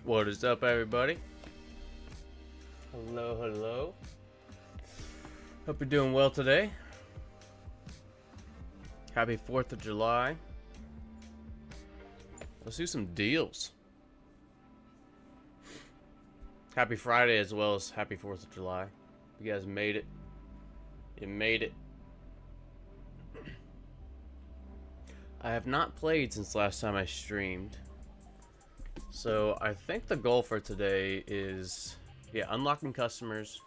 What is up, everybody? Hello, hello. Hope you're doing well today. Happy 4th of July. Let's do some deals. Happy Friday as well as happy 4th of July. You guys made it. You made it. I have not played since last time I streamed. So I think the goal for today is, unlocking customers.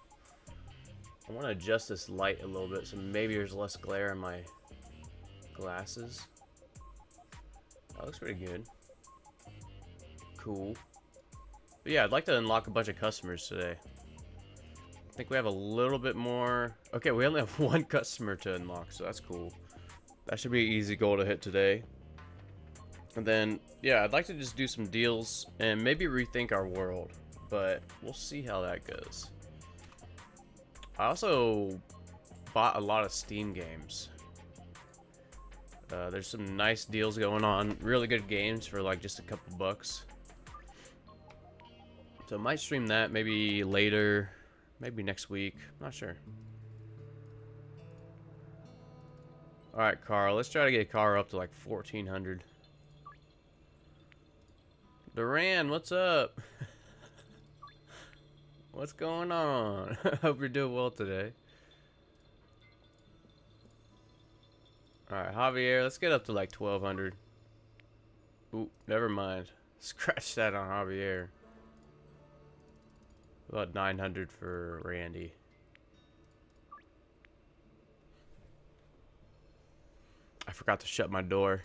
I want to adjust this light a little bit so maybe there's less glare in my glasses. That looks pretty good. Cool. But yeah, I'd like to unlock a bunch of customers today. I think we have a little bit more. Okay, we only have one customer to unlock, so that's cool. That should be an easy goal to hit today. And then, yeah, I'd like to just do some deals and maybe rethink our world, but we'll see how that goes. I also bought a lot of Steam games. There's some nice deals going on, really good games for like just a couple bucks. So I might stream that maybe later, maybe next week, not sure. Alright, Carl, let's try to get Carl up to like 1400. Duran, what's up? What's going on? Hope you're doing well today. Alright, Javier, let's get up to like 1200. Ooh, never mind. Scratch that on Javier. About 900 for Randy. I forgot to shut my door.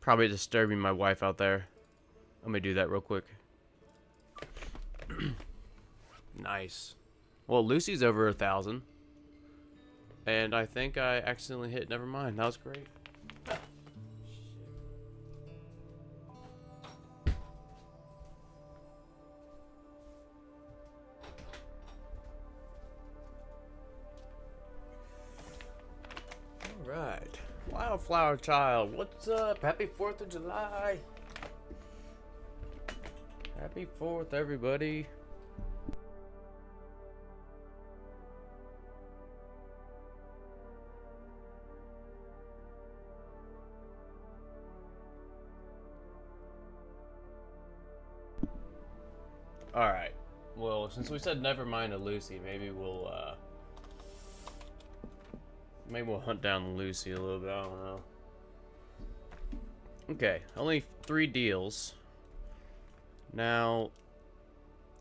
Probably disturbing my wife out there. Let me do that real quick. Nice. Well, Lucy's over 1,000. And I think I accidentally hit never mind. That was great. Alright. Wildflower Child, what's up? Happy 4th of July. Happy 4th, everybody. Alright. Well, since we said never mind to Lucy, maybe we'll hunt down Lucy a little bit, I don't know. Okay, only 3 deals. Now,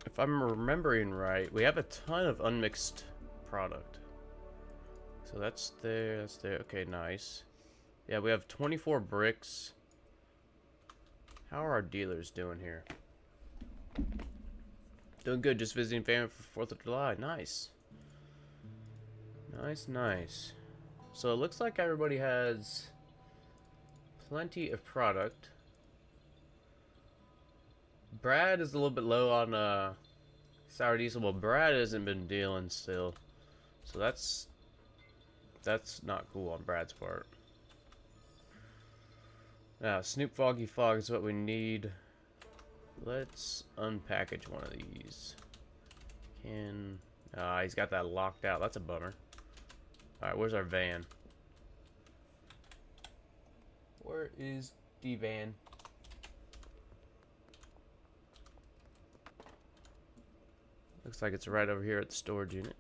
if I'm remembering right, we have a ton of unmixed product. So that's there, that's there. Okay, nice. Yeah, we have 24 bricks. How are our dealers doing here? Doing good, just visiting family for 4th of July. Nice. Nice, nice. So it looks like everybody has plenty of product. Brad is a little bit low on sour diesel. Well, Brad hasn't been dealing still, so that's not cool on Brad's part. Now, Snoop Foggy Fog is what we need. Let's unpackage one of these. He's got that locked out. That's a bummer. All right, where's our van? Where is the van? Looks like it's right over here at the storage unit.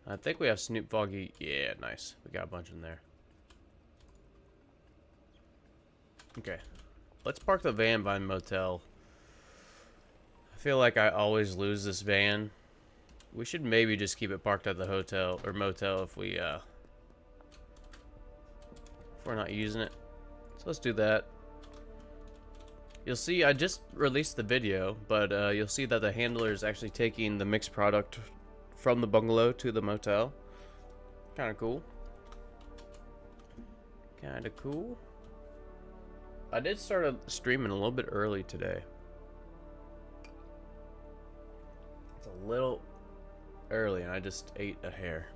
I think we have Snoop Foggy. Yeah, nice. We got a bunch in there. Okay. Let's park the van by the motel. I feel like I always lose this van. We should maybe just keep it parked at the hotel or motel if we're not using it. So let's do that. You'll see I just released the video, but you'll see that the handler is actually taking the mixed product from the bungalow to the motel. Kind of cool. Kind of cool. I did start streaming a little bit early today. It's a little early and I just ate a hair.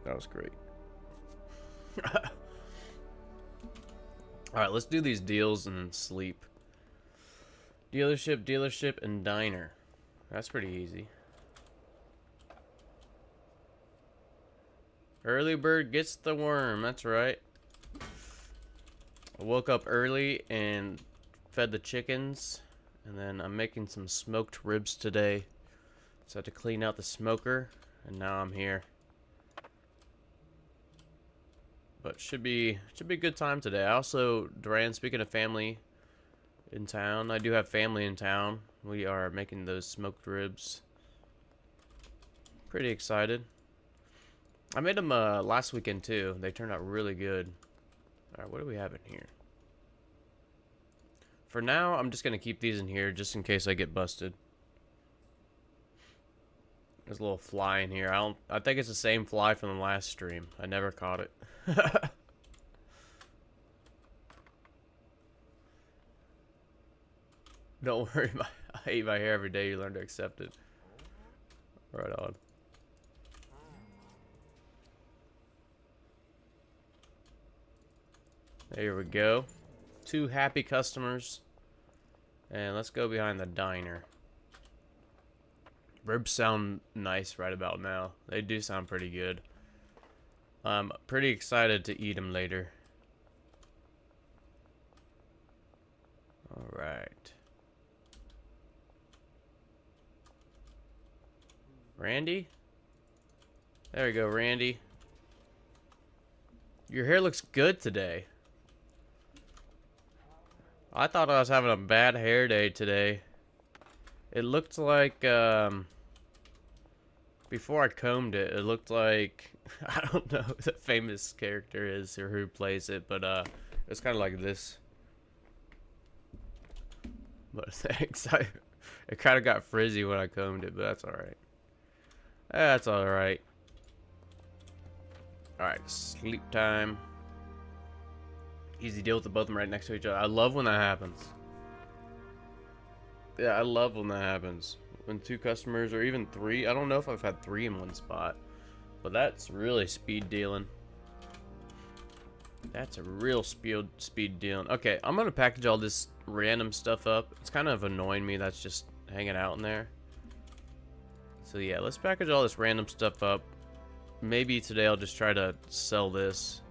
That was great. Alright, let's do these deals and sleep. Dealership, dealership, and diner. That's pretty easy. Early bird gets the worm. That's right. I woke up early and fed the chickens. And then I'm making some smoked ribs today. So I had to clean out the smoker. And now I'm here. But should be a good time today. I also, Duran, speaking of family in town, I do have family in town. We are making those smoked ribs. Pretty excited. I made them last weekend too. They turned out really good. Alright, what do we have in here? For now, I'm just going to keep these in here just in case I get busted. There's a little fly in here. I think it's the same fly from the last stream. I never caught it. Don't worry, I eat my hair every day. You learn to accept it. Right on. There we go. 2 happy customers. And let's go behind the diner. Ribs sound nice right about now. They do sound pretty good. I'm pretty excited to eat them later. Alright. Randy? There we go, Randy. Your hair looks good today. I thought I was having a bad hair day today. It looked like, before I combed it, it looked like, I don't know who the famous character is or who plays it, but, it's kind of like this. But thanks, it kind of got frizzy when I combed it, but that's alright. That's alright. Alright, sleep time. Easy deal with the both of them right next to each other. I love when that happens. Yeah, I love when that happens. When 2 customers, or even 3. I don't know if I've had 3 in one spot. But that's really speed dealing. That's a real speed dealing. Okay, I'm going to package all this random stuff up. It's kind of annoying me that's just hanging out in there. So yeah, let's package all this random stuff up. Maybe today I'll just try to sell this.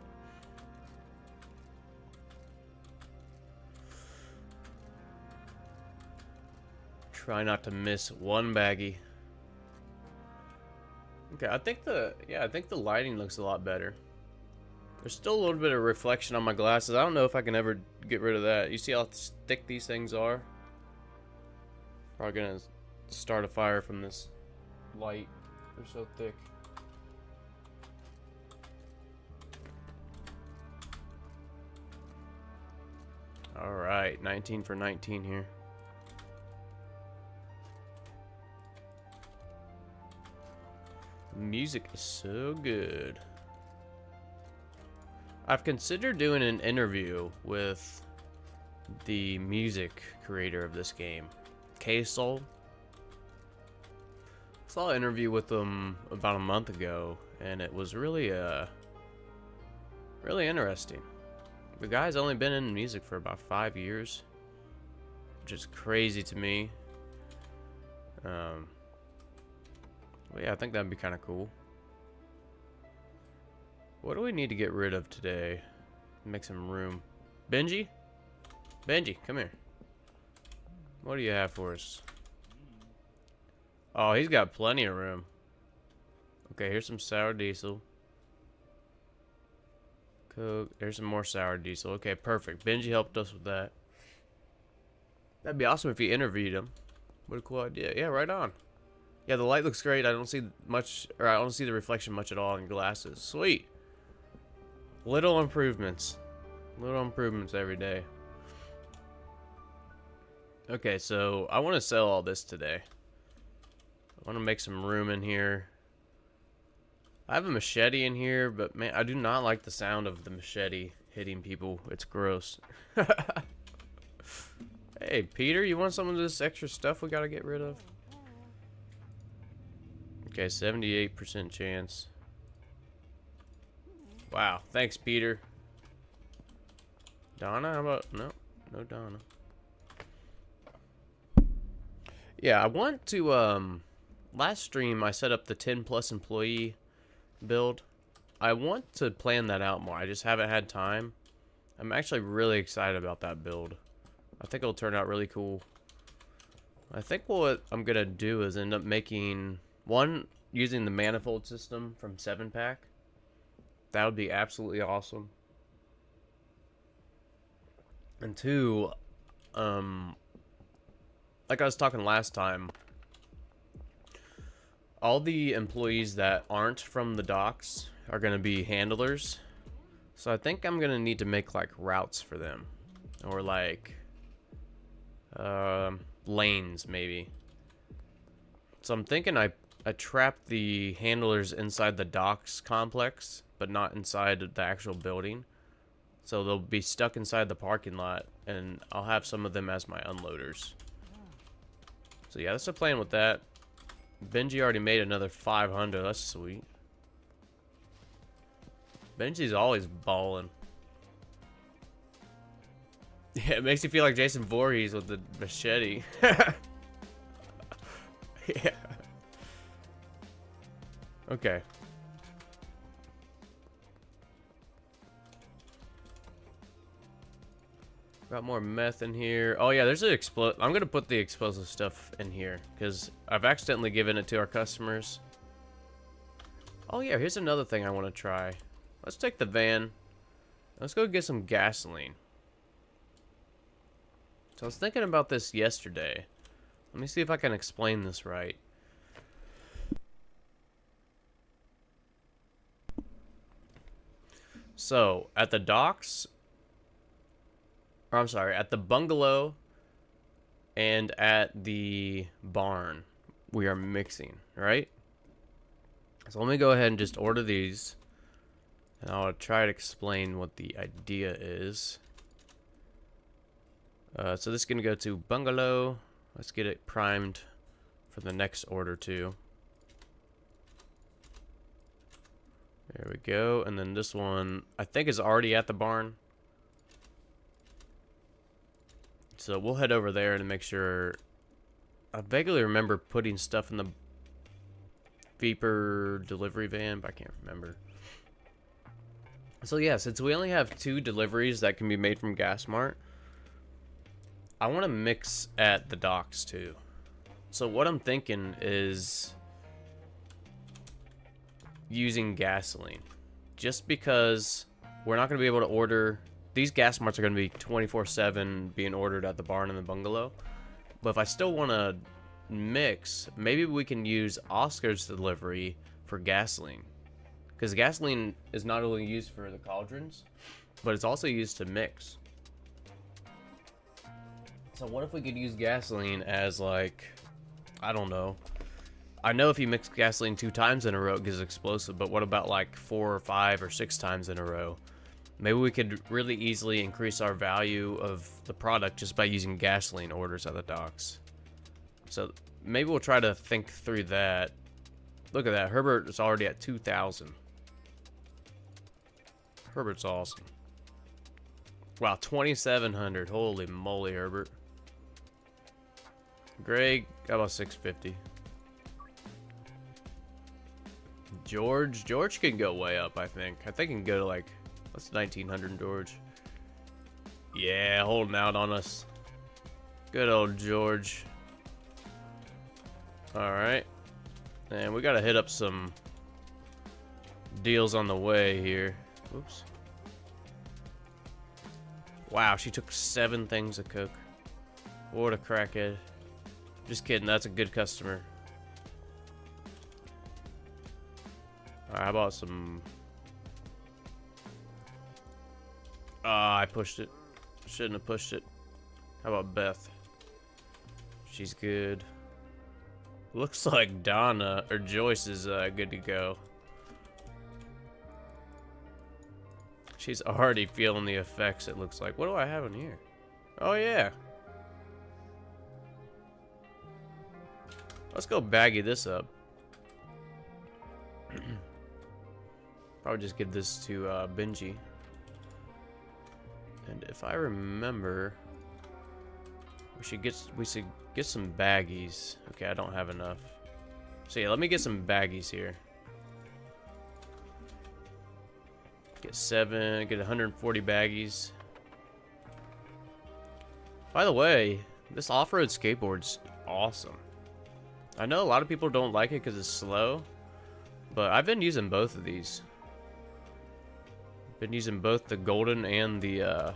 Try not to miss one baggie. Okay, I think the lighting looks a lot better. There's still a little bit of reflection on my glasses. I don't know if I can ever get rid of that. You see how thick these things are? Probably gonna start a fire from this light. They're so thick. Alright, 19 for 19 here. Music is so good. I've considered doing an interview with the music creator of this game, K-Soul. I saw an interview with him about a month ago, and it was really really interesting. The guy's only been in music for about 5 years, which is crazy to me. But yeah, I think that'd be kind of cool. What do we need to get rid of today? Make some room. Benji? Benji, come here. What do you have for us? Oh, he's got plenty of room. Okay, here's some sour diesel. Coke. There's some more sour diesel. Okay, perfect. Benji helped us with that. That'd be awesome if you interviewed him. What a cool idea. Yeah, right on. Yeah, the light looks great. I don't see much, or I don't see the reflection much at all in glasses. Sweet. Little improvements. Little improvements every day. Okay, so I want to sell all this today. I want to make some room in here. I have a machete in here, but man, I do not like the sound of the machete hitting people. It's gross. Hey, Peter, you want some of this extra stuff we gotta get rid of? Okay, 78% chance. Wow, thanks, Peter. Donna, how about... No, no Donna. Yeah, I want to, last stream I set up the 10 plus employee build. I want to plan that out more. I just haven't had time. I'm actually really excited about that build. I think it'll turn out really cool. I think what I'm gonna do is end up making one using the manifold system from 7-pack. That would be absolutely awesome. And two, like I was talking last time, all the employees that aren't from the docks are gonna be handlers. So I think I'm gonna need to make like routes for them, or like lanes maybe. So I'm thinking I trap the handlers inside the docks complex, but not inside the actual building. So they'll be stuck inside the parking lot, and I'll have some of them as my unloaders. So yeah, that's the plan with that. Benji already made another 500. That's sweet. Benji's always balling. Yeah, it makes you feel like Jason Voorhees with the machete. Yeah. Okay. Got more meth in here. Oh yeah, there's an I'm gonna put the explosive stuff in here because I've accidentally given it to our customers. Oh yeah, here's another thing I want to try. Let's take the van. Let's go get some gasoline. So I was thinking about this yesterday. Let me see if I can explain this right. So, at the docks, or I'm sorry, at the bungalow and at the barn, we are mixing, right? So let me go ahead and just order these. And I'll try to explain what the idea is. So this is going to go to bungalow. Let's get it primed for the next order too. There we go. And then this one, I think, is already at the barn. So we'll head over there and make sure. I vaguely remember putting stuff in the Beeper delivery van, but I can't remember. So yeah, since we only have 2 deliveries that can be made from GasMart, I want to mix at the docks too. So what I'm thinking is using gasoline, just because we're not going to be able to order. These gas marts are going to be 24/7 being ordered at the barn and the bungalow. But if I still want to mix, maybe we can use Oscar's delivery for gasoline, because gasoline is not only used for the cauldrons, but it's also used to mix. So what if we could use gasoline as, like, I don't know. I know if you mix gasoline 2 times in a row, it gives explosive, but what about like 4 or 5 or 6 times in a row? Maybe we could really easily increase our value of the product just by using gasoline orders at the docks. So maybe we'll try to think through that. Look at that. Herbert is already at 2,000. Herbert's awesome. Wow, 2,700. Holy moly, Herbert. Greg, got about 650. George can go way up, I think. I think he can go to like, what's 1,900, George? Yeah, holding out on us. Good old George. Alright. And we gotta hit up some deals on the way here. Oops. Wow, she took 7 things of Coke. What a crackhead. Just kidding, that's a good customer. Alright, how about some... I pushed it. Shouldn't have pushed it. How about Beth? She's good. Looks like Donna, or Joyce, is good to go. She's already feeling the effects, it looks like. What do I have in here? Oh, yeah. Let's go baggy this up. Probably just give this to Benji. And if I remember, We should get some baggies. Okay, I don't have enough. So yeah, let me get some baggies here. Get 7, get 140 baggies. By the way, this off-road skateboard's awesome. I know a lot of people don't like it because it's slow, but I've been using both of these. Been using both the golden and the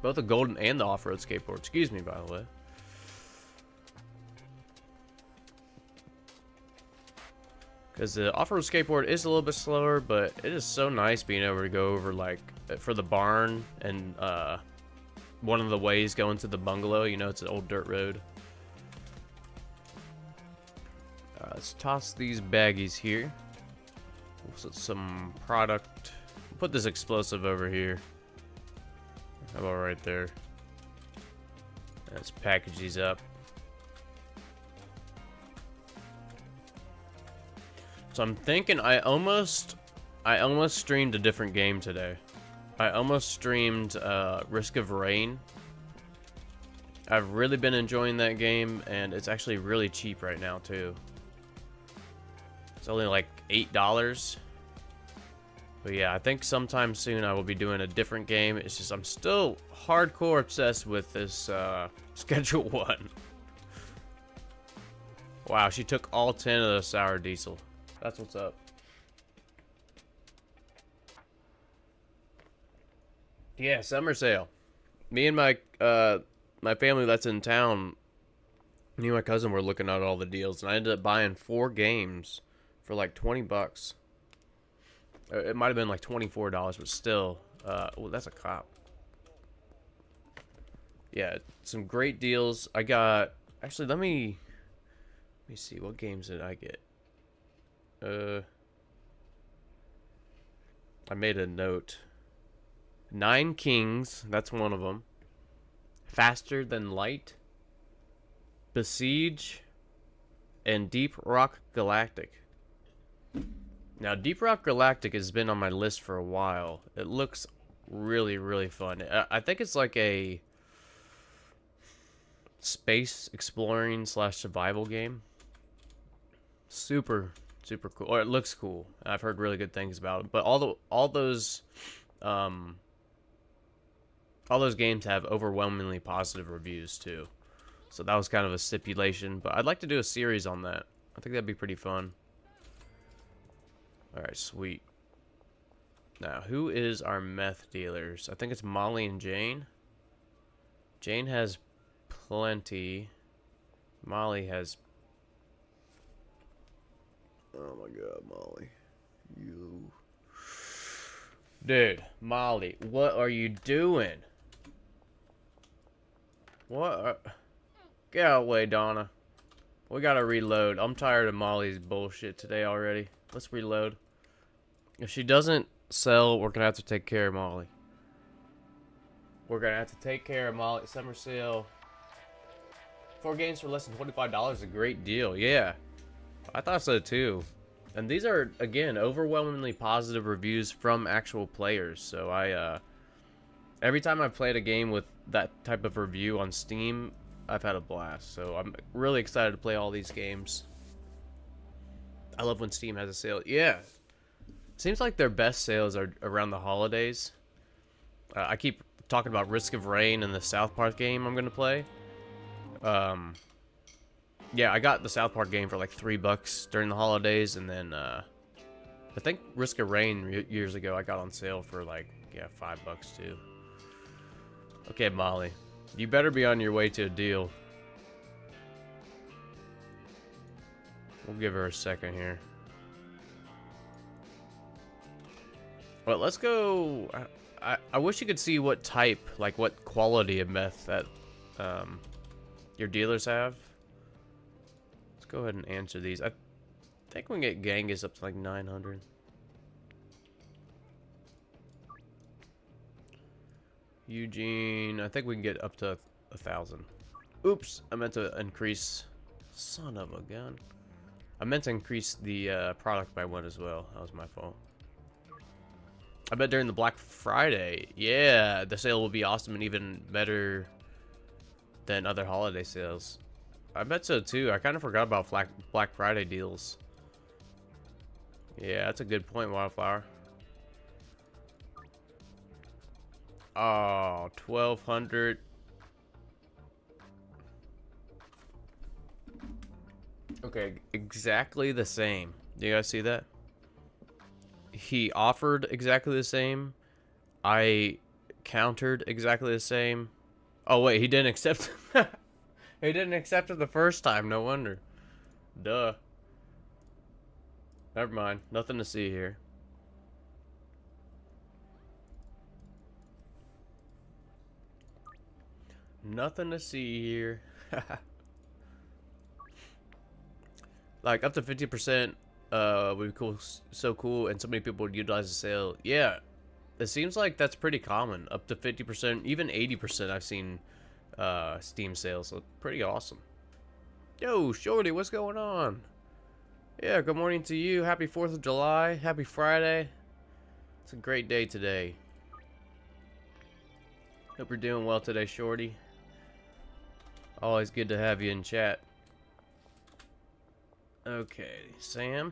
both the golden and the off-road skateboard. Excuse me, by the way. Because the off-road skateboard is a little bit slower, but it is so nice being able to go over, like, for the barn and one of the ways going to the bungalow. You know, it's an old dirt road. Let's toss these baggies here. We'll put some product. Put this explosive over here. How about right there? Let's package these up. So I'm thinking I almost streamed a different game today. I almost streamed Risk of Rain. I've really been enjoying that game, and it's actually really cheap right now too. It's only like $8. But yeah, I think sometime soon I will be doing a different game. It's just I'm still hardcore obsessed with this Schedule 1. Wow, she took all 10 of the sour diesel. That's what's up. Yeah, summer sale. Me and my my family that's in town, me and my cousin were looking at all the deals, and I ended up buying 4 games for like 20 bucks. It might have been like $24, but still. Oh, that's a cop. Yeah, some great deals. I got... Actually, let me see. What games did I get? I made a note. 9 Kings. That's one of them. Faster Than Light. Besiege. And Deep Rock Galactic. Now, Deep Rock Galactic has been on my list for a while. It looks really, really fun. I think it's like a space exploring / survival game. Super, super cool. Or it looks cool. I've heard really good things about it. But all those games have overwhelmingly positive reviews too. So that was kind of a stipulation. But I'd like to do a series on that. I think that'd be pretty fun. Alright, sweet. Now, who is our meth dealers? I think it's Molly and Jane. Jane has plenty. Molly has... Oh my god, Molly. You... Dude, Molly, what are you doing? What are... Get out of the way, Donna. We gotta reload. I'm tired of Molly's bullshit today already. Let's reload. If she doesn't sell, we're gonna have to take care of Molly. We're gonna have to take care of Molly. Summer sale. 4 games for less than $25 is a great deal. Yeah, I thought so too. And these are, again, overwhelmingly positive reviews from actual players. So every time I've played a game with that type of review on Steam, I've had a blast. So I'm really excited to play all these games. I love when Steam has a sale. Yeah. Seems like their best sales are around the holidays. I keep talking about Risk of Rain and the South Park game I'm going to play. Yeah, I got the South Park game for like $3 during the holidays. And then I think Risk of Rain years ago I got on sale for like, yeah, $5 too. Okay, Molly. You better be on your way to a deal. We'll give her a second here. Well, let's go. I wish you could see what type, like what quality of meth that your dealers have. Let's go ahead and answer these. I think we can get Genghis up to like 900. Eugene, I think we can get up to 1,000. Oops, I meant to increase. Son of a gun. I meant to increase the product by 1 as well. That was my fault. I bet during the Black Friday, yeah, the sale will be awesome and even better than other holiday sales. I bet so too. I kind of forgot about Black Friday deals. Yeah, that's a good point, Wildflower. Oh, 1,200. Okay, exactly the same. Do you guys see that? He offered exactly the same. I countered exactly the same. Oh wait, he didn't accept. He didn't accept it the first time. No wonder. Duh. Never mind. Nothing to see here. Nothing to see here. Like up to 50% would be cool, so cool, and so many people would utilize the sale. Yeah, it seems like that's pretty common. Up to 50%, even 80% I've seen Steam sales. So pretty awesome. Yo, Shorty, what's going on? Yeah, good morning to you. Happy 4th of July. Happy Friday. It's a great day today. Hope you're doing well today, Shorty. Always good to have you in chat. Okay, Sam.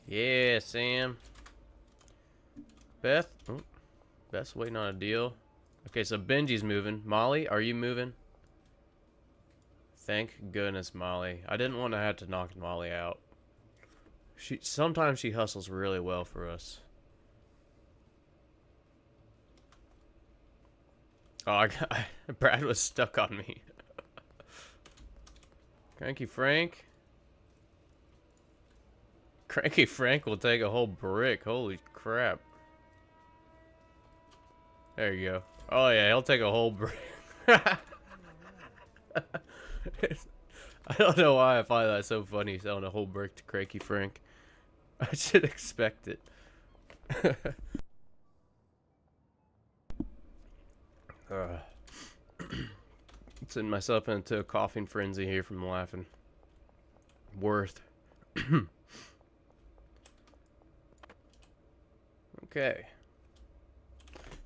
Yeah, Sam. Beth. Oh, Beth's waiting on a deal. Okay, so Benji's moving. Molly, are you moving? Thank goodness, Molly. I didn't want to have to knock Molly out. Sometimes she hustles really well for us. Oh, Brad was stuck on me. Cranky Frank. Cranky Frank will take a whole brick. Holy crap. There you go. Oh yeah, he'll take a whole brick. I don't know why I find that so funny, selling a whole brick to Cranky Frank. I should expect it. Sending myself into a coughing frenzy here from laughing. Worth. Okay.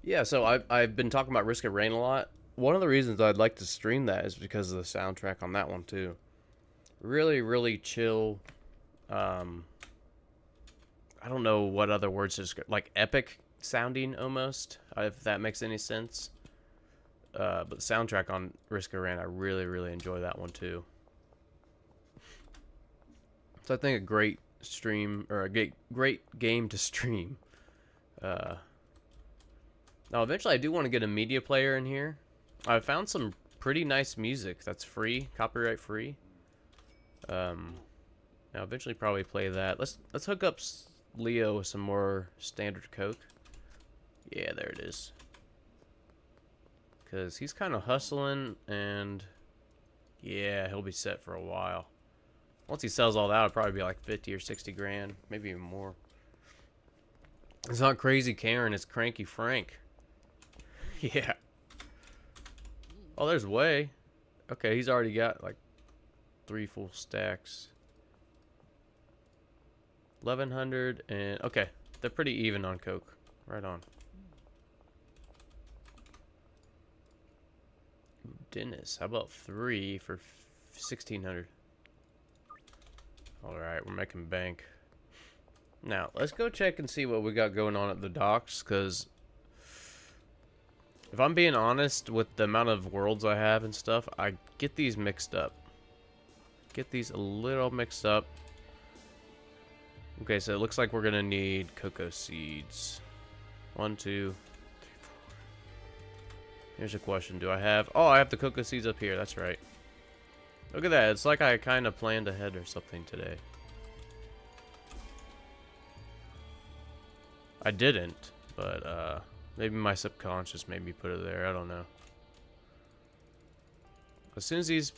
Yeah, so I've been talking about Risk of Rain a lot. One of the reasons I'd like to stream that is because of the soundtrack on that one too. Really, really chill. I don't know what other words to describe. Like epic sounding almost, if that makes any sense. But the soundtrack on Risk of Rain, I really, really enjoy that one too. So I think a great stream, or a great game to stream. Now eventually I do want to get a media player in here. I found some pretty nice music that's free, copyright free. Now eventually probably play that. Let's hook up Leo with some more standard Coke. Yeah, there it is. Cause he's kind of hustling, and yeah, he'll be set for a while. Once he sells all that, it'll probably be like 50 or 60 grand, maybe even more. It's not Crazy Karen, it's Cranky Frank. Yeah. Oh, there's Way. Okay, he's already got like 3 full stacks. 1,100 and okay, they're pretty even on Coke. Right on. Dennis, how about 3 for 1,600? All right, we're making bank. Now let's go check and see what we got going on at the docks, because if I'm being honest with the amount of worlds I have and stuff, I get these mixed up. Get these a little mixed up. Okay, so it looks like we're gonna need cocoa seeds. 1, 2, 3, 4. Here's a question: do I have? Oh, I have the cocoa seeds up here. That's right. Look at that. It's like I kind of planned ahead or something today. I didn't, but maybe my subconscious made me put it there. I don't know. As soon as these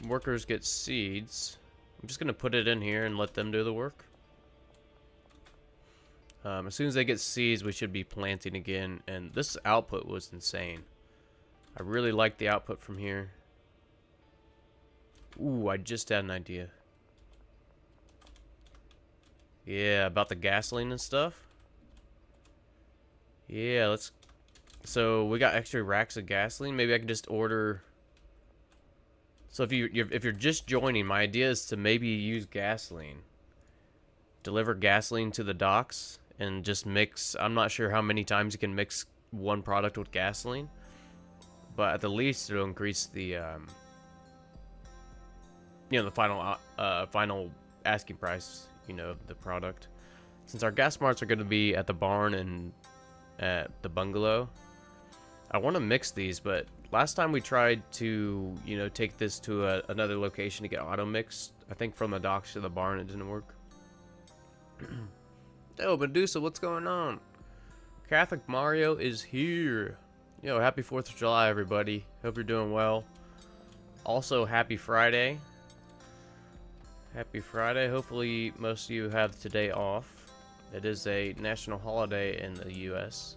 workers get seeds, I'm just gonna put it in here and let them do the work. As soon as they get seeds, we should be planting again. And this output was insane. I really like the output from here. Ooh, I just had an idea. Yeah, about the gasoline and stuff. Yeah, let's... So, we got extra racks of gasoline. Maybe I can just order... So, if you're just joining, my idea is to maybe use gasoline. Deliver gasoline to the docks and just mix... I'm not sure how many times you can mix one product with gasoline. But at the least, it'll increase the... you know, the final asking price, you know, of the product. Since our gas marts are going to be at the barn and at the bungalow, I want to mix these, but last time we tried to, you know, take this to another location to get auto mixed, I think from the docks to the barn, it didn't work. Oh, Medusa, what's going on? Catholic Mario is here. Yo, happy 4th of July, everybody. Hope you're doing well. Also, happy Friday. Happy Friday. Hopefully, most of you have today off. It is a national holiday in the U.S.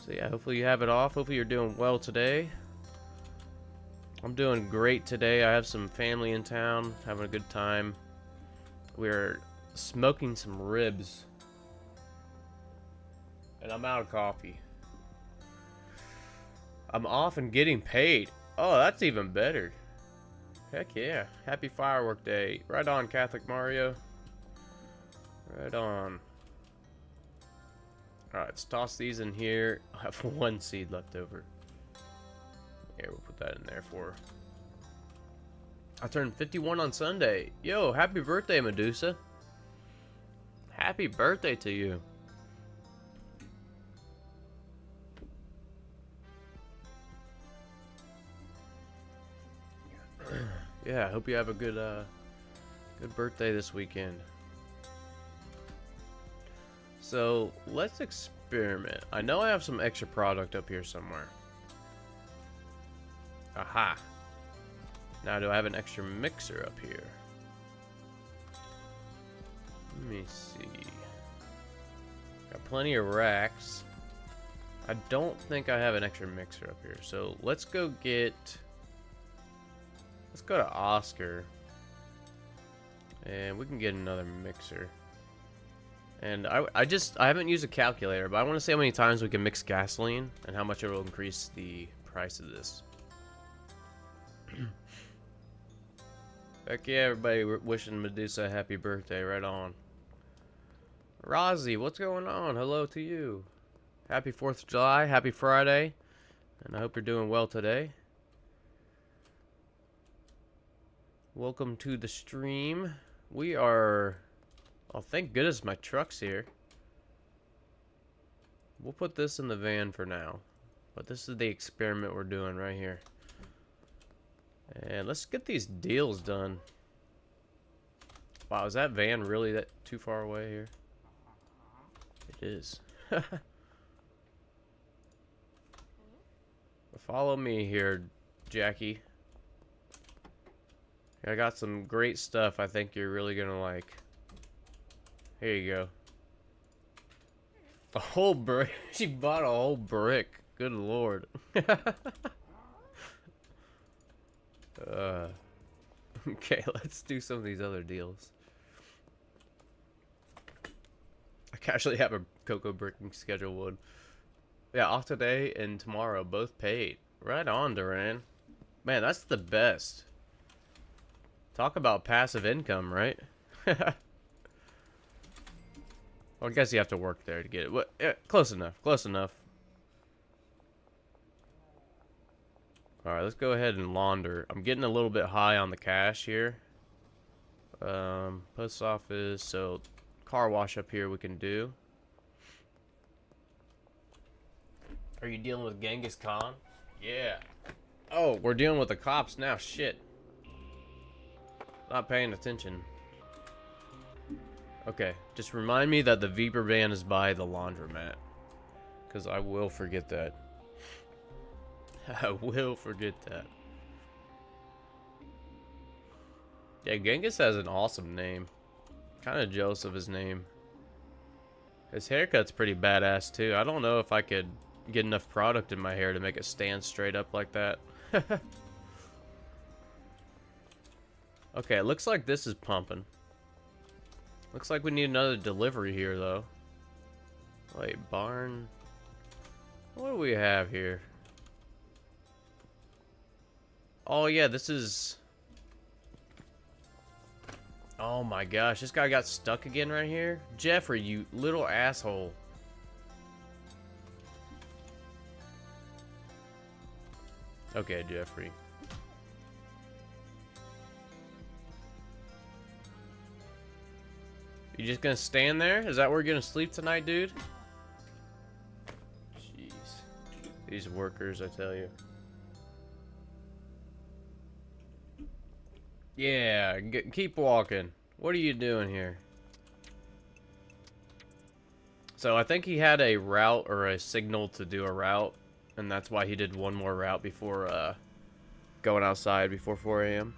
So yeah, hopefully you have it off. Hopefully you're doing well today. I'm doing great today. I have some family in town, having a good time. We're smoking some ribs. And I'm out of coffee. I'm off and getting paid. Oh, that's even better. Heck yeah. Happy Firework Day. Right on, Catholic Mario. Right on. Alright, let's toss these in here. I have 1 seed left over. Here, we'll put that in there for... I turned 51 on Sunday. Yo, happy birthday, Medusa. Happy birthday to you. Yeah, I hope you have a good birthday this weekend. So, let's experiment. I know I have some extra product up here somewhere. Aha. Now, do I have an extra mixer up here? Let me see. Got plenty of racks. I don't think I have an extra mixer up here. So, let's go get... Let's go to Oscar. And we can get another mixer. And I haven't used a calculator, but I want to see how many times we can mix gasoline and how much it will increase the price of this. Heck yeah, everybody wishing Medusa a happy birthday. Right on. Rozzy, what's going on? Hello to you. Happy 4th of July. Happy Friday. And I hope you're doing well today. Welcome to the stream. We are... Oh, thank goodness my truck's here. We'll put this in the van for now. But this is the experiment we're doing right here. And let's get these deals done. Wow, is that van really that too far away here? It is. Follow me here, Jackie. I got some great stuff I think you're really gonna like. Here you go. A whole brick. She bought a whole brick. Good lord. Okay, let's do some of these other deals. I actually have a cocoa bricking schedule one. Yeah, off today and tomorrow, both paid. Right on, Duran. Man, that's the best. Talk about passive income, right? Well, I guess you have to work there to get it. What? Yeah, close enough. Close enough. Alright, let's go ahead and launder. I'm getting a little bit high on the cash here. Post office. So, car wash up here we can do. Are you dealing with Genghis Khan? Yeah. Oh, we're dealing with the cops now. Shit. Not paying attention. Okay, just remind me that the Viper van is by the laundromat. Because I will forget that. I will forget that. Yeah, Genghis has an awesome name. Kind of jealous of his name. His haircut's pretty badass too. I don't know if I could get enough product in my hair to make it stand straight up like that. Okay, it looks like this is pumping. Looks like we need another delivery here, though. Wait, barn. What do we have here? Oh yeah, this is... Oh my gosh, this guy got stuck again right here? Jeffrey, you little asshole. Okay, Jeffrey. You just gonna stand there? Is that where you're gonna sleep tonight, dude? Jeez. These workers, I tell you. Yeah, keep walking. What are you doing here? So I think he had a route or a signal to do a route, and that's why he did one more route before going outside before 4 a.m.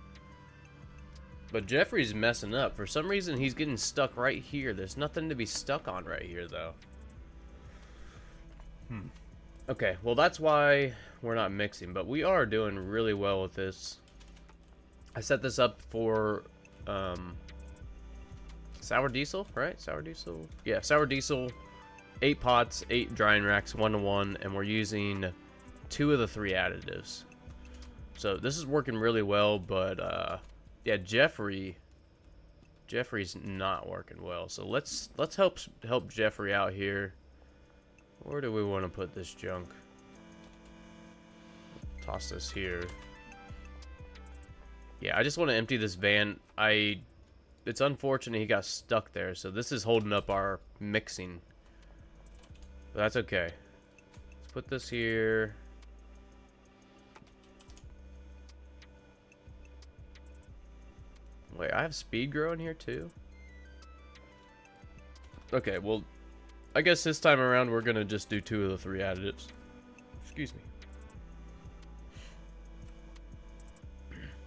But Jeffrey's messing up. For some reason, he's getting stuck right here. There's nothing to be stuck on right here, though. Okay, well, that's why we're not mixing, but we are doing really well with this. I set this up for sour diesel, right? Sour diesel? Yeah, sour diesel. 8 pots, 8 drying racks, 1-to-1, and we're using 2 of the 3 additives. So this is working really well, but yeah, Jeffrey's not working well. So let's help Jeffrey out here. Where do we want to put this junk? Toss this here. Yeah, I just want to empty this van. It's unfortunate he got stuck there, so this is holding up our mixing. But that's okay. Let's put this here. Wait, I have speed growing here too? Okay, well, I guess this time around we're gonna just do 2 of the 3 additives. Excuse me.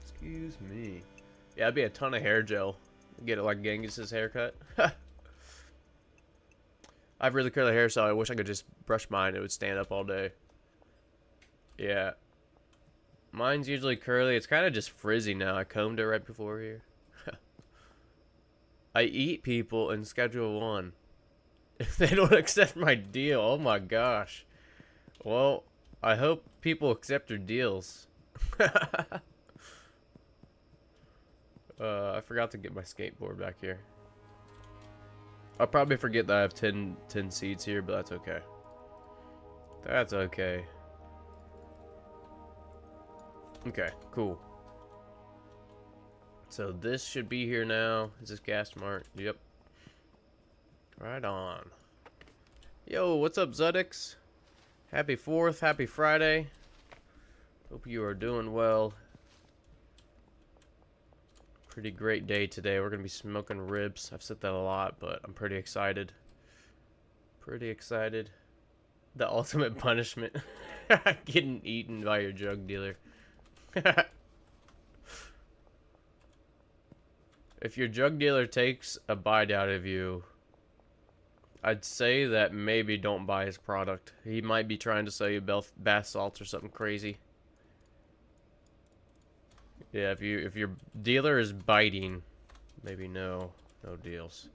Excuse me. Yeah, it'd be a ton of hair gel. Get it like Genghis's haircut. I have really curly hair, so I wish I could just brush mine. It would stand up all day. Yeah. Mine's usually curly. It's kind of just frizzy now. I combed it right before here. I eat people in Schedule 1. If they don't accept my deal, oh my gosh. Well, I hope people accept your deals. I forgot to get my skateboard back here. I'll probably forget that I have 10 seeds here, but that's okay. That's okay. Okay, cool. So this should be here now. Is this gas mart? Yep. Right on. Yo, what's up, Zudix? Happy 4th, happy Friday. Hope you are doing well. Pretty great day today. We're gonna be smoking ribs. I've said that a lot, but I'm pretty excited. Pretty excited. The ultimate punishment. Getting eaten by your drug dealer. If your drug dealer takes a bite out of you, I'd say that maybe don't buy his product. He might be trying to sell you bath salts or something crazy. Yeah, if your dealer is biting, maybe no deals.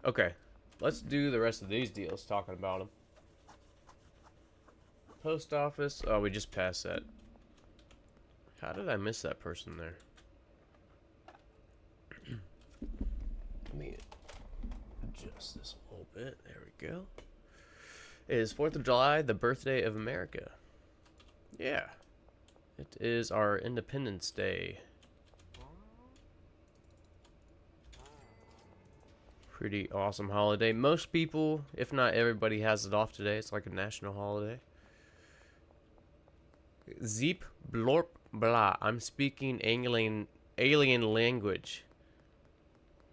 Okay, let's do the rest of these deals, talking about them. Post office. Oh, we just passed that. How did I miss that person there? Let me adjust this a little bit. There we go. It is 4th of July, the birthday of America. Yeah. It is our Independence Day. Pretty awesome holiday. Most people, if not everybody, has it off today. It's like a national holiday. Zeep blorp blah. I'm speaking alien language.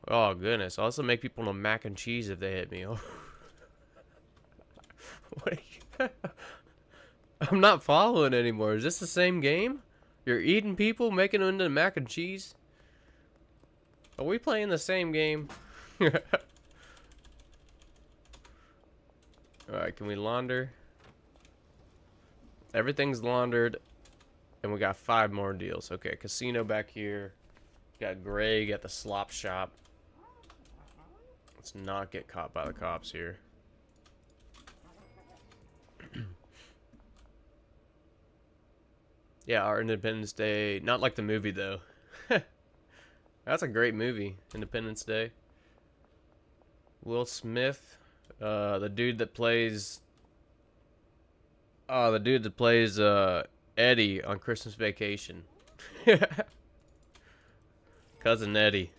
Oh goodness! I'll also make people know mac and cheese if they hit me. Oh. What are you... I'm not following anymore. Is this the same game? You're eating people, making them into mac and cheese? Are we playing the same game? Alright, can we launder? Everything's laundered. And we got 5 more deals. Okay, casino back here. Got Greg at the slop shop. Let's not get caught by the cops here. Yeah, our Independence Day. Not like the movie though. That's a great movie, Independence Day. Will Smith, the dude that plays, Eddie on Christmas Vacation. Cousin Eddie.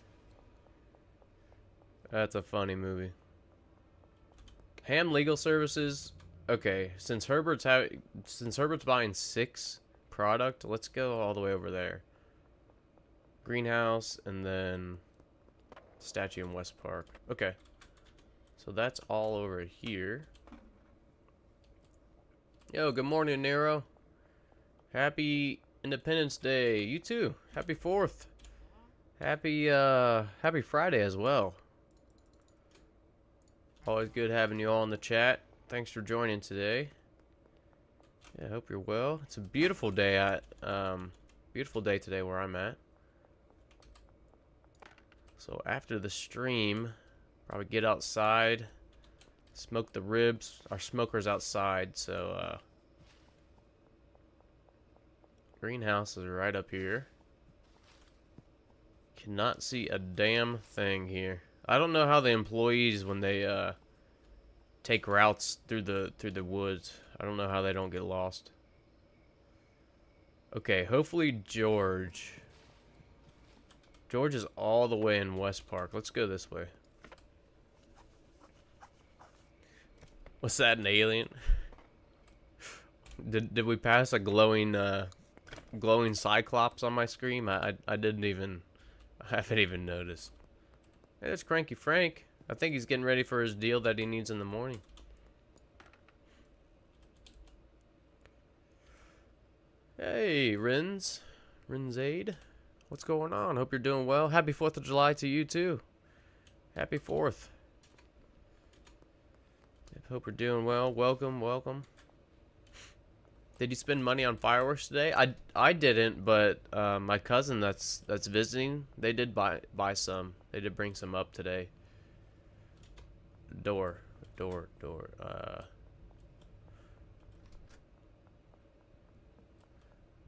That's a funny movie. Ham Legal Services. Okay, since Herbert's buying 6 product, let's go all the way over there. Greenhouse and then statue in West Park. Okay. So that's all over here. Yo, good morning, Nero. Happy Independence Day. You too. Happy 4th. Happy Friday as well. Always good having you all in the chat. Thanks for joining today. Yeah, I hope you're well. It's a beautiful day today where I'm at. So after the stream, probably get outside, smoke the ribs. Our smoker's outside, so greenhouse is right up here. Cannot see a damn thing here. I don't know how the employees, when they take routes through the woods, I don't know how they don't get lost. Okay, hopefully George is all the way in West Park. Let's go this way. Was that an alien? Did we pass a glowing cyclops on my screen? I haven't even noticed. Hey, it's Cranky Frank. I think he's getting ready for his deal that he needs in the morning. Hey, Rinzade. What's going on? Hope you're doing well. Happy 4th of July to you too. Happy 4th. Hope you're doing well. Welcome. Did you spend money on fireworks today? I didn't, but my cousin that's visiting, they did buy some. They did bring some up today. Door.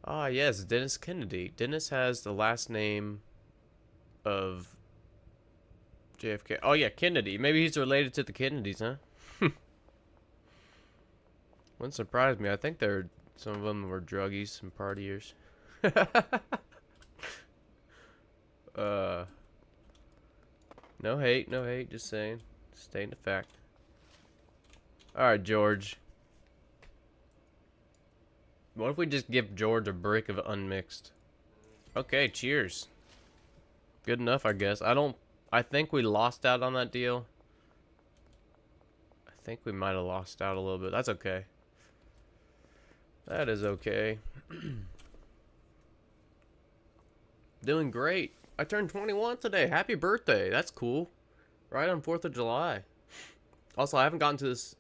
Ah, yes, Dennis Kennedy. Dennis has the last name of JFK. Oh, yeah, Kennedy. Maybe he's related to the Kennedys, huh? Wouldn't surprise me. I think some of them were druggies and partiers. No hate, just saying. Stating the fact. Alright, George. What if we just give George a brick of unmixed? Okay, cheers. Good enough, I guess. I think we lost out on that deal. I think we might have lost out a little bit. That's okay. That is okay. Doing great. I turned 21 today. Happy birthday. That's cool. Right on 4th of July. Also, I haven't gotten this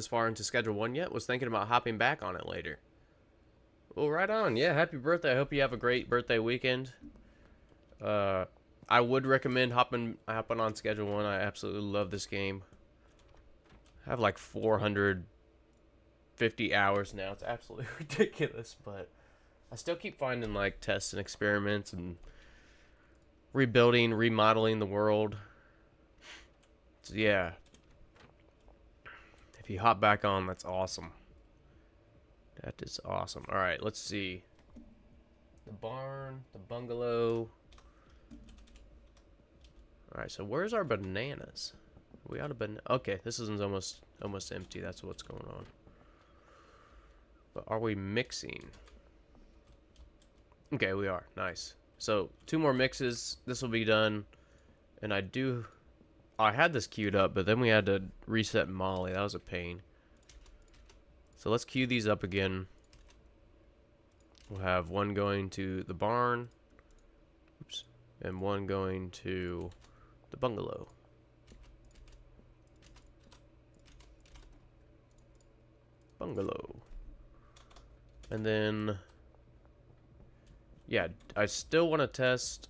far into Schedule 1 yet. Was thinking about hopping back on it later. Well, right on. Yeah, happy birthday. I hope you have a great birthday weekend. I would recommend hopping on Schedule 1. I absolutely love this game. I have like 450 hours now. It's absolutely ridiculous, but I still keep finding like tests and experiments and remodeling the world. So yeah. If you hop back on, that's awesome. That is awesome. Alright, let's see. The barn, the bungalow. Alright, so where's our bananas? We ought to okay, this is almost empty. That's what's going on. But are we mixing? Okay, we are. Nice. So 2 more mixes. This will be done. And I had this queued up, but then we had to reset Molly. That was a pain. So let's queue these up again. We'll have one going to the barn. Oops. And one going to the bungalow. And then, yeah, I still want to test.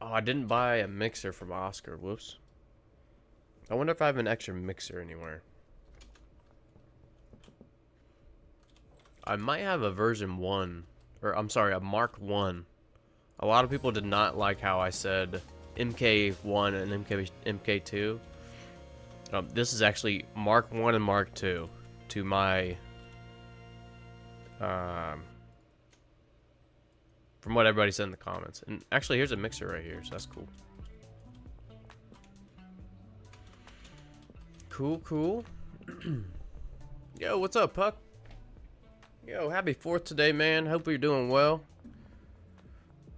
Oh, I didn't buy a mixer from Oscar. Whoops. I wonder if I have an extra mixer anywhere. I might have a version 1 or I'm sorry, a Mark 1. A lot of people did not like how I said MK1 and MK2. This is actually Mark 1 and Mark 2 to my, from what everybody said in the comments. And actually, here's a mixer right here, so that's cool. Cool. Yo, what's up, Puck? Yo, happy 4th today, man. Hope you're doing well.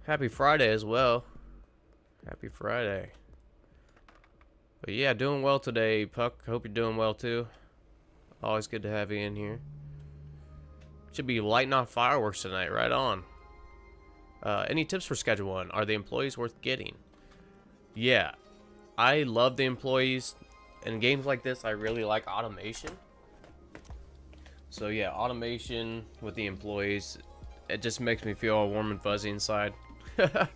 Happy Friday as well. Happy Friday. But yeah, doing well today, Puck. Hope you're doing well too. Always good to have you in here. Should be lighting off fireworks tonight. Right on. Any tips for Schedule 1? Are the employees worth getting? Yeah, I love the employees. In games like this, I really like automation. So yeah, automation with the employees, it just makes me feel all warm and fuzzy inside. But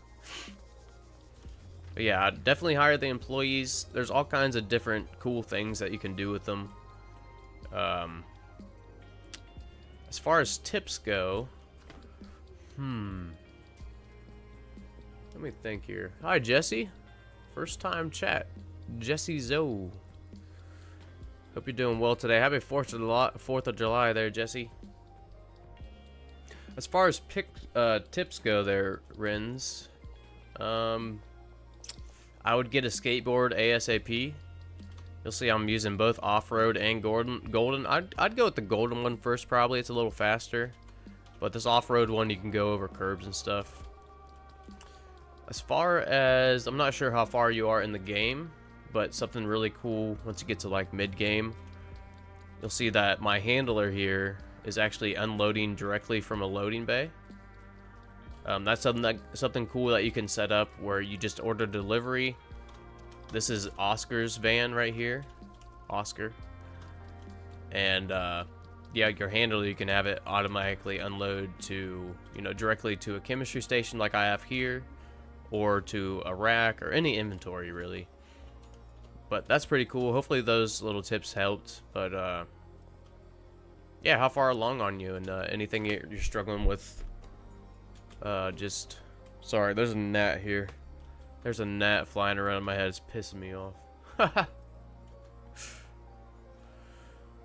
yeah, I'd definitely hire the employees. There's all kinds of different cool things that you can do with them. As far as tips go, let me think here. Hi, Jesse. First time chat. Jesse Zoe. Hope you're doing well today. Happy 4th of July there, Jesse. As far as tips go there, Rins, I would get a skateboard ASAP. You'll see I'm using both off-road and golden. I'd go with the golden one first, probably. It's a little faster. But this off-road one, you can go over curbs and stuff. As far as, I'm not sure how far you are in the game, but something really cool once you get to like mid-game, you'll see that my handler here is actually unloading directly from a loading bay. That's something cool that you can set up where you just order delivery. This is Oscar's van right here, Oscar, and yeah, your handler, you can have it automatically unload to, you know, directly to a chemistry station like I have here, or to a rack or any inventory really. But that's pretty cool. Hopefully those little tips helped. But yeah, how far along on you, and anything you're struggling with? Just sorry, there's a gnat here. There's a gnat flying around in my head. It's pissing me off. But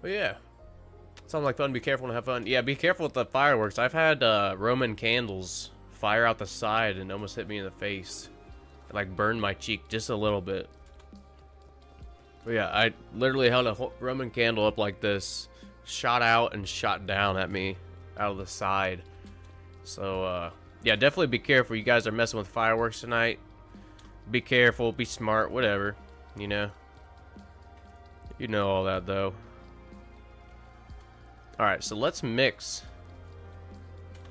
yeah, sounds like fun. Be careful and have fun. Yeah, be careful with the fireworks. I've had Roman candles fire out the side and almost hit me in the face. It like burned my cheek just a little bit. But yeah, I literally held a Roman candle up like this, shot out and shot down at me out of the side. So yeah, definitely be careful. You guys are messing with fireworks tonight. Be careful, be smart, whatever, you know. You know all that though. Alright, so let's mix.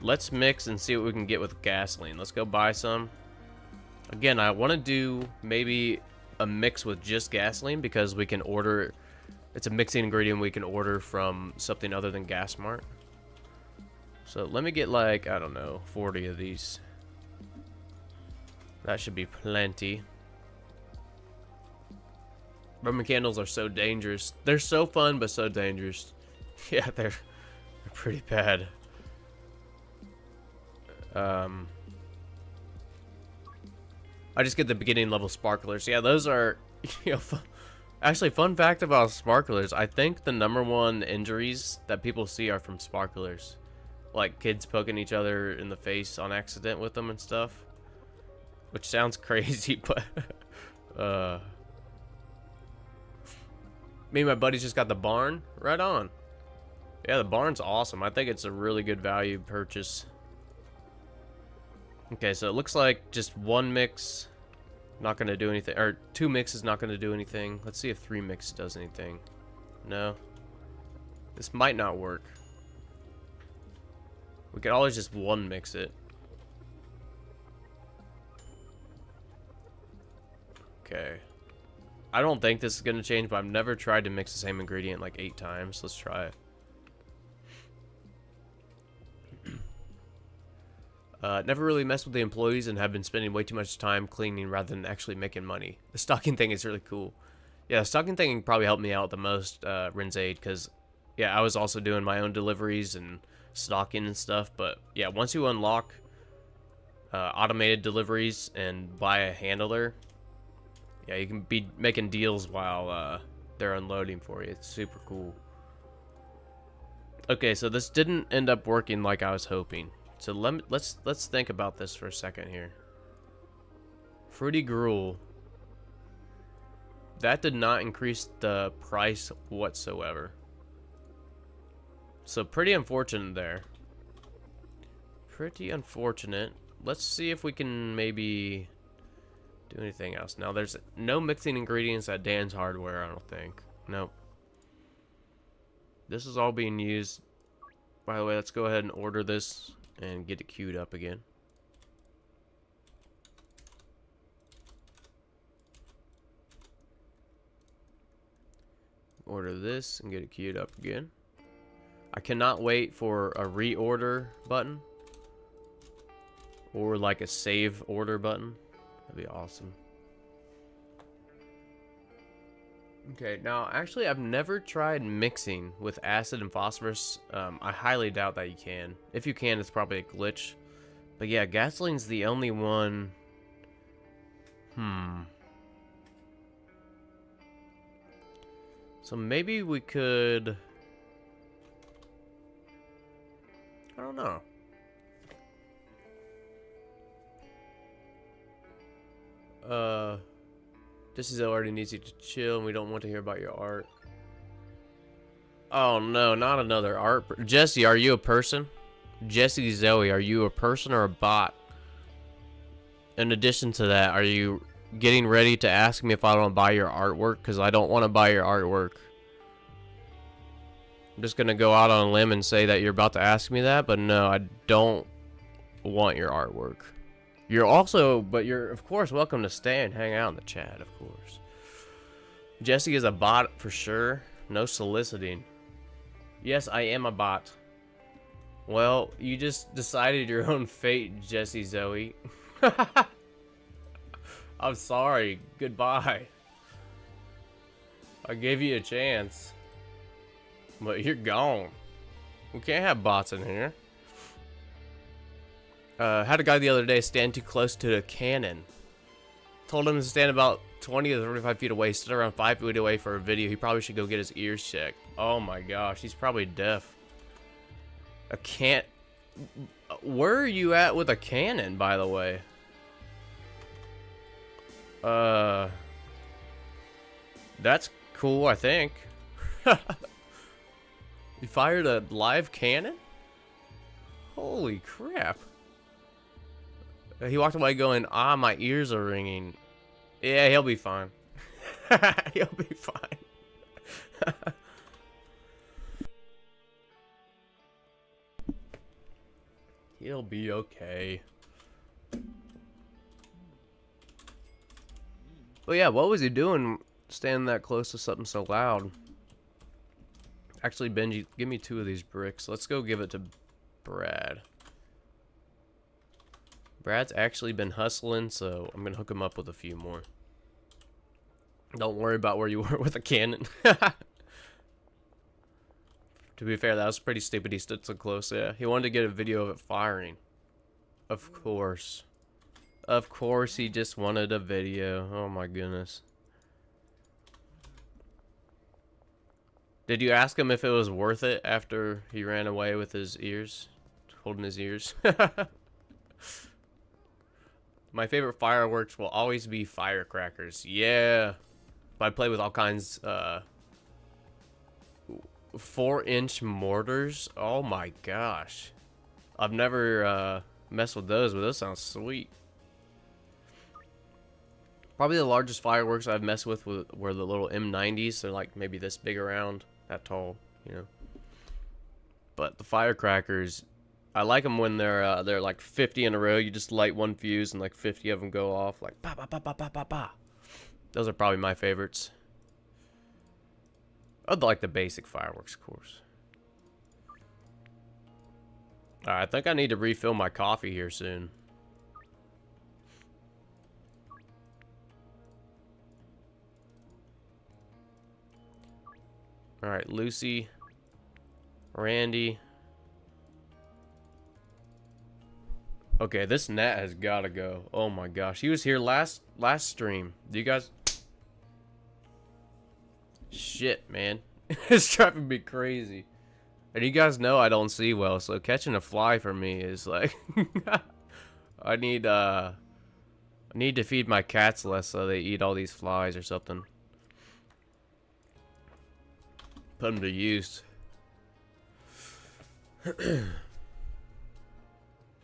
Let's mix and see what we can get with gasoline. Let's go buy some. Again, I want to do maybe a mix with just gasoline because we can order. It's a mixing ingredient we can order from something other than Gas Mart. So let me get like, I don't know, 40 of these. That should be plenty. Roman candles are so dangerous. They're so fun, but so dangerous. Yeah, they're pretty bad. I just get the beginning level sparklers. Yeah, those are, you know, actually, fun fact about sparklers. I think the #1 injuries that people see are from sparklers. Like kids poking each other in the face on accident with them and stuff. Which sounds crazy, but me and my buddies just got the barn. Right on. Yeah, the barn's awesome. I think it's a really good value purchase. Okay, so it looks like just one mix not gonna do anything, or 2 mixes not gonna do anything. Let's see if 3 mix does anything. No. This might not work. We could always just 1 mix it. Okay. I don't think this is gonna change, but I've never tried to mix the same ingredient like 8 times. Let's try it. Never really messed with the employees and have been spending way too much time cleaning rather than actually making money. The stocking thing is really cool. Yeah, the stocking thing probably helped me out the most, Rinzaid, because, yeah, I was also doing my own deliveries and stocking and stuff. But yeah, once you unlock automated deliveries and buy a handler, yeah, you can be making deals while they're unloading for you. It's super cool. Okay, so this didn't end up working like I was hoping. So let's think about this for a second here. Fruity Gruel. That did not increase the price whatsoever. So pretty unfortunate there. Pretty unfortunate. Let's see if we can maybe do anything else. Now there's no mixing ingredients at Dan's Hardware, I don't think. Nope. This is all being used. By the way, let's go ahead and order this and get it queued up again. Order this and get it queued up again. I cannot wait for a reorder button or like a save order button. That'd be awesome. Okay, now actually I've never tried mixing with acid and phosphorus. I highly doubt that you can. If you can, it's probably a glitch. But yeah, gasoline's the only one. So maybe we could... I don't know. This already needs you to chill, and we don't want to hear about your art. Oh no, not another art. Jesse, are you a person? Jesse Zoe, are you a person or a bot? In addition to that, are you getting ready to ask me if I want to buy your artwork? Because I don't want to buy your artwork. I'm just gonna go out on a limb and say that you're about to ask me that, but no, I don't want your artwork. You're of course welcome to stay and hang out in the chat, of course. Jesse is a bot for sure. No soliciting. Yes, I am a bot. Well, you just decided your own fate, Jesse Zoe. I'm sorry. Goodbye. I gave you a chance. But you're gone. We can't have bots in here. Had a guy the other day stand too close to a cannon. Told him to stand about 20 to 35 feet away. Stood around 5 feet away for a video. He probably should go get his ears checked. Oh my gosh, he's probably deaf. A can't. Where are you at with a cannon, by the way? That's cool, I think. You fired a live cannon? Holy crap. He walked away going, ah, my ears are ringing. Yeah, he'll be fine. He'll be fine. He'll be okay. Well, yeah, what was he doing standing that close to something so loud? Actually, Benji, give me 2 of these bricks. Let's go give it to Brad. Brad's actually been hustling, so I'm gonna hook him up with a few more. Don't worry about where you were with a cannon. To be fair, that was pretty stupid. He stood so close. Yeah, he wanted to get a video of it firing. Of course. Of course, he just wanted a video. Oh my goodness. Did you ask him if it was worth it after he ran away with his ears? Holding his ears? My favorite fireworks will always be firecrackers. Yeah. But I play with all kinds, 4-inch mortars. Oh my gosh. I've never, messed with those, but those sound sweet. Probably the largest fireworks I've messed with were the little M90s. They're like maybe this big around, that tall, you know. But the firecrackers, I like them when they're like 50 in a row. You just light one fuse and like 50 of them go off, like pa pa pa pa pa pa pa. Those are probably my favorites. I'd like the basic fireworks, of course. Alright, I think I need to refill my coffee here soon. Alright, Lucy, Randy, Okay, this gnat has gotta go. Oh my gosh. He was here last stream. Do you guys... Shit, man. It's driving me crazy. And you guys know I don't see well, so catching a fly for me is like... I need to feed my cats less so they eat all these flies or something. Put them to use.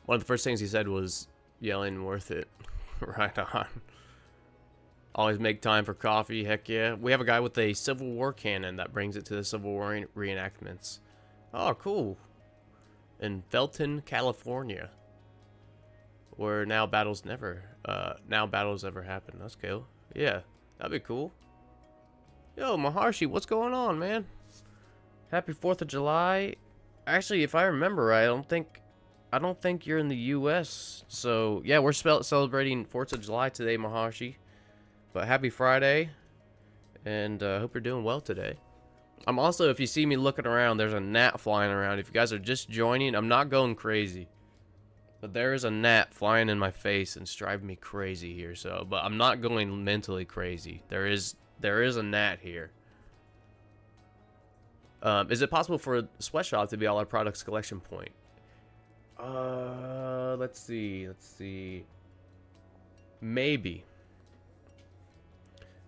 One of the first things he said was, yelling worth it. Right on. Always make time for coffee, heck yeah. We have a guy with a Civil War cannon that brings it to the Civil War reenactments. Oh, cool. In Felton, California. Where now battles ever happen. That's cool. Yeah, that'd be cool. Yo, Maharshi, what's going on, man? Happy 4th of July. Actually, if I remember right, I don't think you're in the U.S. So, yeah, we're celebrating 4th of July today, Maharshi. But happy Friday. And hope you're doing well today. I'm also, if you see me looking around, there's a gnat flying around. If you guys are just joining, I'm not going crazy. But there is a gnat flying in my face and it's driving me crazy here. So, but I'm not going mentally crazy. There is a gnat here. Is it possible for a sweatshop to be all our products collection point? Let's see.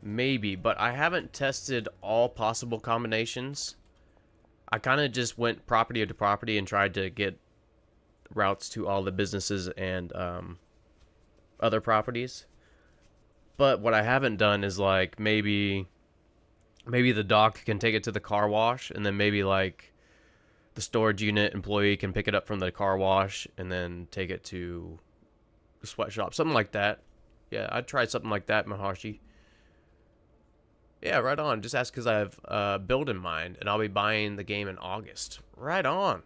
Maybe, but I haven't tested all possible combinations. I kind of just went property to property and tried to get routes to all the businesses and other properties. But what I haven't done is like maybe the doc can take it to the car wash, and then maybe like the storage unit employee can pick it up from the car wash and then take it to the sweatshop, something like that. Yeah, I'd try something like that, Maharshi. Yeah, right on. Just ask because I have a build in mind, and I'll be buying the game in August. Right on.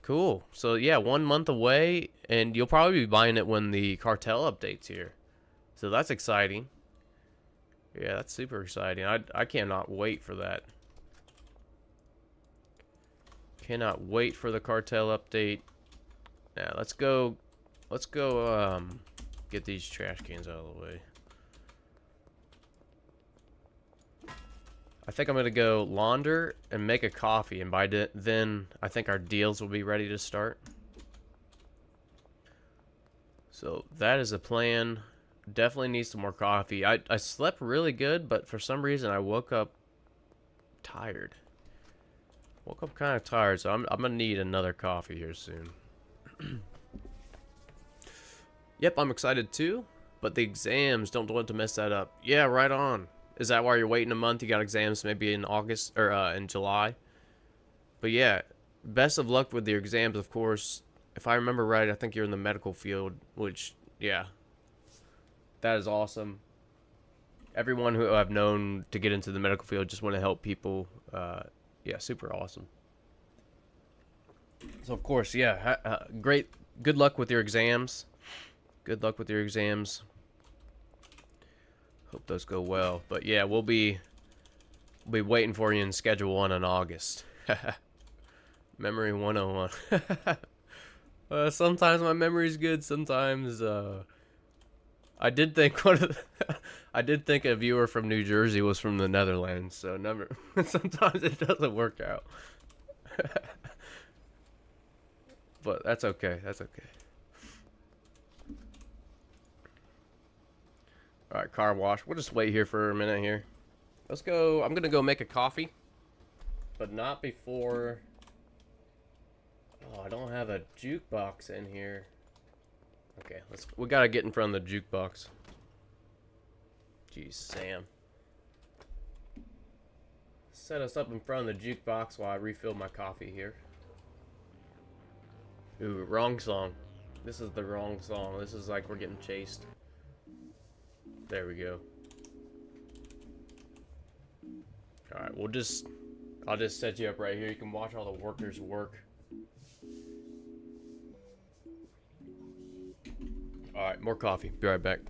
Cool. So yeah, 1 month away, and you'll probably be buying it when the cartel update's here. So that's exciting. Yeah, that's super exciting. I cannot wait for that. Cannot wait for the cartel update. Now let's go get these trash cans out of the way. I think I'm gonna go launder and make a coffee, and by then I think our deals will be ready to start. So that is a plan. Definitely need some more coffee. I slept really good, but for some reason I woke up tired. Woke up kind of tired, so I'm gonna need another coffee here soon. Yep, I'm excited too, but the exams, don't want to mess that up. Yeah, right on. Is that why you're waiting a month? You got exams maybe in August or in July? But yeah, best of luck with your exams, of course. If I remember right, I think you're in the medical field, which, yeah, that is awesome. Everyone who I've known to get into the medical field just want to help people. Yeah, super awesome. So, of course, yeah, great. Good luck with your exams. Good luck with your exams. Hope those go well. But yeah, we'll be waiting for you in Schedule 1 in August. Memory 101. Sometimes my memory's good. Sometimes I did think I did think a viewer from New Jersey was from the Netherlands. So sometimes it doesn't work out. But that's okay. That's okay. Alright, car wash. We'll just wait here for a minute here. Let's go. I'm gonna go make a coffee. But not before... Oh, I don't have a jukebox in here. Okay, we gotta get in front of the jukebox. Jeez, Sam. Set us up in front of the jukebox while I refill my coffee here. Ooh, wrong song. This is the wrong song. This is like we're getting chased. There we go. Alright, I'll just set you up right here. You can watch all the workers work. Alright, more coffee. Be right back.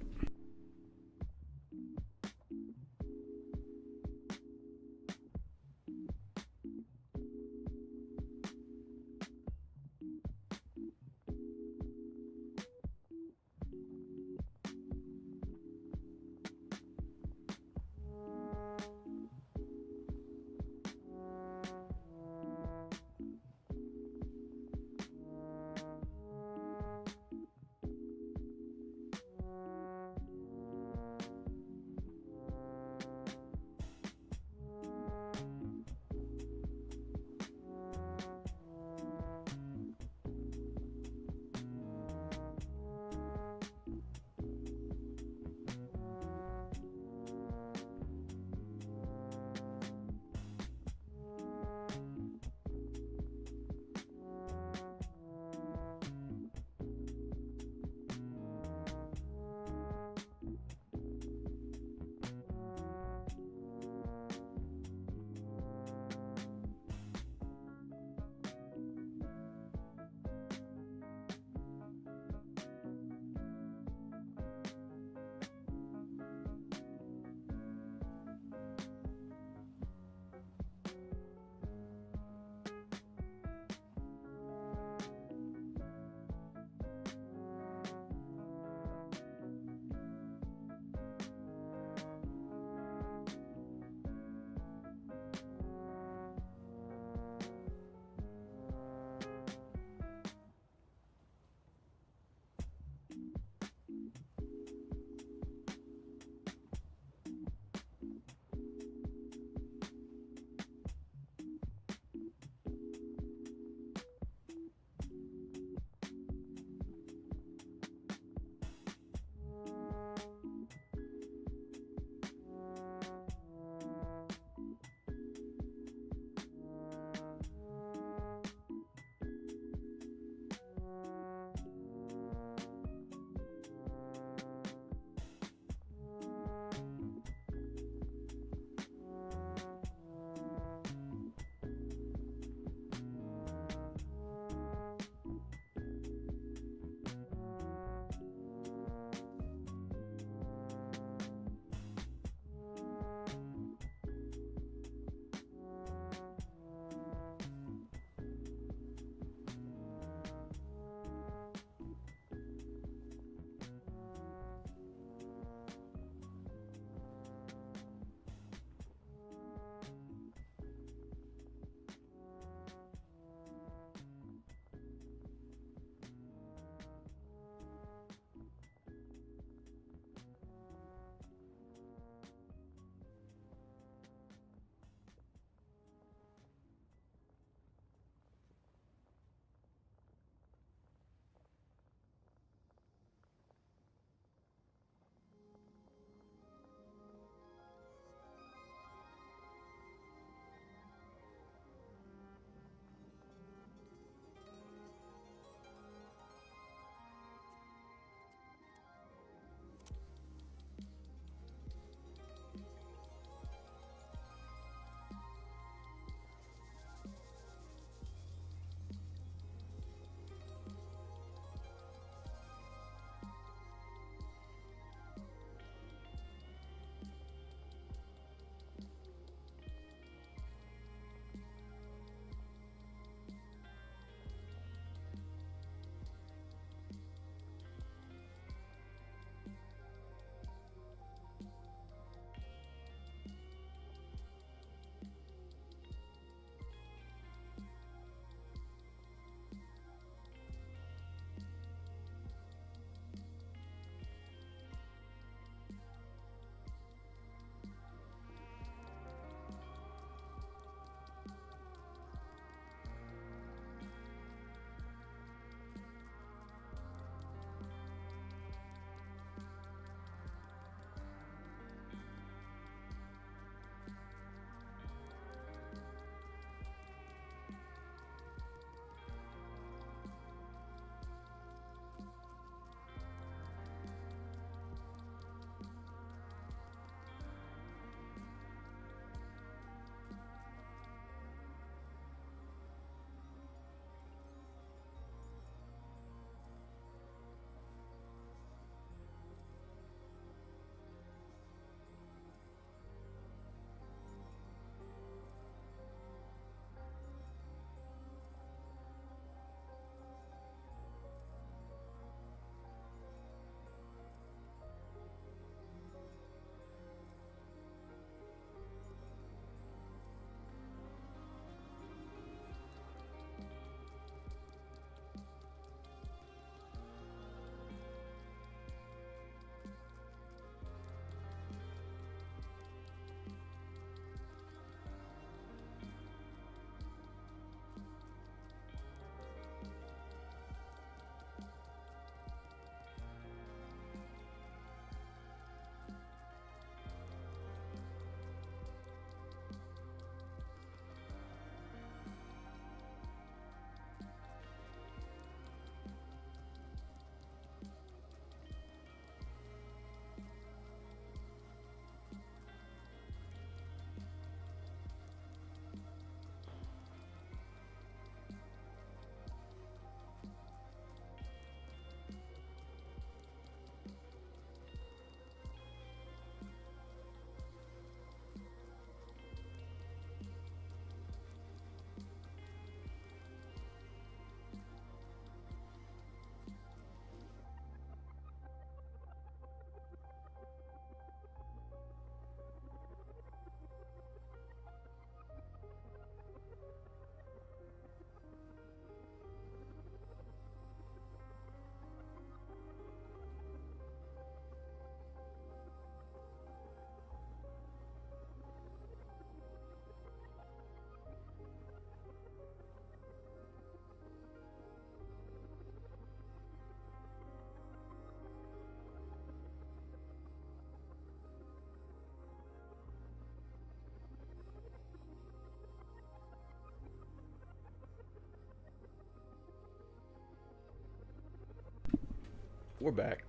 We're back.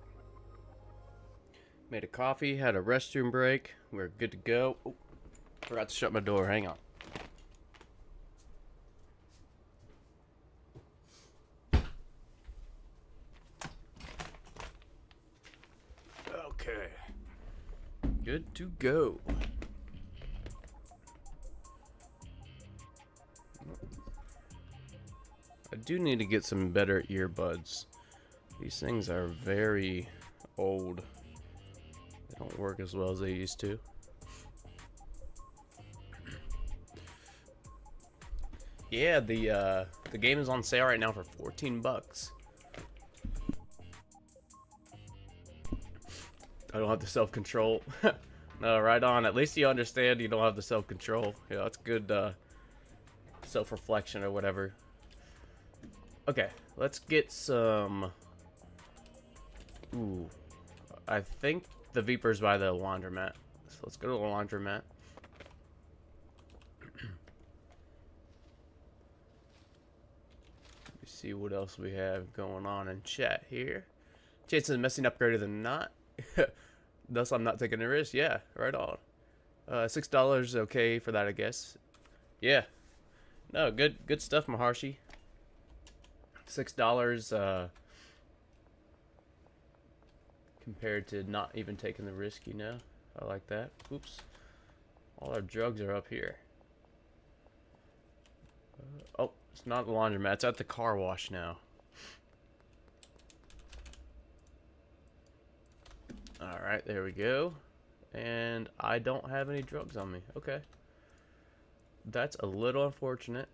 Made a coffee, had a restroom break. We're good to go. Oh, forgot to shut my door. Hang on. Okay. Good to go. I do need to get some better earbuds. These things are very old. They don't work as well as they used to. Yeah, the game is on sale right now for 14 bucks. I don't have the self-control. No, right on. At least you understand you don't have the self-control. Yeah, that's good self-reflection or whatever. Okay, let's get some... Ooh. I think the Viper's by the laundromat. So let's go to the laundromat. Let me see what else we have going on in chat here. Chances of messing up greater than not. Thus I'm not taking a risk. Yeah, right on. $6 okay for that, I guess. Yeah. No, good stuff, Maharshi. $6 compared to not even taking the risk, you know. I like that. Oops. All our drugs are up here. Oh, it's not the laundromat. It's at the car wash now. Alright, there we go. And I don't have any drugs on me. Okay. That's a little unfortunate.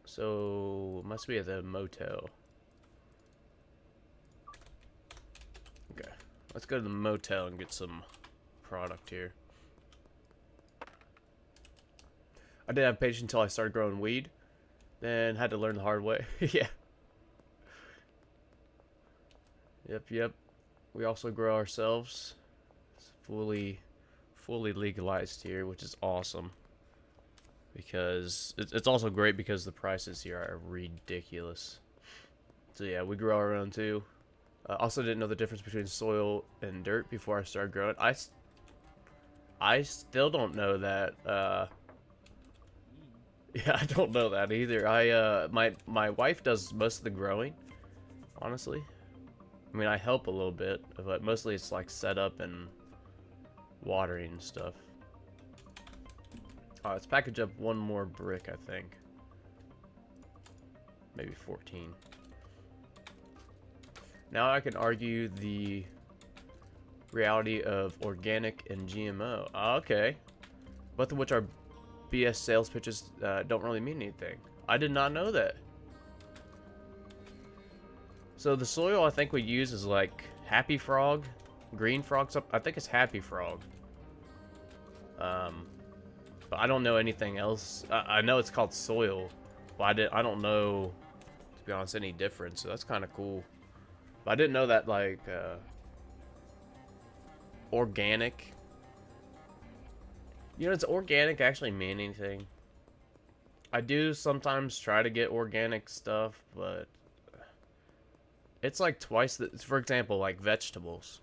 So, must be at the motel. Okay. Let's go to the motel and get some product here. I didn't have patience until I started growing weed. Then had to learn the hard way. Yeah. Yep. We also grow ourselves. It's fully legalized here, which is awesome. Because it's also great because the prices here are ridiculous. So yeah, we grow our own too. Also didn't know the difference between soil and dirt before I started growing. I still don't know that. Yeah, I don't know that either. My wife does most of the growing, honestly. I mean, I help a little bit, but mostly it's like setup and watering and stuff. Let's package up one more brick, I think. Maybe 14. Now I can argue the reality of organic and GMO. Okay. Both of which are BS sales pitches don't really mean anything. I did not know that. So the soil I think we use is like Happy Frog, Green Frog, I think it's Happy Frog. But I don't know anything else. I know it's called soil, but I don't know, to be honest, any difference. So that's kind of cool. But I didn't know that like organic. You know, does organic actually mean anything? I do sometimes try to get organic stuff, but it's like twice the, for example, like vegetables.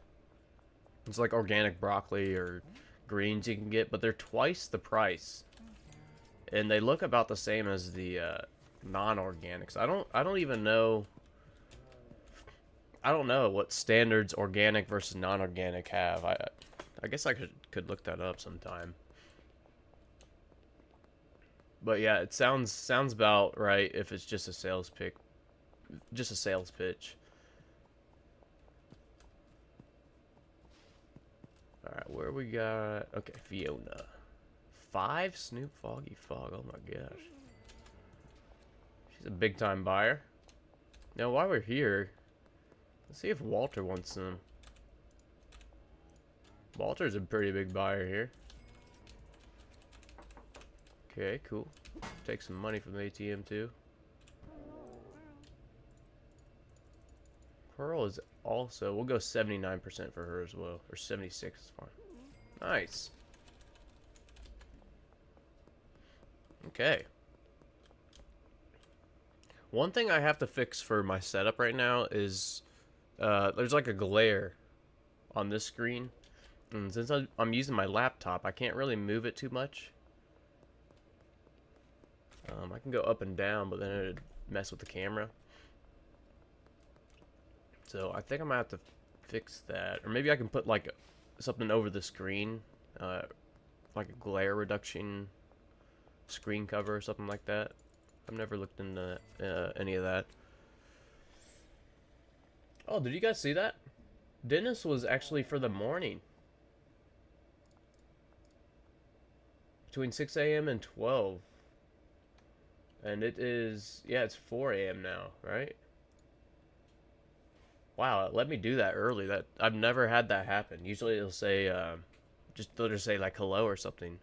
It's like organic broccoli or greens you can get, but they're twice the price. And they look about the same as the non-organics. I don't even know. I don't know what standards organic versus non-organic have. I guess I could look that up sometime. But yeah, it sounds about right if it's just a sales pitch. Just a sales pitch. Alright, where we got... Okay, Fiona. 5 Snoop Foggy Fog. Oh my gosh. She's a big time buyer. Now, while we're here, let's see if Walter wants some. Walter's a pretty big buyer here. Okay, cool. Take some money from the ATM too. Pearl is also, we'll go 79% for her as well. Or 76 is fine. Nice. Okay. One thing I have to fix for my setup right now is there's like a glare on this screen. And since I'm using my laptop, I can't really move it too much. I can go up and down, but then it would mess with the camera. So I think I'm gonna have to fix that, or maybe I can put like something over the screen, like a glare reduction screen cover or something like that. I've never looked into any of that. Oh, did you guys see that? Dennis was actually for the morning. Between 6 a.m. and 12. And it is, yeah, it's 4 a.m. now, right? Wow, let me do that early. That I've never had that happen. Usually it'll say, they'll just say like hello or something.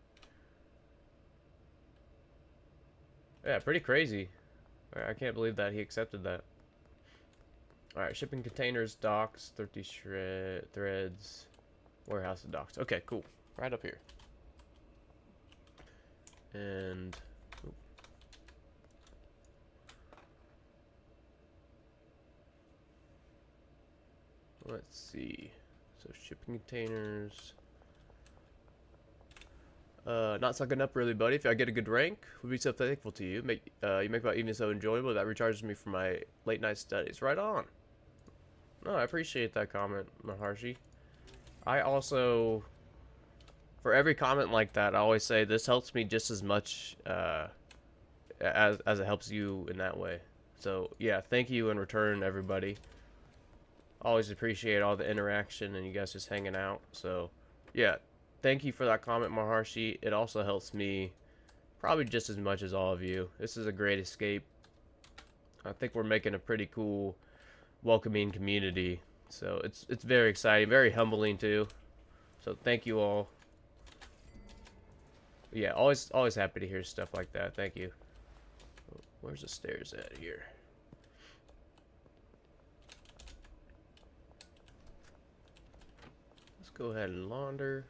Yeah, pretty crazy. I can't believe that he accepted that. Alright, shipping containers, docks, 30 threads, warehouse and docks. Okay, cool. Right up here. And let's see. So shipping containers. Not sucking up really, buddy. If I get a good rank, would be so thankful to you. You make my evening so enjoyable. That recharges me from my late night studies. Right on. No, I appreciate that comment, Maharshi. I also, for every comment like that, I always say this helps me just as much as it helps you in that way. So yeah, thank you in return, everybody. Always appreciate all the interaction and you guys just hanging out. So yeah, thank you for that comment, Maharshi. It also helps me probably just as much as all of you. This is a great escape. I think we're making a pretty cool, welcoming community. So it's very exciting, very humbling too. So thank you all. Yeah, always happy to hear stuff like that. Thank you. Where's the stairs at here? Let's go ahead and launder.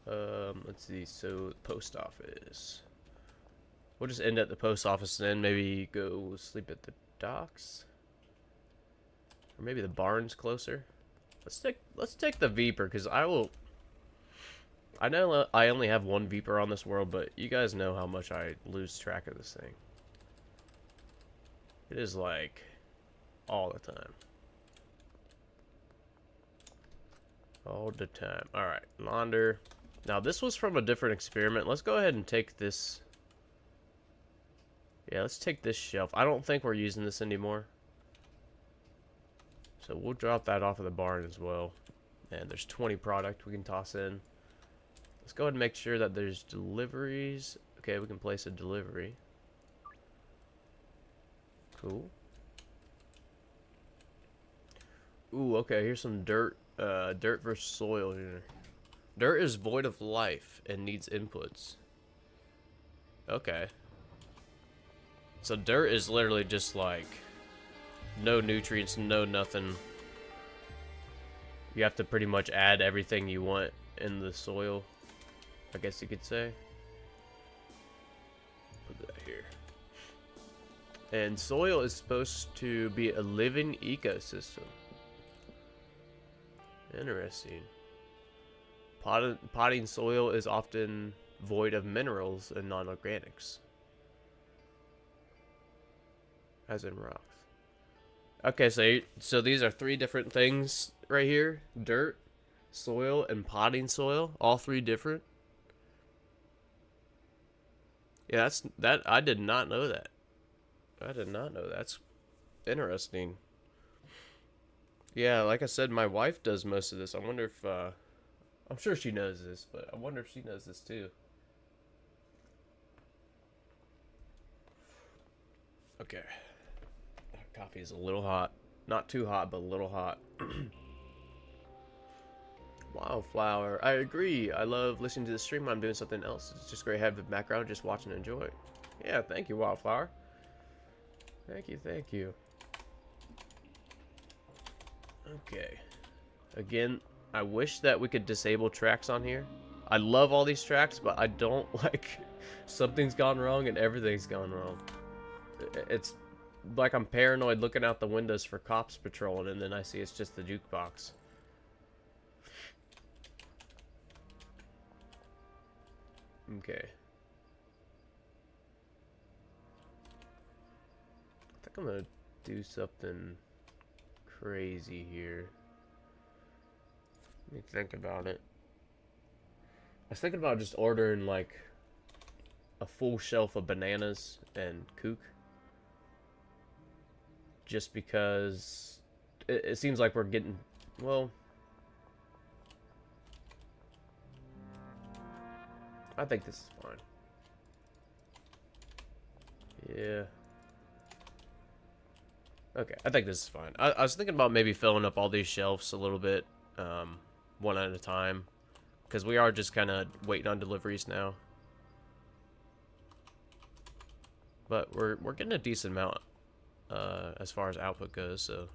Let's see. So post office. We'll just end at the post office and then maybe go sleep at the docks. Or maybe the barn's closer. Let's take the Viper, because I know I only have one Viper on this world, but you guys know how much I lose track of this thing. It is like all the time. All the time. Alright, launder. Now this was from a different experiment. Let's go ahead and take this. Yeah, let's take this shelf. I don't think we're using this anymore. So we'll drop that off of the barn as well. And there's 20 product we can toss in. Let's go ahead and make sure that there's deliveries. Okay, we can place a delivery. Cool. Ooh, okay, here's some dirt. Dirt versus soil here. Dirt is void of life and needs inputs. Okay. So dirt is literally just like no nutrients, no nothing. You have to pretty much add everything you want in the soil, I guess you could say. Put that here. And soil is supposed to be a living ecosystem. Interesting. Potting soil is often void of minerals and non-organics. As in rocks. Okay, so these are three different things right here. Dirt, soil, and potting soil. All three different. Yeah, I did not know that. I did not know that. That's interesting. Yeah, like I said, my wife does most of this. I wonder if, I'm sure she knows this, but I wonder if she knows this too. Okay. Coffee is a little hot. Not too hot, but a little hot. Wildflower. I agree. I love listening to the stream when I'm doing something else. It's just great to have the background, just watch and enjoy. Yeah, thank you, Wildflower. Thank you, thank you. Okay. Again, I wish that we could disable tracks on here. I love all these tracks, but I don't like something's gone wrong and everything's gone wrong. It's like I'm paranoid looking out the windows for cops patrolling, and then I see it's just the jukebox. Okay. I think I'm gonna do something crazy here. Let me think about it. I was thinking about just ordering like a full shelf of bananas and kook. Just because it seems like we're getting, well, I think this is fine. Yeah. Okay, I think this is fine. I was thinking about maybe filling up all these shelves a little bit, one at a time, because we are just kind of waiting on deliveries now. But we're getting a decent amount as far as output goes, so.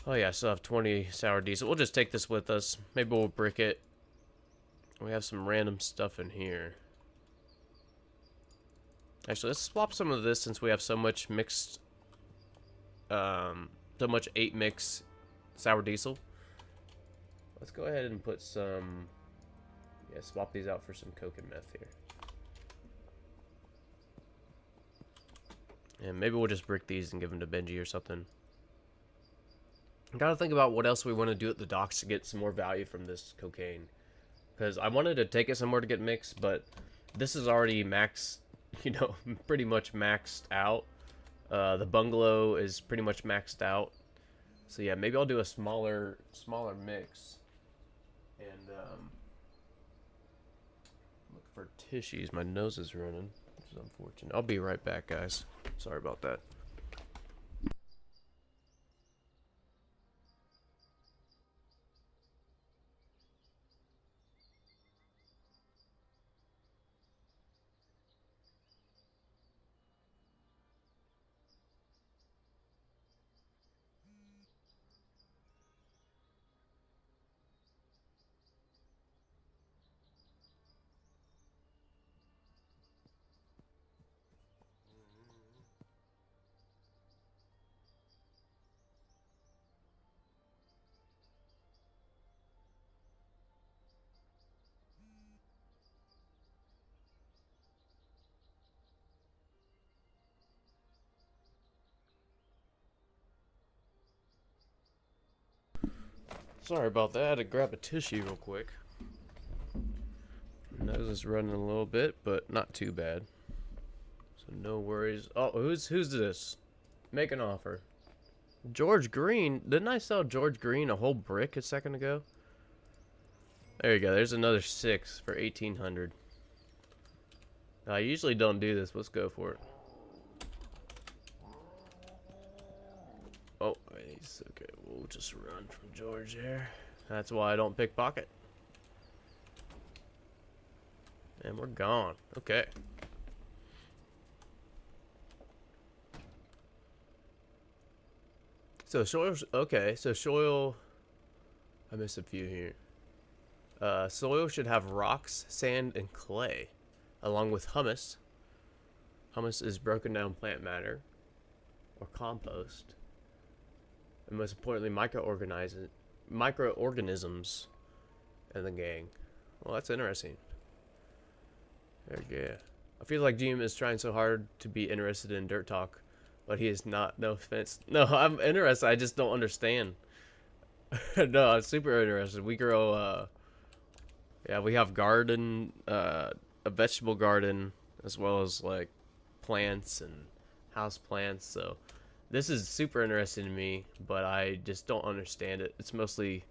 Oh yeah, I still have 20 sour diesel. We'll just take this with us. Maybe we'll brick it. We have some random stuff in here. Actually, let's swap some of this since we have so much mixed, so much 8 mix sour diesel. Let's go ahead and put some, yeah, swap these out for some coke and meth here. And maybe we'll just brick these and give them to Benji or something. Gotta think about what else we want to do at the docks to get some more value from this cocaine. Because I wanted to take it somewhere to get mixed, but this is already maxed, you know, pretty much maxed out. The bungalow is pretty much maxed out. So yeah, maybe I'll do a smaller mix. And look for tissues. My nose is running, which is unfortunate. I'll be right back, guys. Sorry about that. Sorry about that. I had to grab a tissue real quick. Nose is running a little bit, but not too bad. So no worries. Oh, who's this? Make an offer. George Green? Didn't I sell George Green a whole brick a second ago? There you go. There's another 6 for 1,800. I usually don't do this. Let's go for it. Oh, he's okay. We'll just run from George there. That's why I don't pickpocket. And we're gone. Okay. So soil. Okay. So soil. I missed a few here. Soil should have rocks, sand, and clay, along with humus. Humus is broken down plant matter, or compost. And most importantly, microorganisms in the gang. Well, that's interesting. Yeah. I feel like GM is trying so hard to be interested in Dirt Talk, but he is not. No offense. No, I'm interested. I just don't understand. No, I'm super interested. We grow, yeah, we have garden, a vegetable garden, as well as, like, plants and house plants, so this is super interesting to me, but I just don't understand it. It's mostly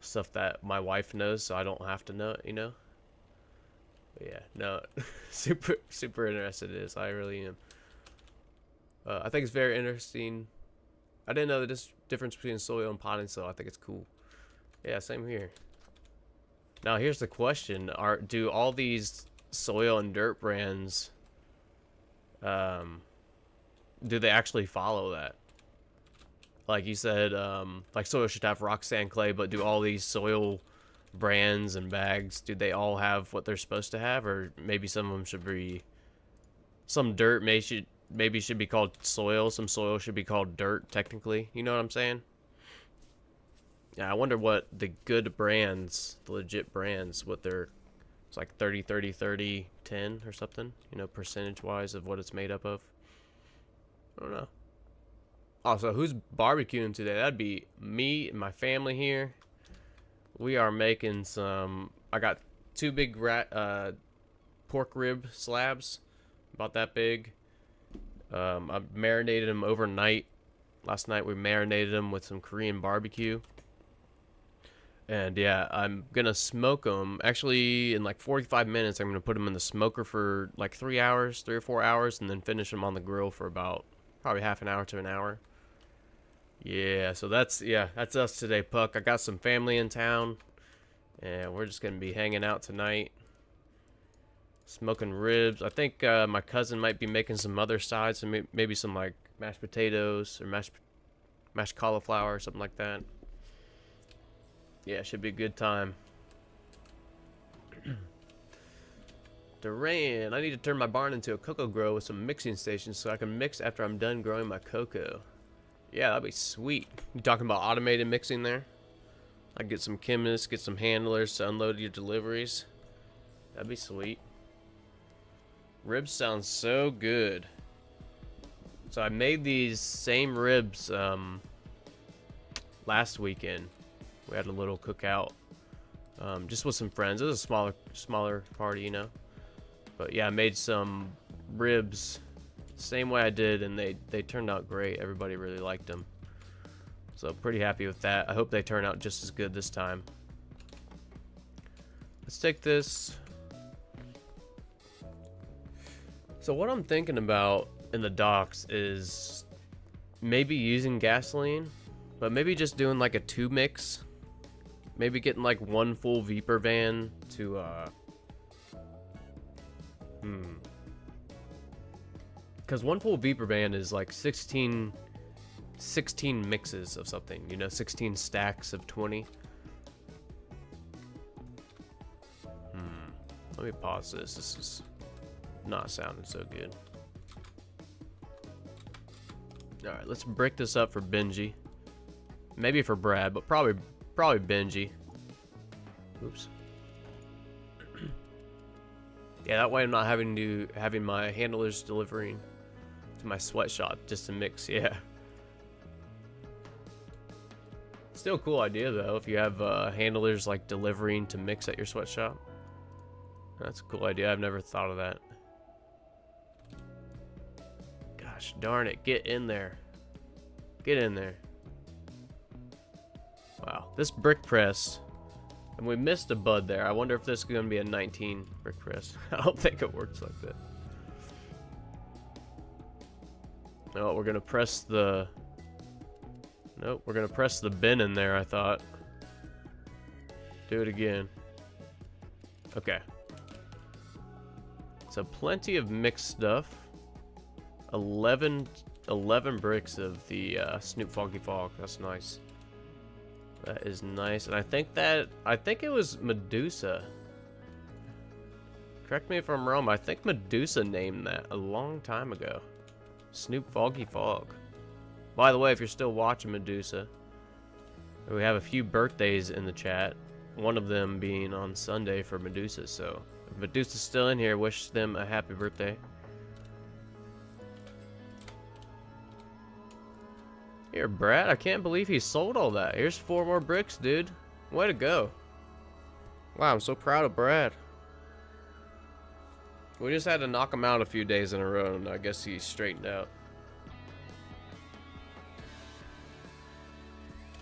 stuff that my wife knows, so I don't have to know it, you know? But yeah, no, super interested in this. I really am. I think it's very interesting. I didn't know the difference between soil and potting soil. I think it's cool. Yeah, same here. Now here's the question: do all these soil and dirt brands, do they actually follow that? Like you said, like soil should have rock, sand, clay, but do all these soil brands and bags, do they all have what they're supposed to have, or maybe some of them should be, some dirt maybe should be called soil. Some soil should be called dirt, technically. You know what I'm saying? Yeah, I wonder what the good brands, the legit brands, what they're... It's like 30, 30, 30, 10 or something. You know, percentage-wise of what it's made up of. I don't know. Also, who's barbecuing today? That'd be me and my family here. We are making some... I got 2 big pork rib slabs. About that big. I marinated them overnight. Last night we marinated them with some Korean barbecue. And yeah, I'm gonna smoke them. Actually, in like 45 minutes, I'm gonna put them in the smoker for like 3 hours, 3 or 4 hours, and then finish them on the grill for about probably half an hour to an hour. Yeah, so that's us today, Puck. I got some family in town, and we're just gonna be hanging out tonight, smoking ribs. I think my cousin might be making some other sides, so maybe some like mashed potatoes or mashed cauliflower or something like that. Yeah, it should be a good time. Duran, I need to turn my barn into a cocoa grow with some mixing stations so I can mix after I'm done growing my cocoa. Yeah, that'd be sweet. You talking about automated mixing there? I get some chemists, get some handlers to unload your deliveries. That'd be sweet. Ribs sound so good. So I made these same ribs last weekend. We had a little cookout, just with some friends. It was a smaller party, you know. But yeah, I made some ribs, same way I did, and they turned out great. Everybody really liked them, so pretty happy with that. I hope they turn out just as good this time. Let's take this. So what I'm thinking about in the docks is maybe using gasoline, but maybe just doing like a 2 mix. Maybe getting like 1 full Viper van to because 1 full Viper van is like 16 mixes of something, you know, 16 stacks of 20. Let me pause this. This is not sounding so good. All right, let's break this up for Benji. Maybe for Brad, but probably Benji. Oops. Yeah, that way I'm not having my handlers delivering to my sweatshop just to mix. Yeah. Still a cool idea though, if you have handlers like delivering to mix at your sweatshop. That's a cool idea. I've never thought of that. Gosh darn it, get in there. Get in there. Wow, this brick press, and we missed a bud there. I wonder if this is going to be a 19 brick press. I don't think it works like that. No, we're going to press the... Nope, we're going to press the bin in there, I thought. Do it again. Okay. So plenty of mixed stuff. 11 bricks of the Snoop Foggy Fog. That's nice. That is nice, and I think it was Medusa. Correct me if I'm wrong, but I think Medusa named that a long time ago. Snoop Foggy Fog. By the way, if you're still watching Medusa, we have a few birthdays in the chat. One of them being on Sunday for Medusa, so if Medusa's still in here, wish them a happy birthday. Here, Brad, I can't believe he sold all that. Here's 4 more bricks, dude. Way to go. Wow, I'm so proud of Brad. We just had to knock him out a few days in a row, and I guess he straightened out.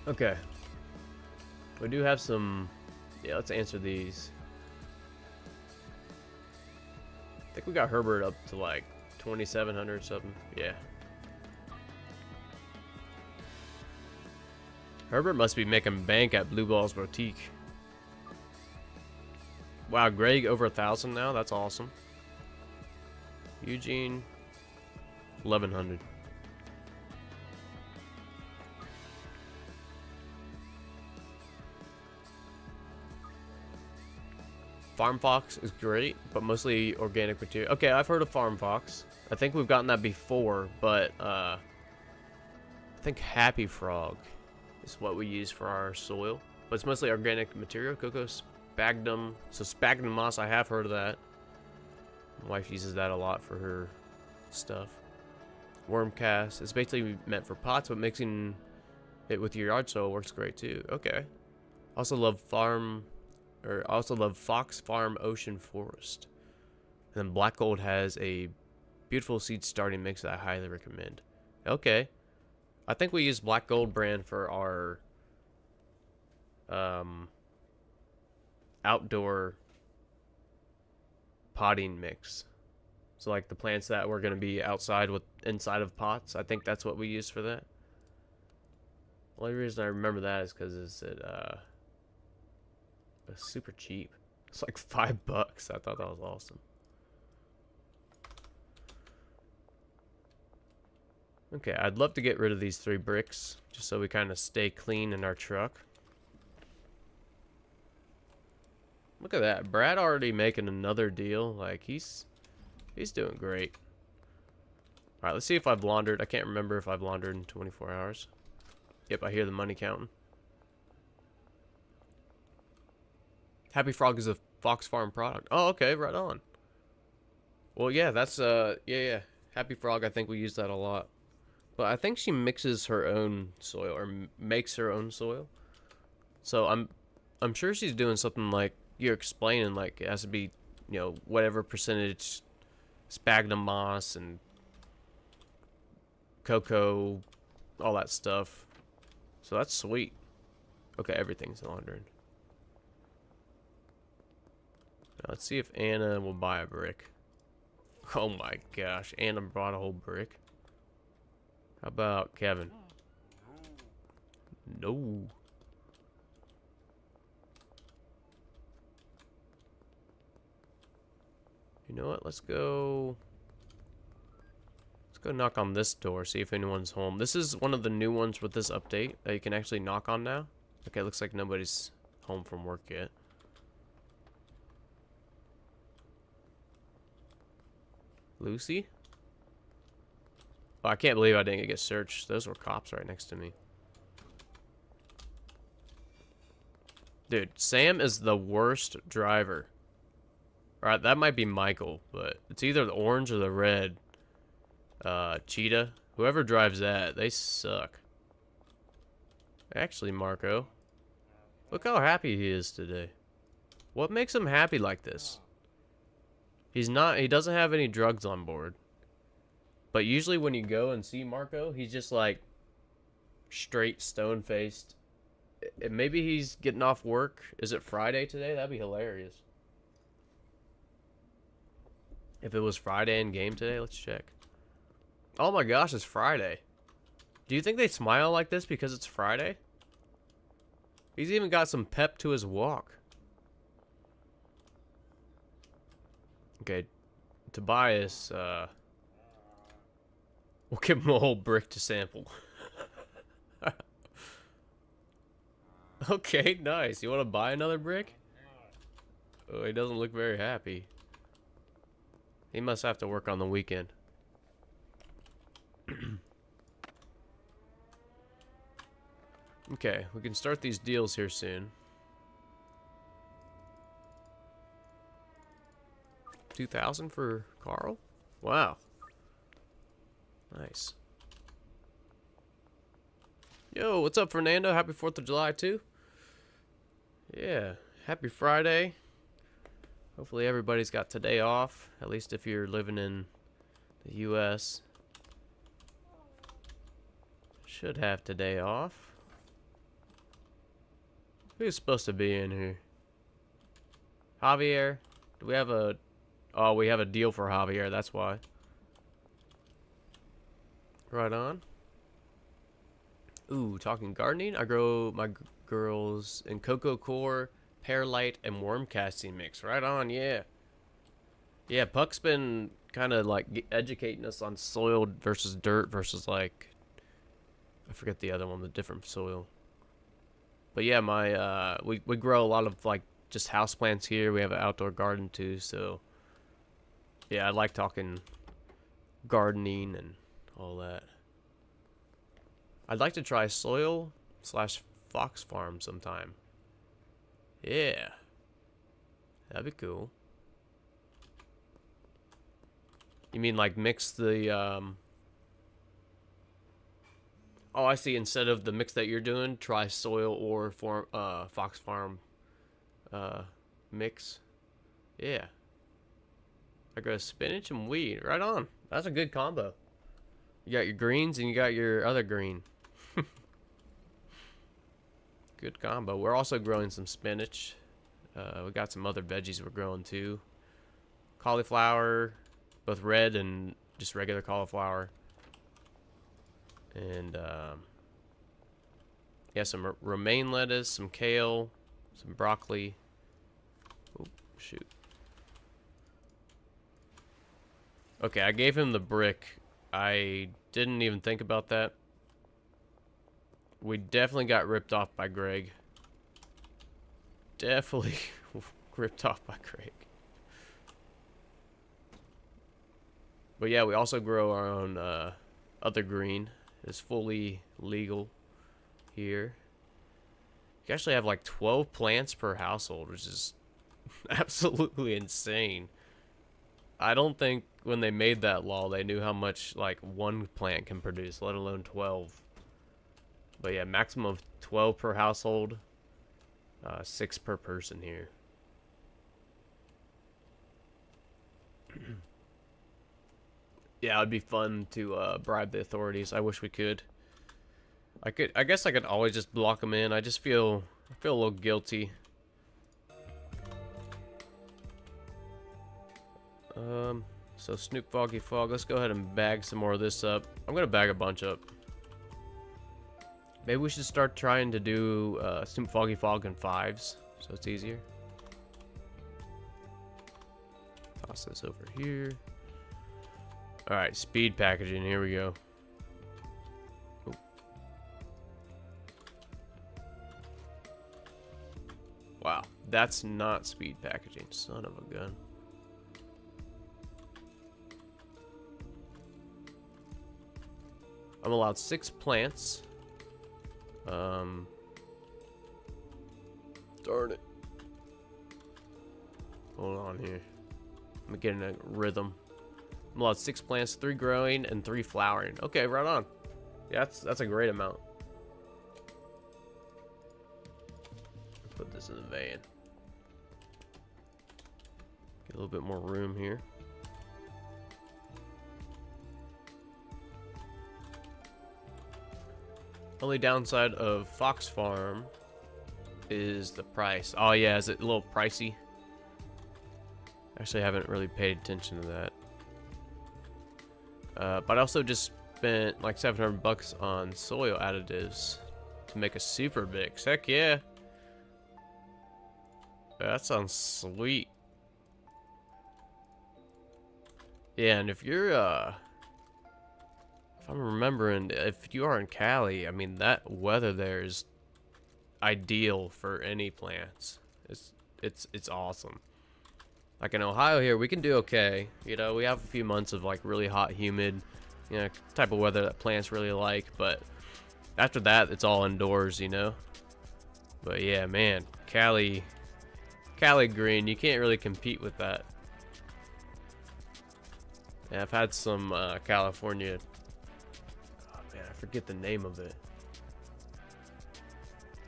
Okay. We do have some... Yeah, let's answer these. I think we got Herbert up to like 2,700 something. Yeah. Herbert must be making bank at Blue Balls Boutique. Wow, Greg over 1,000 now. That's awesome. Eugene, 1,100. Farm Fox is great, but mostly organic material. Okay, I've heard of Farm Fox. I think we've gotten that before, but I think Happy Frog is what we use for our soil. But it's mostly organic material. Cocoa sphagnum. So sphagnum moss, I have heard of that. My wife uses that a lot for her stuff. Worm cast. It's basically meant for pots, but mixing it with your yard soil works great too. Okay. Also love Fox Farm Ocean Forest. And then Black Gold has a beautiful seed starting mix that I highly recommend. Okay. I think we use Black Gold brand for our outdoor potting mix. So like the plants that we're going to be outside with inside of pots, I think that's what we use for that. The only reason I remember that is because it's super cheap. It's like $5. I thought that was awesome. Okay, I'd love to get rid of these 3 bricks just so we kind of stay clean in our truck. Look at that. Brad already making another deal. Like he's doing great. All right, let's see if I've laundered. I can't remember if I've laundered in 24 hours. Yep, I hear the money counting. Happy Frog is a Fox Farm product. Oh, okay, right on. Well, yeah, that's yeah. Happy Frog, I think we use that a lot. But I think she mixes her own soil or makes her own soil. So I'm sure she's doing something like you're explaining, like it has to be, you know, whatever percentage sphagnum moss and cocoa, all that stuff. So that's sweet. Okay, everything's laundered. Now let's see if Anna will buy a brick. Oh my gosh, Anna bought a whole brick. How about Kevin? No. You know what? Let's go knock on this door, see if anyone's home. This is one of the new ones with this update that you can actually knock on now. Okay, looks like nobody's home from work yet. Lucy? Oh, I can't believe I didn't get searched. Those were cops right next to me. Dude, Sam is the worst driver. Alright, that might be Michael, but it's either the orange or the red cheetah. Whoever drives that, they suck. Actually, Marco, look how happy he is today. What makes him happy like this? He doesn't have any drugs on board. But usually when you go and see Marco, he's just like straight stone-faced. Maybe he's getting off work. Is it Friday today? That'd be hilarious. If it was Friday in game today, let's check. Oh my gosh, it's Friday. Do you think they smile like this because it's Friday? He's even got some pep to his walk. Okay, Tobias, we'll give him a whole brick to sample. Okay, nice. You want to buy another brick? Oh, he doesn't look very happy. He must have to work on the weekend. Okay, we can start these deals here soon. 2,000 for Carl? Wow. Nice. Yo, what's up, Fernando? Happy 4th of July, too. Yeah, happy Friday. Hopefully everybody's got today off, at least if you're living in the U.S. Should have today off. Who's supposed to be in here? Javier? Do we have a... Oh, we have a deal for Javier, that's why. Right on. Ooh, talking gardening. I grow my girls in cocoa core, perlite, and worm casting mix. Right on, yeah. Yeah, Puck's been kind of like educating us on soil versus dirt versus like... I forget the other one, the different soil. But yeah, my we grow a lot of like just houseplants here. We have an outdoor garden too, so yeah, I like talking gardening and all that. I'd like to try soil / fox farm sometime. Yeah, that'd be cool. You mean like mix the oh, I see. Instead of the mix that you're doing, try soil or fox farm mix. Yeah. I got spinach and wheat. Right on. That's a good combo. You got your greens and you got your other green. Good combo. We're also growing some spinach. We got some other veggies we're growing too. Cauliflower, both red and just regular cauliflower. And yeah, some romaine lettuce, some kale, some broccoli. Oh, shoot. Okay, I gave him the brick. I didn't even think about that. We definitely got ripped off by Greg. Definitely ripped off by Greg. But yeah, we also grow our own other green. It's fully legal here. You actually have like 12 plants per household, which is absolutely insane. I don't think when they made that law they knew how much like one plant can produce, let alone 12. But yeah, maximum of 12 per household, 6 per person here. Yeah, it'd be fun to bribe the authorities. I wish we could. I guess I could always just block them in. I feel a little guilty. So Snoop Foggy Fog. Let's go ahead and bag some more of this up. I'm gonna bag a bunch up. Maybe we should start trying to do Snoop Foggy Fog in 5s, so it's easier. Toss this over here. Alright, speed packaging, here we go. Ooh. Wow, that's not speed packaging, son of a gun. I'm allowed 6 plants. Darn it. Hold on here. I'm getting a rhythm. I'm allowed 6 plants, 3 growing, and 3 flowering. Okay, right on. Yeah, that's a great amount. Put this in the van. Get a little bit more room here. Only downside of Fox Farm is the price. Oh yeah, is it a little pricey? Actually, I haven't really paid attention to that. But I also just spent like 700 bucks on soil additives to make a super mix. Heck yeah. That sounds sweet. Yeah, and if you're if I'm remembering, if you are in Cali, I mean that weather there is ideal for any plants. It's awesome. Like in Ohio here, we can do okay. You know, we have a few months of like really hot, humid, you know, type of weather that plants really like. But after that, it's all indoors, you know. But yeah, man, Cali green, you can't really compete with that. Yeah, I've had some California. Oh man, I forget the name of it.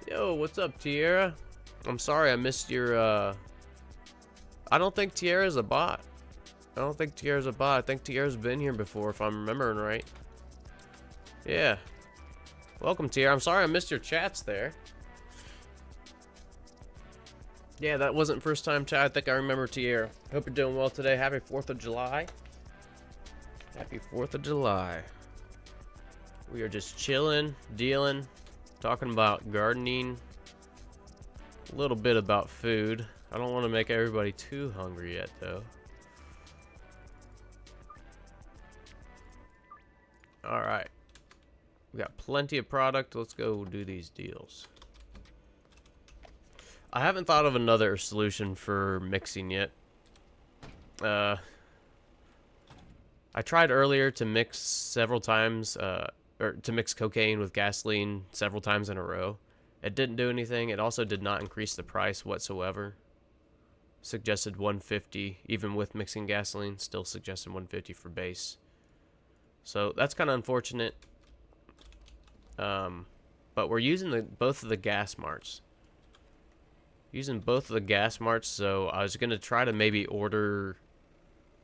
Yo, what's up, Tierra? I'm sorry I missed your I don't think Tierra's a bot. I think Tierra's been here before, if I'm remembering right. Yeah. Welcome, Tierra. I'm sorry I missed your chats there. Yeah, that wasn't first time chat. I think I remember Tierra. Hope you're doing well today. Happy 4th of July. Happy 4th of July. We are just chilling, dealing, talking about gardening. A little bit about food. I don't want to make everybody too hungry yet, though. Alright. We got plenty of product. Let's go do these deals. I haven't thought of another solution for mixing yet. I tried earlier to mix several times, or to mix cocaine with gasoline several times in a row. It didn't do anything. It also did not increase the price whatsoever. Suggested 150, even with mixing gasoline, still suggested 150 for base. So that's kind of unfortunate. But we're using both of the gas marts. Using both of the gas marts, so I was gonna try to maybe order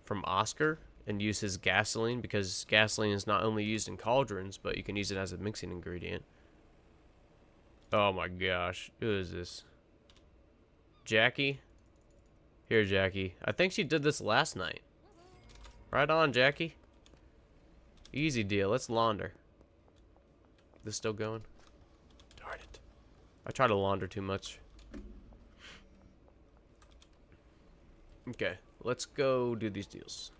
from Oscar and use his gasoline, because gasoline is not only used in cauldrons, but you can use it as a mixing ingredient. Oh my gosh, who is this? Jackie? Here, Jackie. I think she did this last night. Right on, Jackie. Easy deal, let's launder. This still going? Darn it. I try to launder too much. Okay, let's go do these deals.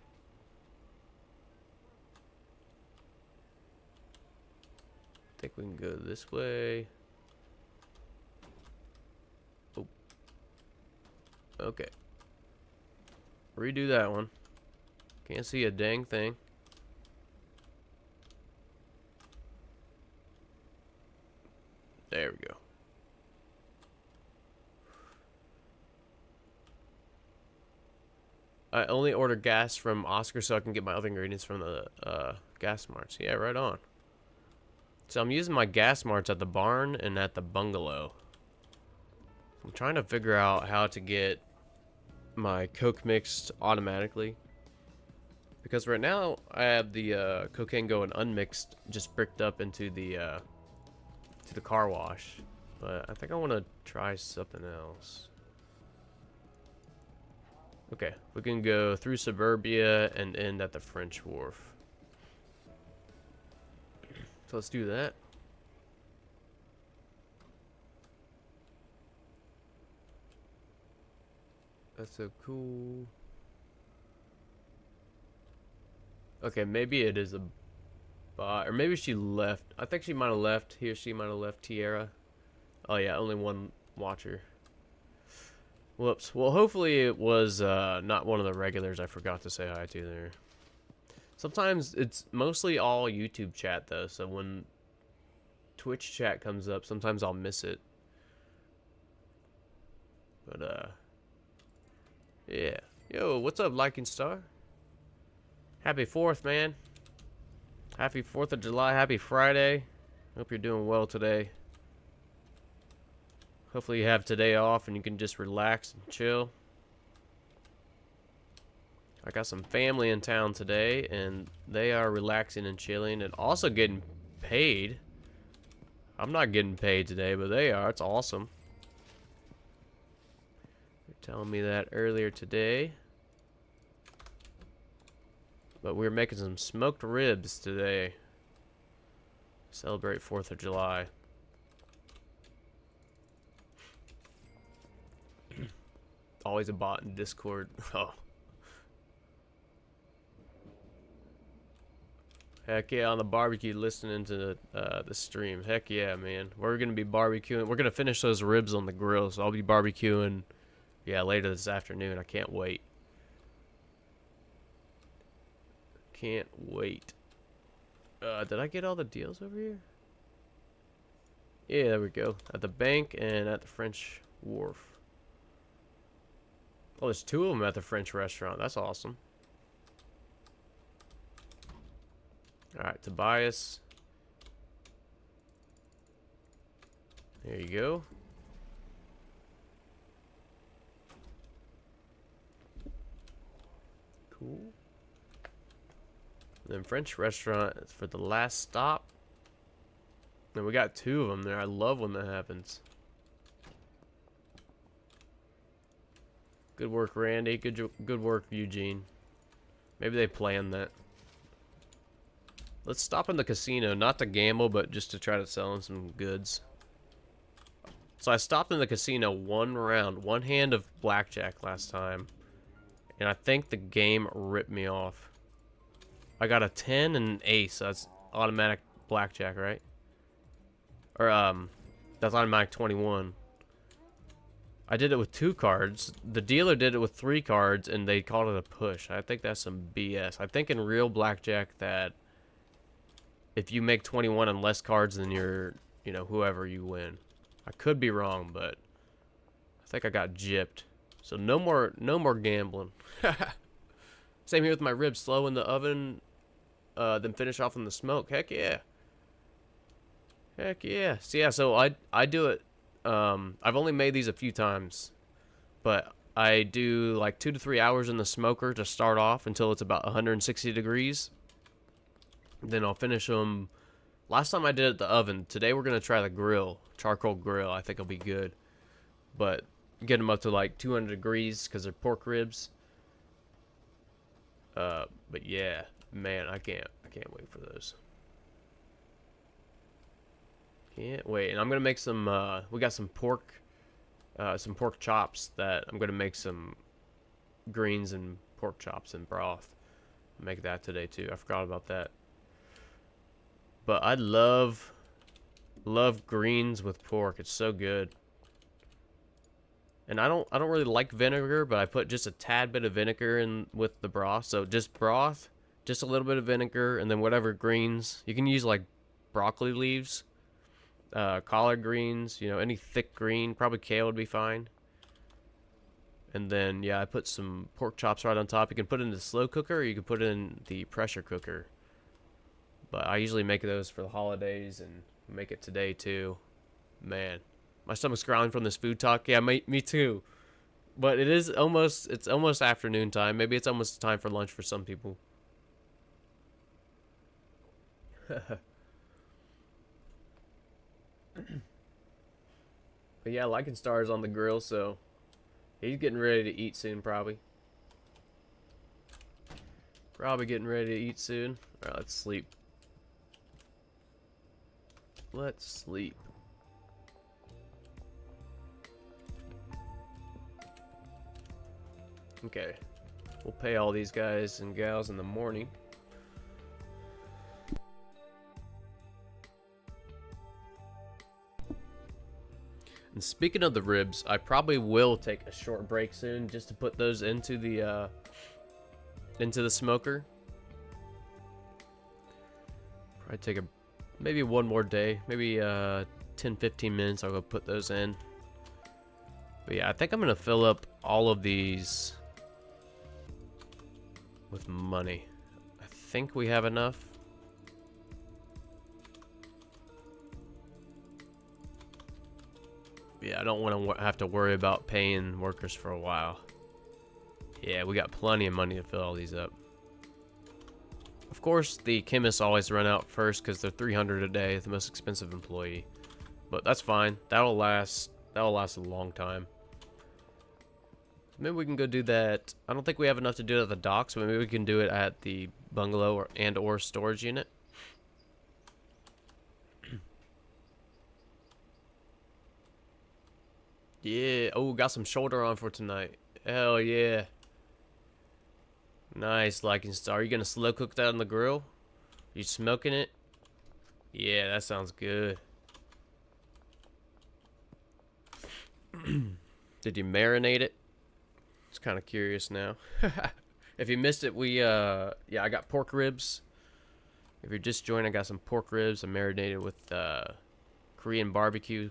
I think we can go this way. Oh. Okay. Redo that one. Can't see a dang thing. There we go. I only order gas from Oscar so I can get my other ingredients from the gas marts. Yeah, right on. So I'm using my gas marts at the barn and at the bungalow. I'm trying to figure out how to get my Coke mixed automatically. Because right now I have the cocaine going unmixed, just bricked up into the to the car wash. But I think I want to try something else. Okay, we can go through suburbia and end at the French Wharf. So let's do that. That's so cool. Okay, maybe it is a bot, or maybe she left. I think she might have left. He or she might have left Tierra. Oh yeah, only one watcher. Whoops. Well, hopefully it was not one of the regulars I forgot to say hi to there. Sometimes it's mostly all YouTube chat though, so when Twitch chat comes up, sometimes I'll miss it. But yeah. Yo, what's up, Liking Star? Happy 4th, man. Happy 4th of July. Happy Friday. Hope you're doing well today. Hopefully you have today off and you can just relax and chill. I got some family in town today and they are relaxing and chilling and also getting paid. I'm not getting paid today, but they are. It's awesome. They're telling me that earlier today. But we're making some smoked ribs today. Celebrate 4th of July. Always a bot in Discord. Oh. Heck yeah, on the barbecue listening to the stream. Heck yeah, man. We're going to be barbecuing. We're going to finish those ribs on the grill, so I'll be barbecuing, yeah, later this afternoon. I can't wait. Can't wait. Did I get all the deals over here? Yeah, there we go. At the bank and at the French Wharf. Oh, there's 2 of them at the French restaurant. That's awesome. Alright, Tobias. There you go. Cool. And then French restaurant is for the last stop. And we got 2 of them there. I love when that happens. Good work, Randy. Good work, Eugene. Maybe they planned that. Let's stop in the casino, not to gamble, but just to try to sell in some goods. So I stopped in the casino 1 round, 1 hand of blackjack last time. And I think the game ripped me off. I got a 10 and an ace, so that's automatic blackjack, right? Or, that's automatic 21. I did it with 2 cards. The dealer did it with 3 cards, and they called it a push. I think that's some BS. I think in real blackjack that if you make 21 and less cards than your, you know, whoever, you win. I could be wrong, but I think I got gypped. So no more gambling. Same here with my ribs. Slow in the oven, then finish off in the smoke. Heck yeah. Heck yeah. So yeah, so I do it. I've only made these a few times, but I do like 2 to 3 hours in the smoker to start off until it's about 160 degrees. Then I'll finish them. Last time I did it at the oven. Today we're gonna try the grill, charcoal grill. I think it'll be good, but get them up to like 200 degrees because they're pork ribs. But yeah, man, I can't wait for those. Can't wait. And I'm gonna make some. We got some pork chops that I'm gonna make some greens and pork chops and broth. Make that today too. I forgot about that. But I love greens with pork. It's so good. And I don't really like vinegar, but I put just a tad bit of vinegar in with the broth. So just broth, just a little bit of vinegar, and then whatever greens. You can use like broccoli leaves, collard greens, you know, any thick green. Probably kale would be fine. And then yeah, I put some pork chops right on top. You can put it in the slow cooker, or you can put it in the pressure cooker. But I usually make those for the holidays and make it today too. Man, my stomach's growling from this food talk. Yeah, me too. But it's almost afternoon time. Maybe it's almost time for lunch for some people. But yeah, Lycan Star's on the grill, so he's getting ready to eat soon, probably. Probably getting ready to eat soon. Alright, let's sleep. Let's sleep. Okay. We'll pay all these guys and gals in the morning. And speaking of the ribs, I probably will take a short break soon just to put those into the smoker. Probably take maybe one more day, maybe 10-15 minutes. I'll go put those in. But yeah, I think I'm gonna fill up all of these with money. I think we have enough. Yeah, I don't want to have to worry about paying workers for a while. Yeah, we got plenty of money to fill all these up. Of course, the chemists always run out first because they're 300 a day, the most expensive employee. But that's fine. That'll last a long time. Maybe we can go do that. I don't think we have enough to do it at the docks, but maybe we can do it at the bungalow or storage unit. Yeah. Oh, got some shoulder on for tonight. Hell yeah. Nice, Lycan Star. Are you gonna slow cook that on the grill? You smoking it? Yeah, that sounds good. Did you marinate it? Just kind of curious now. If you missed it, yeah, I got pork ribs. If you're just joining, I got some pork ribs. I marinated with Korean barbecue.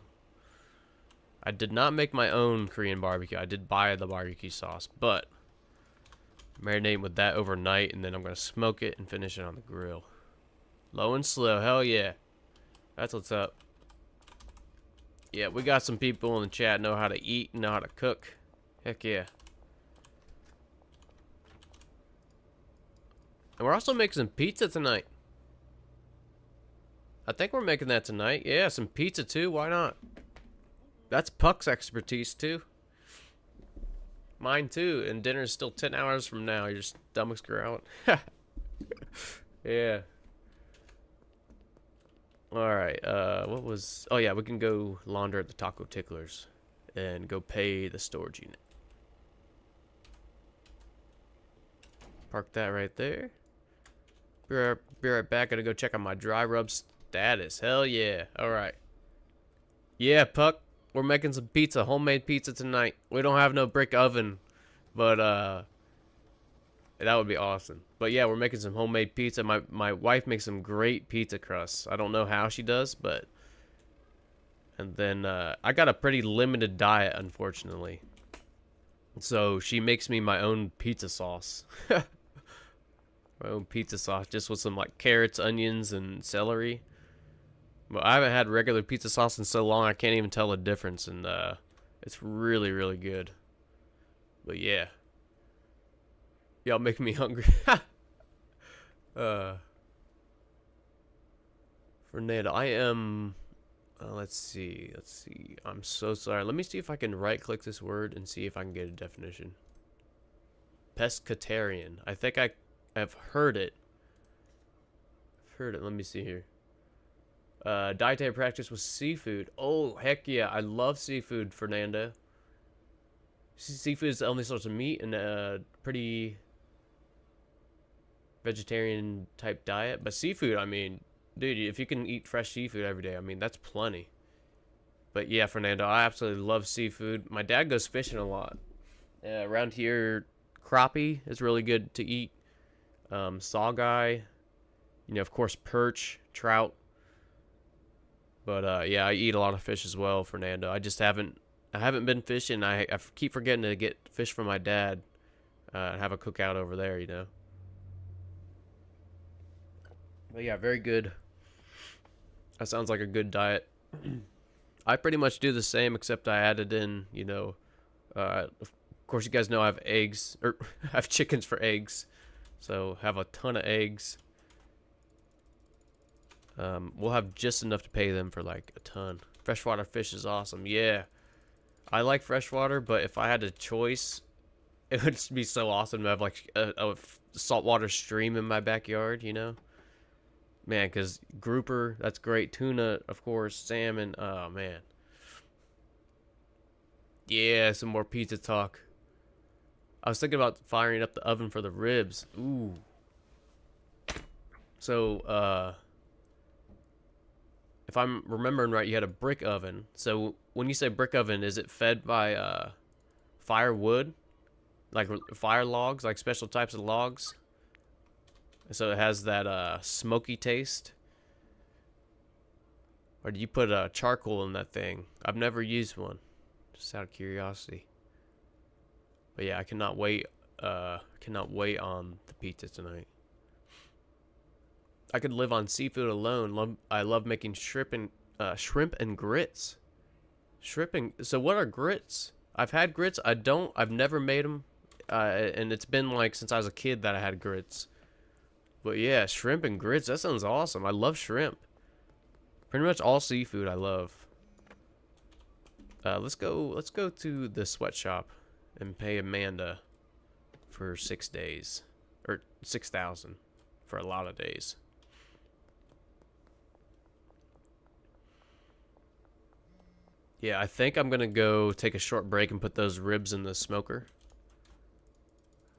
I did not make my own Korean barbecue. I did buy the barbecue sauce, but marinate with that overnight, and then I'm gonna smoke it and finish it on the grill. Low and slow, hell yeah. That's what's up. Yeah, we got some people in the chat know how to eat and know how to cook. Heck yeah. And we're also making some pizza tonight. I think we're making that tonight. Yeah, some pizza too. Why not? That's Puck's expertise too. Mine too. And dinner's still 10 hours from now. Your stomach's growling. Yeah. Alright, what was... Oh yeah, we can go launder at the Taco Ticklers and go pay the storage unit. Park that right there. Be right back. Gotta go check on my dry rub status. Hell yeah. Alright. Yeah, Puck. We're making some pizza, homemade pizza tonight. We don't have no brick oven, but that would be awesome. But yeah, we're making some homemade pizza. My wife makes some great pizza crusts. I don't know how she does, but and then I got a pretty limited diet, unfortunately. So she makes me my own pizza sauce. My own pizza sauce, just with some like carrots, onions, and celery. But I haven't had regular pizza sauce in so long I can't even tell the difference, and it's really, really good. But yeah, y'all making me hungry. Fernando, I am. Let's see. I'm so sorry. Let me see if I can right-click this word and see if I can get a definition. Pescatarian. I think I've heard it. Let me see here. Dietary practice with seafood. Oh, heck yeah. I love seafood, Fernando. Seafood is the only source of meat in a pretty vegetarian type diet. But seafood, I mean, dude, if you can eat fresh seafood every day, I mean, that's plenty. But yeah, Fernando, I absolutely love seafood. My dad goes fishing a lot. Around here, crappie is really good to eat. Sawguy, you know, of course, perch, trout. But yeah, I eat a lot of fish as well, Fernando. I haven't been fishing. I keep forgetting to get fish from my dad and have a cookout over there, you know. But yeah, very good. That sounds like a good diet. I pretty much do the same, except I added in, you know, of course you guys know I have eggs, or I have chickens for eggs. So have a ton of eggs. We'll have just enough to pay them for like a ton. Freshwater fish is awesome. Yeah. I like freshwater, but if I had a choice, it would be so awesome to have like a saltwater stream in my backyard, you know? Man, because grouper, that's great. Tuna, of course. Salmon, oh man. Yeah, some more pizza talk. I was thinking about firing up the oven for the ribs. Ooh. So, if I'm remembering right, you had a brick oven. So when you say brick oven, is it fed by firewood? Like fire logs, like special types of logs? So it has that smoky taste? Or do you put charcoal in that thing? I've never used one, just out of curiosity. But yeah, I cannot wait on the pizza tonight. I could live on seafood alone. I love making shrimp and grits. So what are grits? I've had grits. I've never made them. And it's been like since I was a kid that I had grits. But yeah, shrimp and grits, that sounds awesome. I love shrimp. Pretty much all seafood I love. Let's go to the sweatshop and pay Amanda for 6 days. Or 6,000 for a lot of days. Yeah, I think I'm gonna go take a short break and put those ribs in the smoker.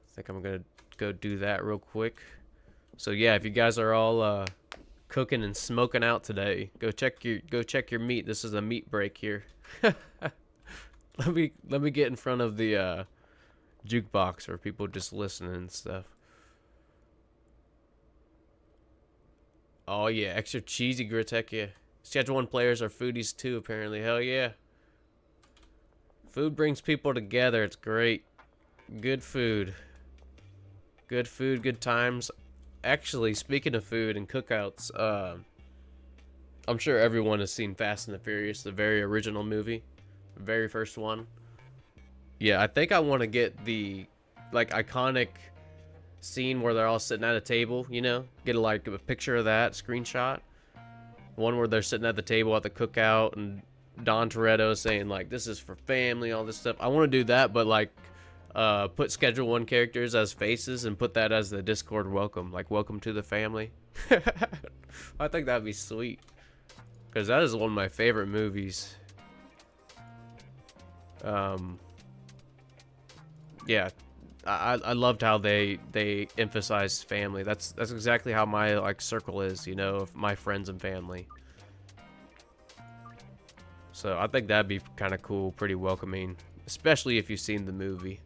I think I'm gonna go do that real quick. So yeah, if you guys are all cooking and smoking out today, go check your meat. This is a meat break here. let me get in front of the jukebox for people just listening and stuff. Oh yeah, extra cheesy grits, heck yeah. Schedule 1 players are foodies too, apparently. Hell yeah. Food brings people together. It's great. Good food. Good food, good times. Actually, speaking of food and cookouts, I'm sure everyone has seen Fast and the Furious, the very original movie. The very first one. Yeah, I think I want to get the, like, iconic scene where they're all sitting at a table, you know? Get, like, a picture of that, screenshot. One where they're sitting at the table at the cookout and Don Toretto saying, like, this is for family, all this stuff. I want to do that, but, like, put Schedule 1 characters as faces and put that as the Discord welcome. Like, welcome to the family. I think that'd be sweet. Because that is one of my favorite movies. Yeah. I loved how they emphasized family. That's exactly how my like circle is, you know, of my friends and family. So I think that'd be kind of cool, pretty welcoming, especially if you've seen the movie.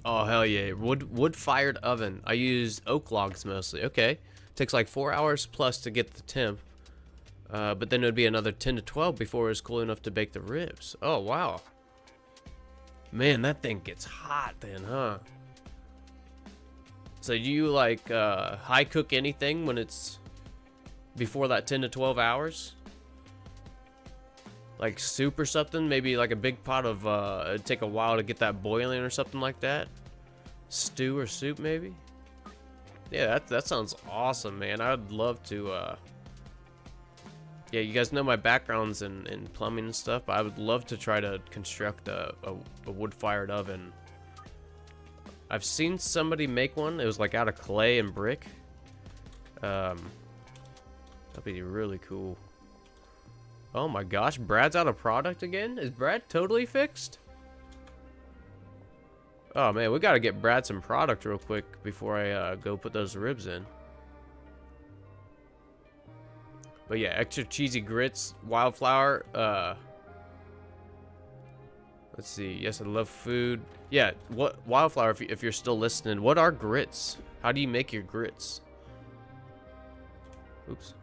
Oh hell yeah, wood-fired oven. I use oak logs mostly. Okay, takes like 4 hours plus to get the temp, but then it would be another 10 to 12 before it's cool enough to bake the ribs. Oh wow, man, that thing gets hot then, huh? So do you like high cook anything when it's before that 10 to 12 hours? Like soup or something? Maybe like a big pot of, it'd take a while to get that boiling or something like that? Stew or soup maybe? Yeah, that sounds awesome, man. I'd love to, yeah, you guys know my background's in plumbing and stuff, but I would love to try to construct a wood-fired oven. I've seen somebody make one. It was like out of clay and brick. That'd be really cool. Oh my gosh, Brad's out of product again? Is Brad totally fixed? Oh man, we gotta get Brad some product real quick before I go put those ribs in. But yeah, extra cheesy grits, wildflower. Let's see. Yes, I love food. Yeah, what wildflower? If you're still listening, what are grits? How do you make your grits? Oops.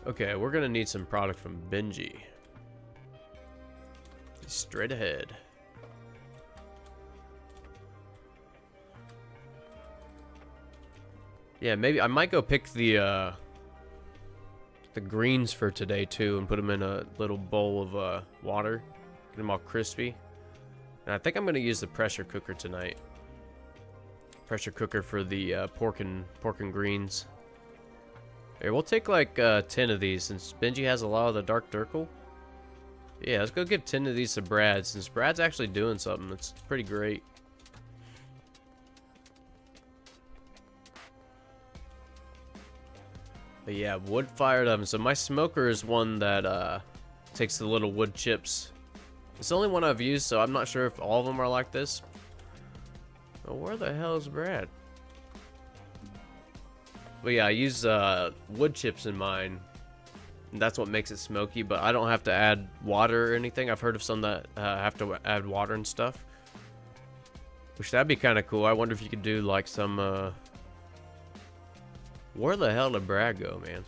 Okay, we're gonna need some product from Benji. Straight ahead. Yeah, maybe I might go pick the greens for today too and put them in a little bowl of water. Get them all crispy. And I think I'm gonna use the pressure cooker tonight. Pressure cooker for the pork and greens. Here, we'll take like 10 of these since Benji has a lot of the dark turkle. Yeah, let's go give 10 of these to Brad since Brad's actually doing something that's pretty great. But yeah, wood-fired oven. So my smoker is one that takes the little wood chips. It's the only one I've used, so I'm not sure if all of them are like this. But where the hell is Brad? But yeah, I use wood chips in mine. And that's what makes it smoky, but I don't have to add water or anything. I've heard of some that have to add water and stuff. Which that'd be kind of cool. I wonder if you could do like some... Where the hell did Brad go, man?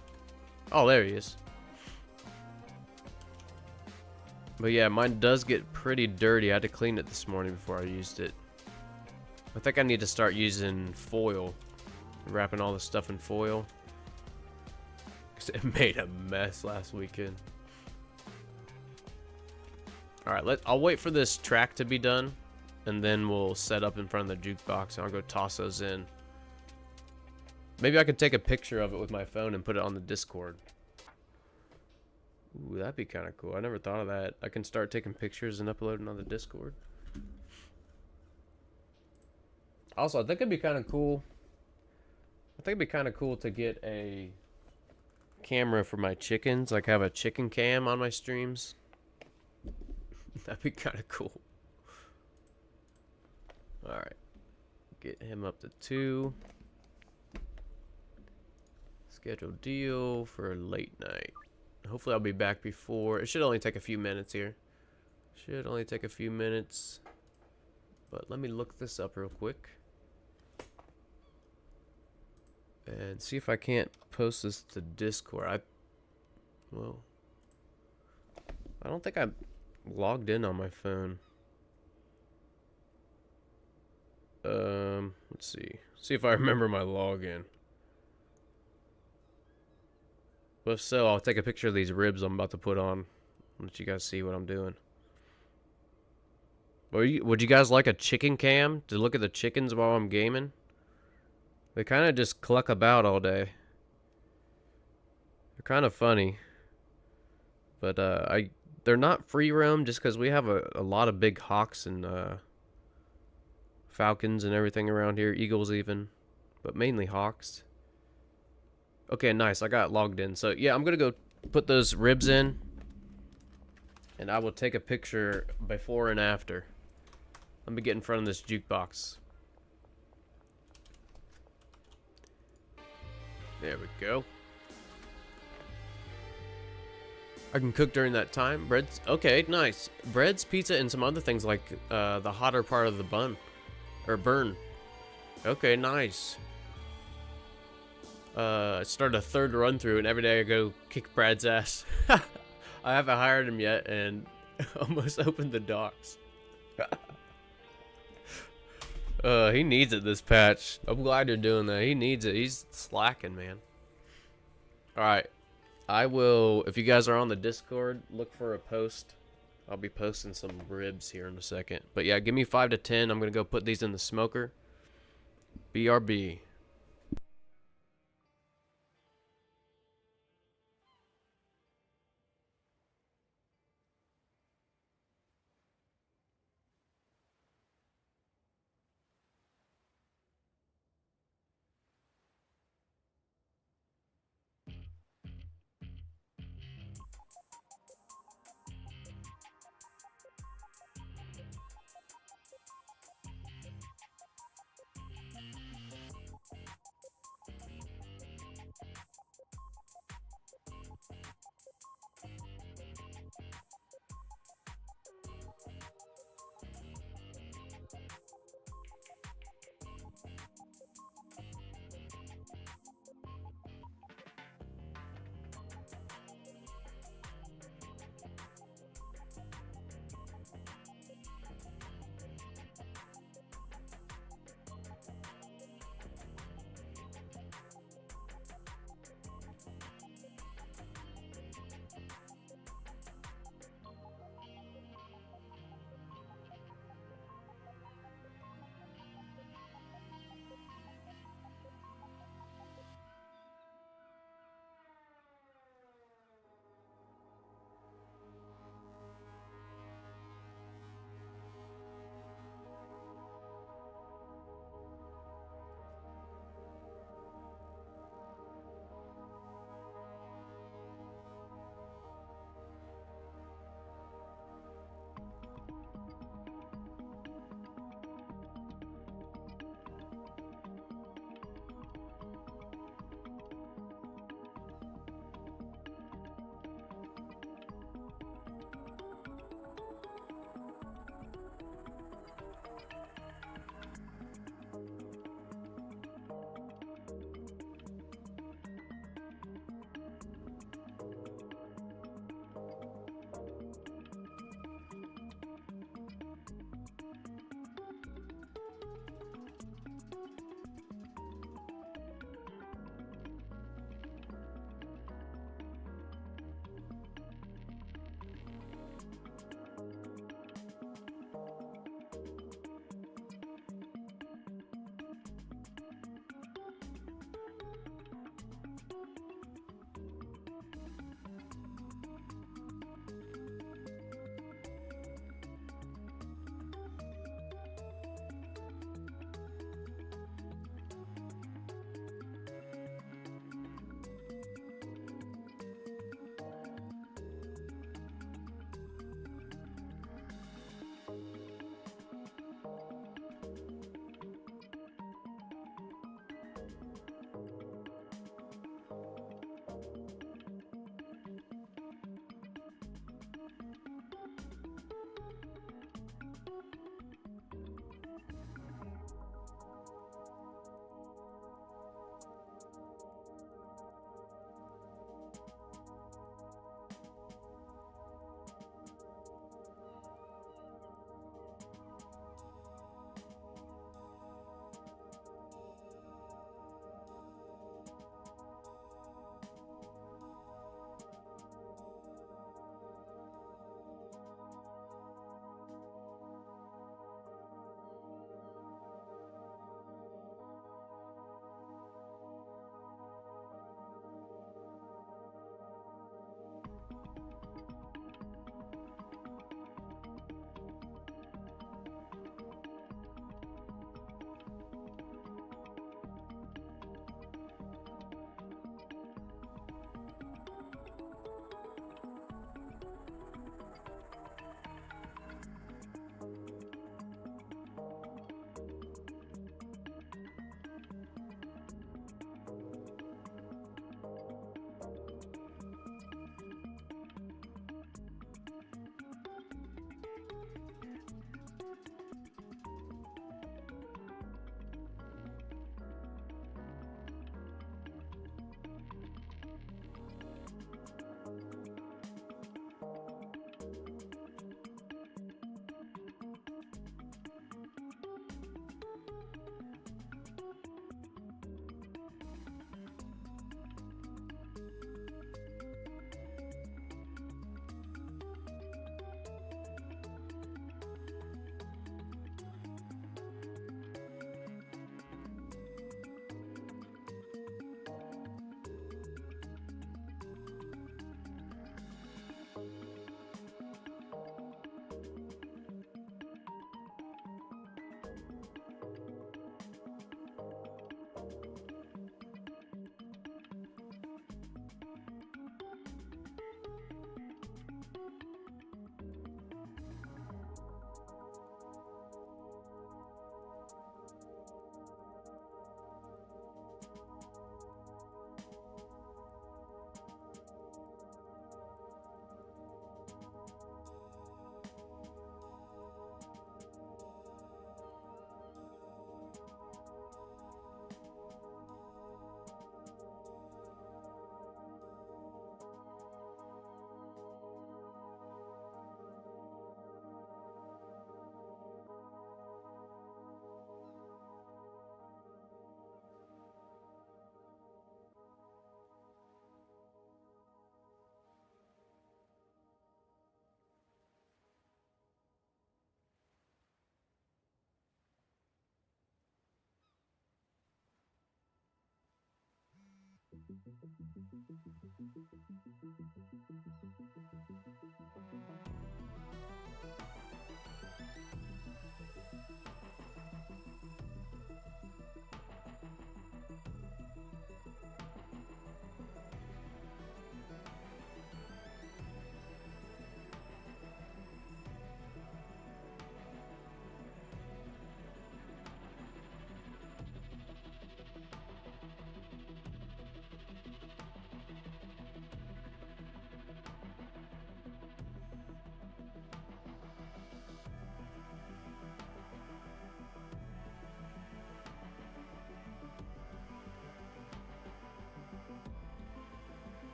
Oh, there he is. But yeah, mine does get pretty dirty. I had to clean it this morning before I used it. I think I need to start using foil. Wrapping all the stuff in foil. Because it made a mess last weekend. Alright, I'll wait for this track to be done. And then we'll set up in front of the jukebox. And I'll go toss those in. Maybe I could take a picture of it with my phone and put it on the Discord. Ooh, that'd be kind of cool. I never thought of that. I can start taking pictures and uploading on the Discord. Also, I think it'd be kind of cool. I think it'd be kind of cool to get a camera for my chickens. Like have a chicken cam on my streams. That'd be kind of cool. Alright. Get him up to 2. Schedule deal for late night. Hopefully I'll be back before. It should only take a few minutes here. Should only take a few minutes. But let me look this up real quick. And see if I can't post this to Discord. Well, I don't think I'm logged in on my phone. Let's see. See if I remember my login. But if so, I'll take a picture of these ribs I'm about to put on. Let you guys see what I'm doing. Would you guys like a chicken cam to look at the chickens while I'm gaming? They kind of just cluck about all day. They're kind of funny. But they're not free roam just because we have a lot of big hawks and falcons and everything around here. Eagles even. But mainly hawks. Okay, nice. I got logged in. So, yeah, I'm going to go put those ribs in. And I will take a picture before and after. Let me get in front of this jukebox. There we go. I can cook during that time. Bread's okay, nice. Breads, pizza, and some other things like the hotter part of the bun or burn. Okay, nice. I started a third run through, and every day I go kick Brad's ass. I haven't hired him yet, and almost opened the docks. He needs it this patch. I'm glad you're doing that. He needs it. He's slacking, man. All right. I will, if you guys are on the Discord, look for a post. I'll be posting some ribs here in a second. But yeah, give me 5 to 10. I'm going to go put these in the smoker. BRB.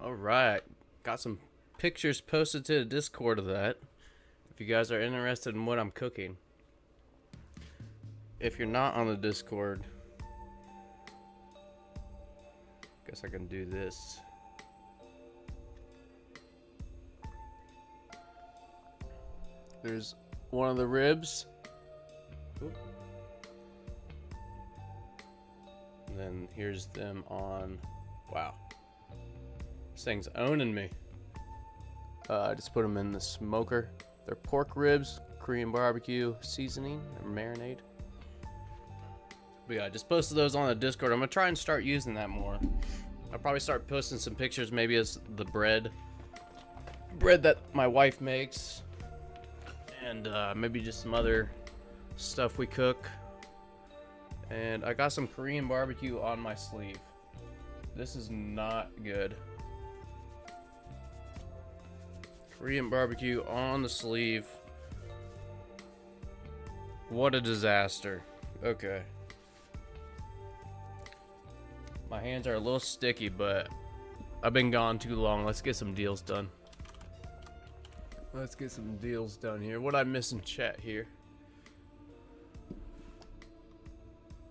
All right, got some pictures posted to the Discord of that. If you guys are interested in what I'm cooking. If you're not on the Discord, guess I can do this. There's one of the ribs. Oop. And then here's them on. Wow. This thing's owning me. I just put them in the smoker. They're pork ribs, Korean barbecue seasoning or marinade. But yeah, I just posted those on the Discord. I'm gonna try and start using that more. I'll probably start posting some pictures, maybe as the bread that my wife makes, and maybe just some other stuff we cook. And I got some Korean barbecue on my sleeve. This is not good. Korean barbecue on the sleeve. What a disaster. Okay. My hands are a little sticky, but I've been gone too long. Let's get some deals done. Let's get some deals done here. What I miss in chat here?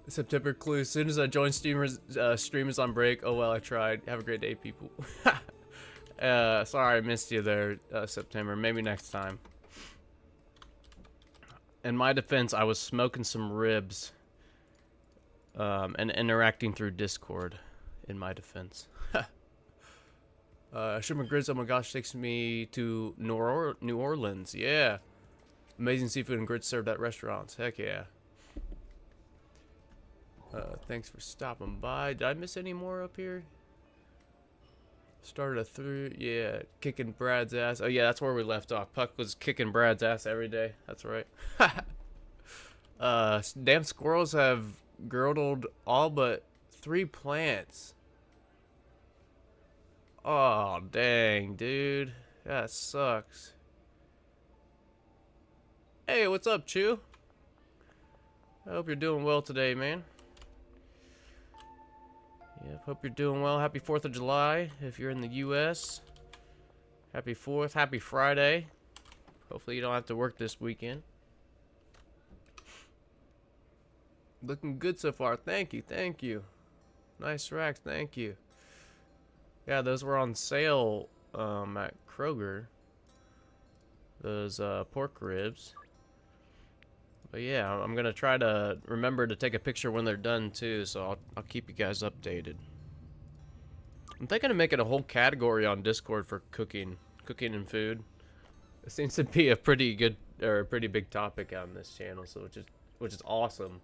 September clue. As soon as I join streamers, stream is on break. Oh well, I tried. Have a great day, people. Sorry I missed you there, September. Maybe next time. In my defense, I was smoking some ribs. And interacting through Discord, in my defense. Shrimp grits, oh my gosh, takes me to New Orleans. Yeah. Amazing seafood and grits served at restaurants. Heck yeah. Thanks for stopping by. Did I miss any more up here? Started a yeah, kicking Brad's ass. Oh yeah, that's where we left off. Puck was kicking Brad's ass every day. That's right. Damn squirrels have girdled all but 3 plants. Oh, dang, dude. That sucks. Hey, what's up, Chew? I hope you're doing well today, man. Yeah, hope you're doing well. Happy 4th of July if you're in the U.S. Happy 4th. Happy Friday. Hopefully you don't have to work this weekend. Looking good so far. Thank you, thank you. Nice racks, thank you. Yeah, those were on sale at Kroger. Those pork ribs. But yeah, I'm gonna try to remember to take a picture when they're done too, so I'll keep you guys updated. I'm thinking of making a whole category on Discord for cooking and food. It seems to be a pretty good or a pretty big topic on this channel, so which is awesome.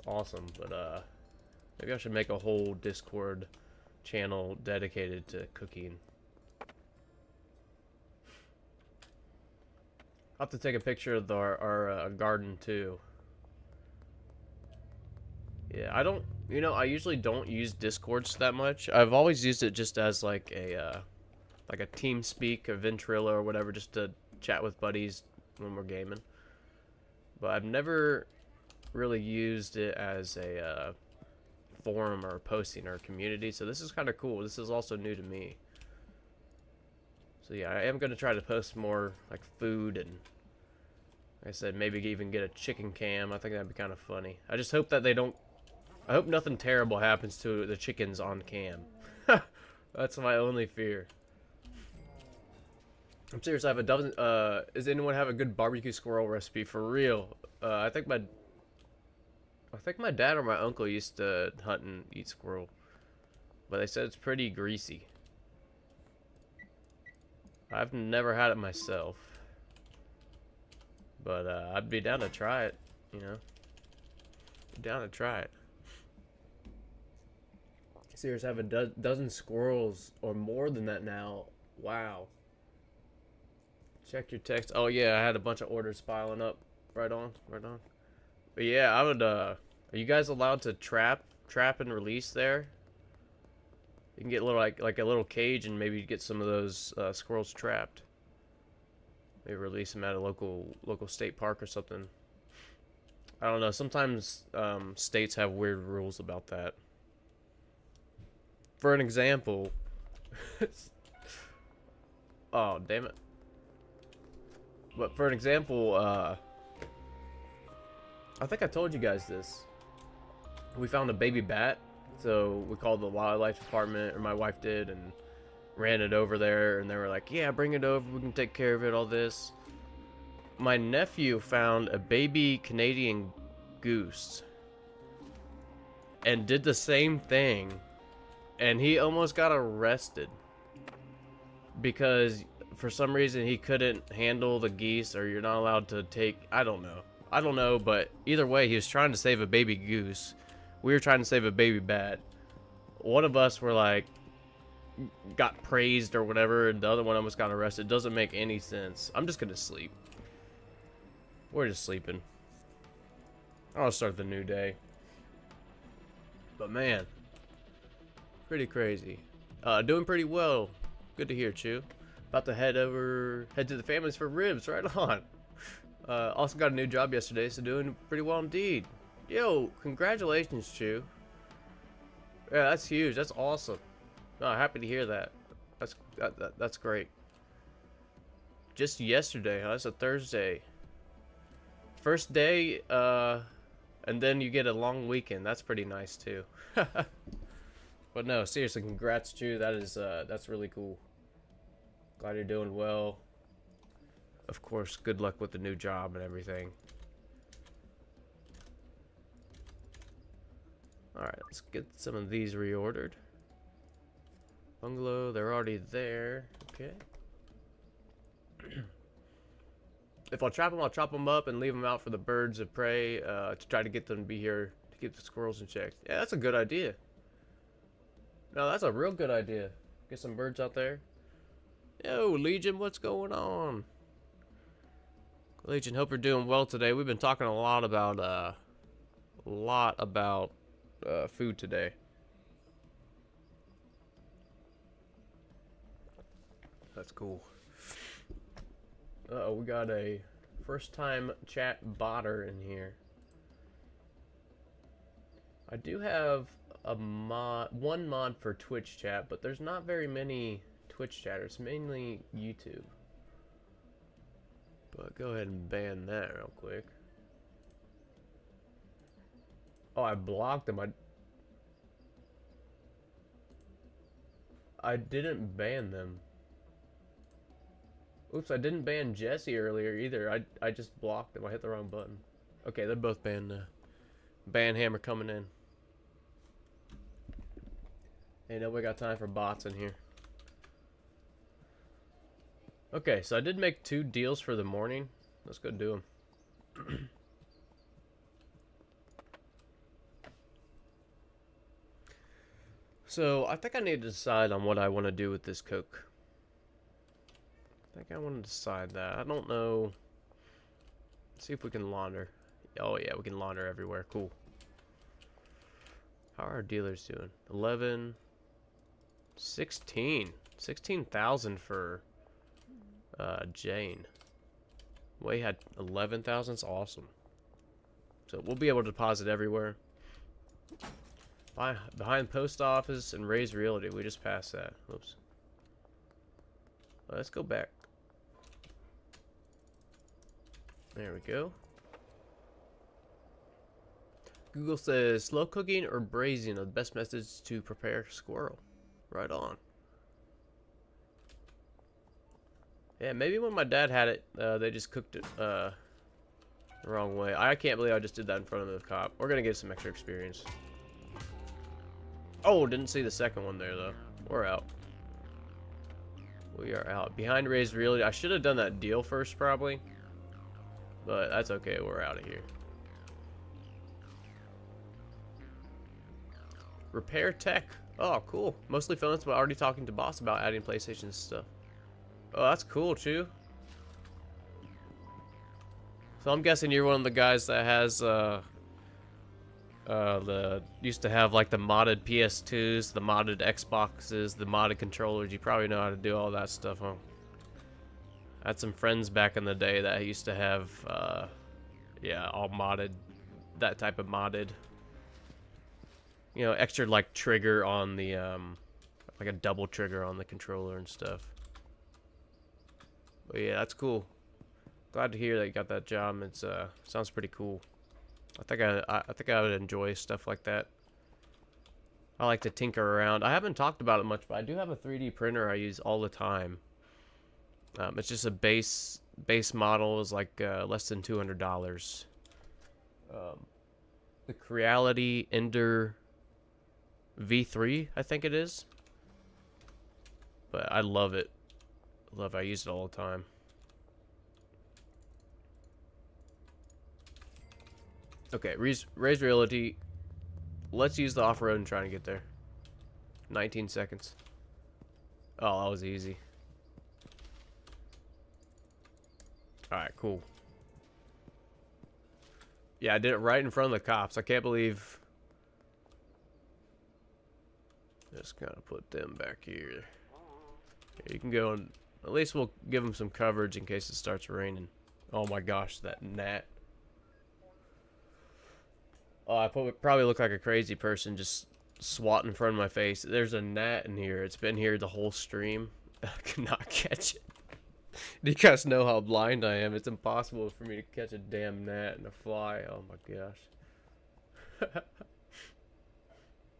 Awesome, but maybe I should make a whole Discord channel dedicated to cooking. I'll have to take a picture of our garden too. Yeah, I usually don't use Discords that much. I've always used it just as like a TeamSpeak or Ventrilo or whatever, just to chat with buddies when we're gaming. But I've never really used it as a forum or posting or community, so this is kind of cool. This is also new to me. So yeah, I am going to try to post more like food, and like I said, maybe even get a chicken cam. I think that'd be kind of funny. I just hope that they don't, I hope nothing terrible happens to the chickens on cam. That's my only fear. I'm serious, I have a dozen. Does anyone have a good barbecue squirrel recipe for real? I think my dad or my uncle used to hunt and eat squirrel, but they said it's pretty greasy. I've never had it myself, but I'd be down to try it, you know. Down to try it. Serious, I have a dozen squirrels or more than that now. Wow. Check your text. Oh yeah, I had a bunch of orders piling up. Right on, right on. But yeah, I would, are you guys allowed to trap and release there? You can get a little, like a little cage and maybe get some of those squirrels trapped. Maybe release them at a local state park or something. I don't know, sometimes states have weird rules about that. For an example, Oh, damn it. But for an example, I think I told you guys this. We found a baby bat, so we called the wildlife department, or my wife did, and ran it over there, and they were like, yeah, bring it over, we can take care of it, all this. My nephew found a baby Canadian goose and did the same thing, and he almost got arrested because for some reason he couldn't handle the geese, or you're not allowed to take, I don't know, but either way, he was trying to save a baby goose. We were trying to save a baby bat. One of us were like, got praised or whatever, and the other one almost got arrested. Doesn't make any sense. I'm just gonna sleep. We're just sleeping. I'll start the new day. But man, pretty crazy. Doing pretty well. Good to hear, Chew. About to head to the families for ribs. Right on. Also got a new job yesterday, so doing pretty well indeed. Yo, congratulations, Chew. Yeah, that's huge. That's awesome. Oh, happy to hear that. That's great. Just yesterday, huh? That's a Thursday. First day, and then you get a long weekend. That's pretty nice too. But no, seriously, congrats, Chew. That's really cool. Glad you're doing well. Of course, good luck with the new job and everything. Alright, let's get some of these reordered. Bungalow, they're already there. Okay. If I'll chop them up and leave them out for the birds of prey to try to get them to be here to keep the squirrels in check. Yeah, that's a good idea. No, that's a real good idea. Get some birds out there. Yo, Legion, what's going on? Legion, hope you're doing well today. We've been talking a lot about food today. That's cool. Uh-oh, we got a first-time chat botter in here. I do have a one mod for Twitch chat, but there's not very many Twitch chatters, mainly YouTube. But go ahead and ban that real quick. Oh, I blocked them. I didn't ban them. Oops, I didn't ban Jesse earlier either. I just blocked them. I hit the wrong button. Okay, they're both banned now. Ban hammer coming in. Hey, nobody got time for bots in here. Okay, so I did make 2 deals for the morning. Let's go do them. So, I think I need to decide on what I want to do with this Coke. I think I want to decide that. I don't know. Let's see if we can launder. Oh yeah, we can launder everywhere. Cool. How are our dealers doing? 11. 16. 16,000 for Jane. Way had 11,000. It's awesome. So we'll be able to deposit everywhere. Behind post office and Ray's Realty. We just passed that. Oops. Let's go back. There we go. Google says slow cooking or braising are the best methods to prepare squirrel. Right on. Yeah, maybe when my dad had it, they just cooked it the wrong way. I can't believe I just did that in front of the cop. We're gonna get some extra experience. Oh, didn't see the second one there though. We're out. We are out. Behind Ray's Realty. I should have done that deal first probably. But that's okay. We're out of here. Repair tech. Oh, cool. Mostly phones, but already talking to boss about adding PlayStation stuff. Oh, that's cool, too. So I'm guessing you're one of the guys that has used to have like the modded PS2s, the modded Xboxes, the modded controllers. You probably know how to do all that stuff, huh? I had some friends back in the day that used to have yeah, all modded, that type of modded. You know, extra like trigger on the like a double trigger on the controller and stuff. But yeah, that's cool. Glad to hear that you got that job. It's sounds pretty cool. I think I would enjoy stuff like that. I like to tinker around. I haven't talked about it much, but I do have a 3D printer I use all the time. It's just a base model is like less than $200. The Creality Ender V3, I think it is. But I love it. I use it all the time. Okay, raise realty. Let's use the off-road and try to get there. 19 seconds. Oh, that was easy. Alright, cool. Yeah, I did it right in front of the cops. I can't believe... Just kind of put them back here. You can go and... At least we'll give them some coverage in case it starts raining. Oh my gosh, that gnat. Oh, I probably look like a crazy person just swatting in front of my face. There's a gnat in here. It's been here the whole stream. I could not catch it. Do you guys know how blind I am? It's impossible for me to catch a damn gnat and a fly. Oh my gosh.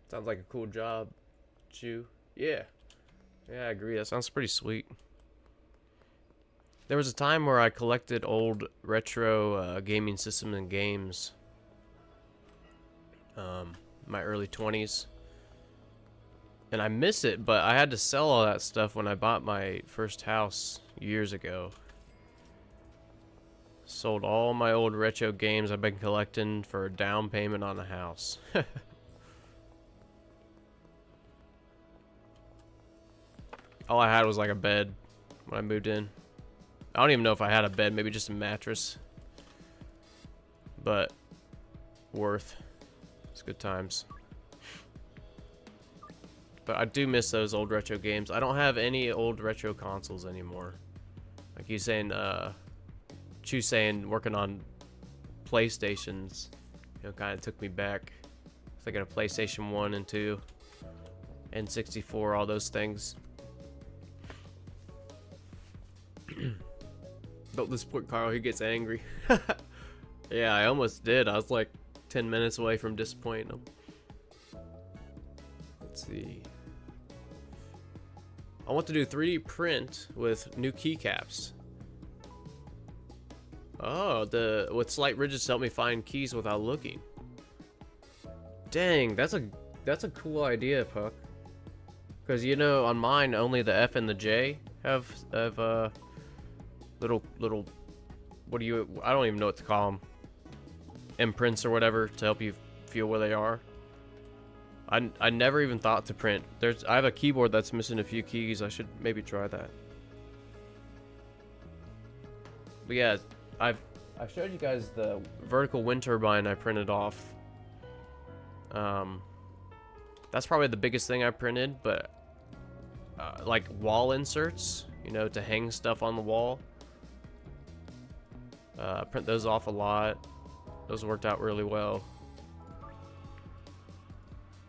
Sounds like a cool job, Chew. Yeah. Yeah, I agree. That sounds pretty sweet. There was a time where I collected old retro gaming systems and games. My early 20s. And I miss it, but I had to sell all that stuff when I bought my first house years ago. Sold all my old retro games I've been collecting for a down payment on a house. All I had was like a bed when I moved in. I don't even know if I had a bed, maybe just a mattress. But worth. It's good times. But I do miss those old retro games. I don't have any old retro consoles anymore. Like you saying, Chew saying working on PlayStations, you know, kind of took me back. Thinking of PlayStation 1 and 2, N64, all those things. Don't disappoint Carl, he gets angry. Yeah, I almost did. I was like 10 minutes away from disappointing him. Let's see. I want to do 3D print with new keycaps. Oh, with slight ridges to help me find keys without looking. Dang, that's a cool idea, Puck. Because you know, on mine only the F and the J have little what do you, I don't even know what to call them, imprints or whatever to help you feel where they are. I never even thought to print. I have a keyboard that's missing a few keys. I should maybe try that. But yeah, I showed you guys the vertical wind turbine I printed off. That's probably the biggest thing I printed, but like wall inserts, you know, to hang stuff on the wall. I print those off a lot. Those worked out really well.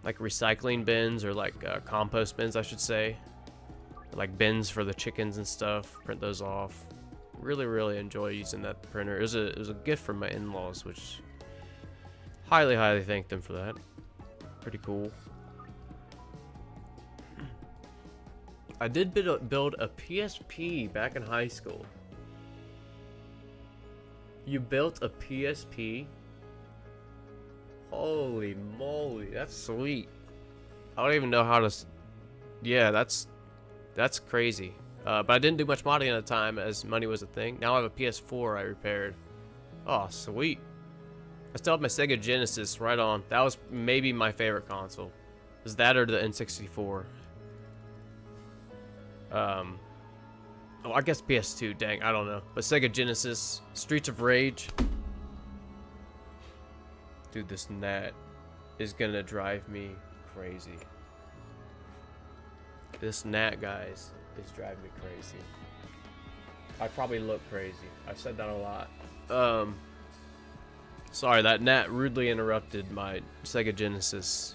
Like recycling bins, or like compost bins, I should say. Like bins for the chickens and stuff. Print those off. Really enjoy using that printer. It was a gift from my in-laws, which highly thank them for that. Pretty cool. I did build a PSP back in high school. You built a PSP? Holy moly, that's sweet. I don't even know how to... Yeah, that's crazy. But I didn't do much modding at the time, as money was a thing. Now I have a PS4 I repaired. Oh, sweet. I still have my Sega Genesis right on. That was maybe my favorite console. Is that or the N64? Oh, I guess PS2, dang, I don't know. But Sega Genesis, Streets of Rage. Dude, this gnat is gonna drive me crazy. This gnat, guys, is driving me crazy. I probably look crazy. I've said that a lot. Sorry, that gnat rudely interrupted my Sega Genesis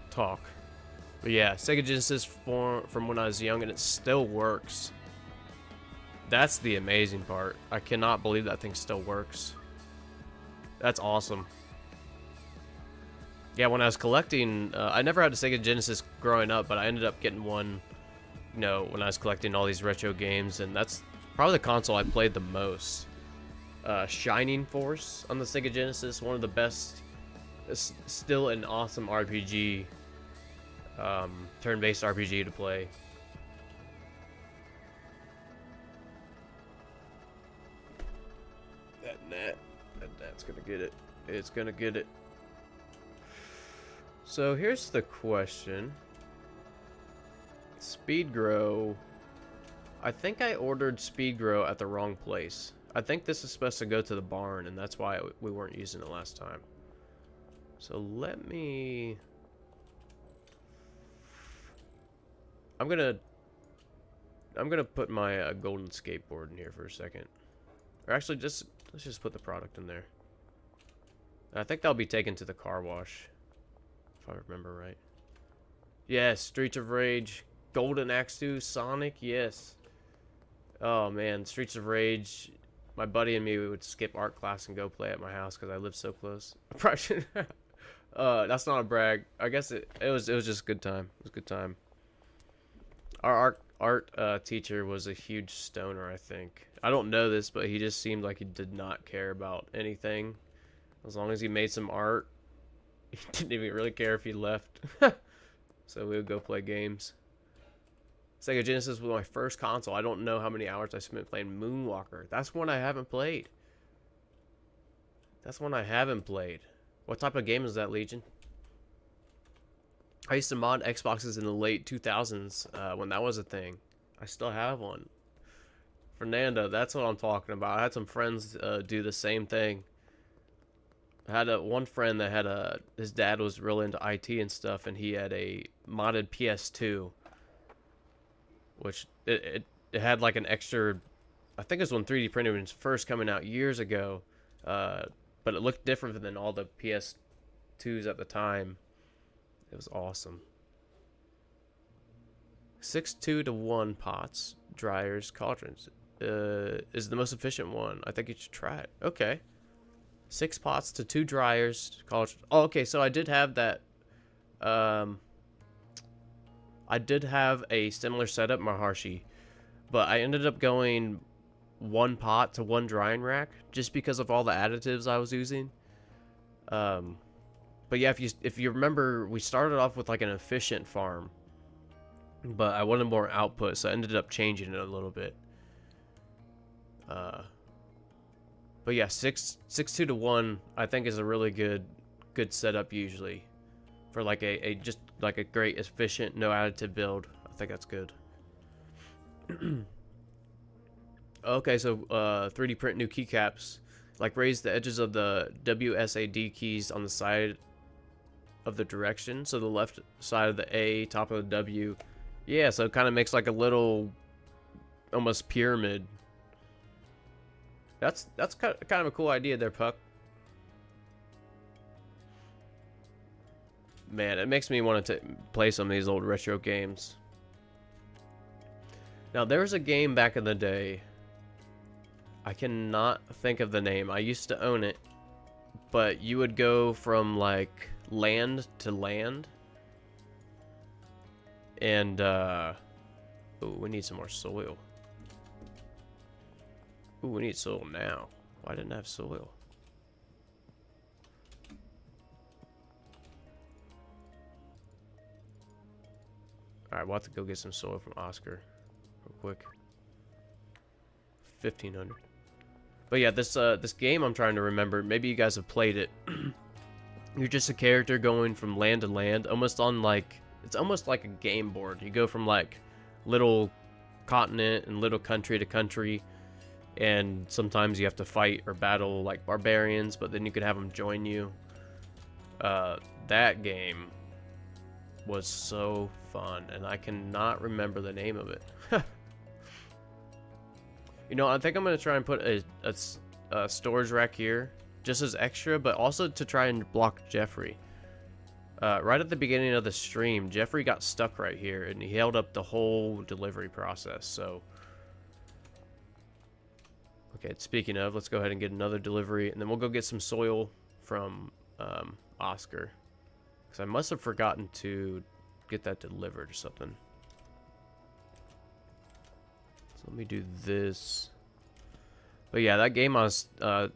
talk. But yeah, Sega Genesis from when I was young, and it still works. That's the amazing part. I cannot believe that thing still works. That's awesome. Yeah, when I was collecting, I never had a Sega Genesis growing up, but I ended up getting one, you know, when I was collecting all these retro games, and that's probably the console I played the most. Shining Force on the Sega Genesis, one of the best, still an awesome RPG, turn-based RPG to play. That's gonna get it. It's gonna get it. So here's the question. Speed Grow. I think I ordered Speed Grow at the wrong place. I think this is supposed to go to the barn, and that's why we weren't using it last time. So let me... I'm gonna put my golden skateboard in here for a second. Or actually, let's just put the product in there. I think that'll be taken to the car wash, if I remember right. Yes, Streets of Rage, Golden Axe 2, Sonic, yes. Oh man, Streets of Rage. My buddy and me, we would skip art class and go play at my house because I live so close. Probably should. That's not a brag. I guess it was just a good time. It was a good time. Our art teacher was a huge stoner, I think. I don't know this, but he just seemed like he did not care about anything. As long as he made some art, he didn't even really care if he left. So we would go play games. Sega Genesis was my first console. I don't know how many hours I spent playing Moonwalker. That's one I haven't played. That's one I haven't played. What type of game is that, Legion? I used to mod Xboxes in the late 2000s when that was a thing. I still have one. Fernando, that's what I'm talking about. I had some friends do the same thing. I had one friend that had his dad was real into IT and stuff, and he had a modded PS2, which it had like an extra, I think it was when 3D printing was first coming out years ago, but it looked different than all the PS2s at the time. It was awesome. 6:2 to 1 pots, dryers, cauldrons is the most efficient one. I think you should try it. Okay. 6 pots to 2 dryers, cauldrons. Oh, okay, so I did have that. I did have a similar setup, Maharshi, but I ended up going 1 pot to 1 drying rack just because of all the additives I was using. But yeah, if you remember, we started off with like an efficient farm, but I wanted more output, so I ended up changing it a little bit. But yeah, 6:2 to 1 I think is a really good setup usually for like a just like a great efficient no additive build. I think that's good. Okay, so 3D print new keycaps, like raise the edges of the WSAD keys on the side of the direction, so the left side of the A, top of the W. Yeah, so it kind of makes like a little almost pyramid. That's kind of a cool idea there, Puck. Man, it makes me want to play some of these old retro games. Now, there was a game back in the day. I cannot think of the name. I used to own it, but you would go from like land to land, and ooh, we need some more soil. Ooh, we need soil now. Why didn't I have soil? Alright, we'll have to go get some soil from Oscar real quick. 1,500. But yeah, this game I'm trying to remember, maybe you guys have played it. You're just a character going from land to land, almost on like, it's almost like a game board. You go from like little continent and little country to country, and sometimes you have to fight or battle like barbarians, but then you could have them join you. That game was so fun, and I cannot remember the name of it. You know, I think I'm gonna try and put a storage rack here, just as extra, but also to try and block Jeffrey. Right at the beginning of the stream, Jeffrey got stuck right here, and he held up the whole delivery process, so... Okay, speaking of, let's go ahead and get another delivery, and then we'll go get some soil from Oscar. Because I must have forgotten to get that delivered or something. So let me do this. But yeah, that game I was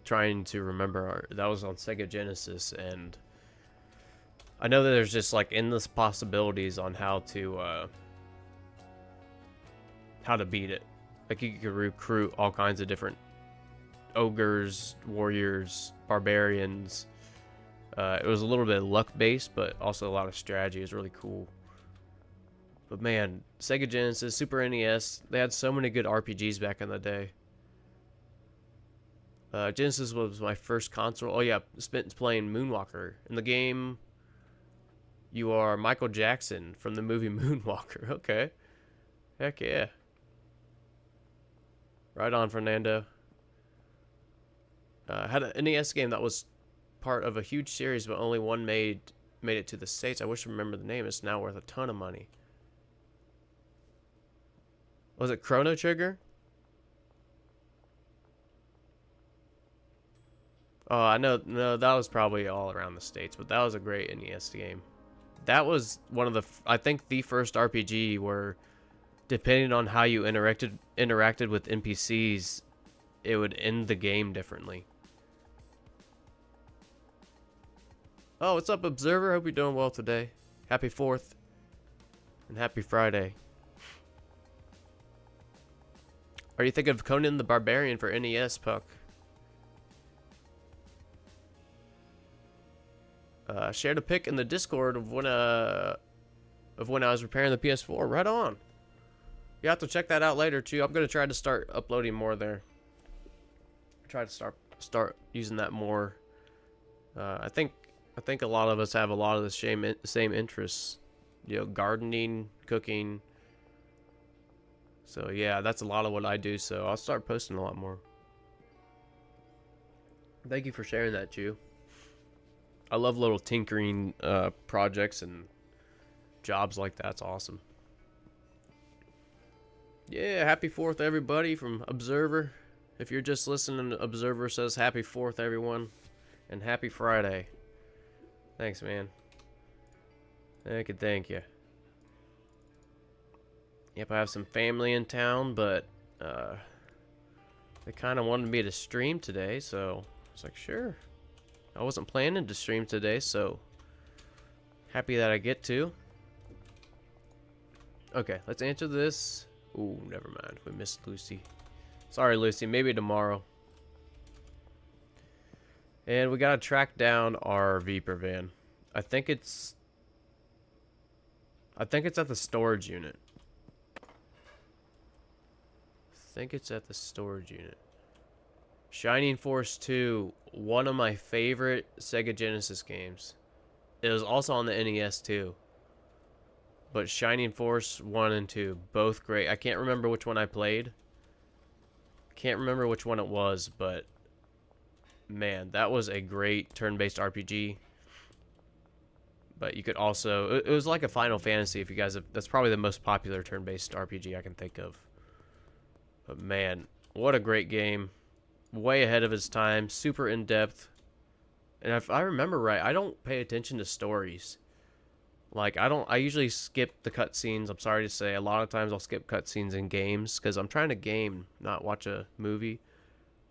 trying to remember, that was on Sega Genesis, and I know that there's just like endless possibilities on how to beat it. Like you could recruit all kinds of different ogres, warriors, barbarians. It was a little bit luck based, but also a lot of strategy. It was really cool. But man, Sega Genesis, Super NES, they had so many good RPGs back in the day. Genesis was my first console. Oh yeah, spent playing Moonwalker. In the game, you are Michael Jackson from the movie Moonwalker. Okay. Heck yeah. Right on, Fernando. Had an NES game that was part of a huge series, but only one made it to the States. I wish I remember the name. It's now worth a ton of money. Was it Chrono Trigger? Oh, I know. No, that was probably all around the States, but that was a great NES game. That was one of the, I think, the first RPG where, depending on how you interacted with NPCs, it would end the game differently. Oh, what's up, Observer? Hope you're doing well today. Happy 4th. And happy Friday. Are you thinking of Conan the Barbarian for NES, Puck? Shared a pic in the Discord of when I was repairing the PS4. Right on. You have to check that out later too. I'm gonna try to start uploading more there. Try to start using that more. I think a lot of us have a lot of the same interests. You know, gardening, cooking. So yeah, that's a lot of what I do. So I'll start posting a lot more. Thank you for sharing that, Jew. I love little tinkering projects and jobs like that. It's awesome. Yeah, happy 4th, everybody, from Observer. If you're just listening, Observer says happy 4th, everyone. And happy Friday. Thanks, man. Thank you. Yep, I have some family in town, but they kind of wanted me to stream today, so I was like, sure. I wasn't planning to stream today, so happy that I get to. Okay, let's answer this. Ooh, never mind. We missed Lucy. Sorry, Lucy. Maybe tomorrow. And we gotta track down our Viper van. I think it's at the storage unit. Shining Force 2, one of my favorite Sega Genesis games. It was also on the NES too. But Shining Force 1 and 2, both great. I can't remember which one I played. Can't remember which one it was, but man, that was a great turn-based RPG. But you could also, it was like a Final Fantasy if you guys have, that's probably the most popular turn-based RPG I can think of. But man, what a great game. Way ahead of its time, super in-depth. And if I remember right, I don't pay attention to stories. Like, I usually skip the cutscenes. I'm sorry to say, a lot of times I'll skip cutscenes in games because I'm trying to game, not watch a movie.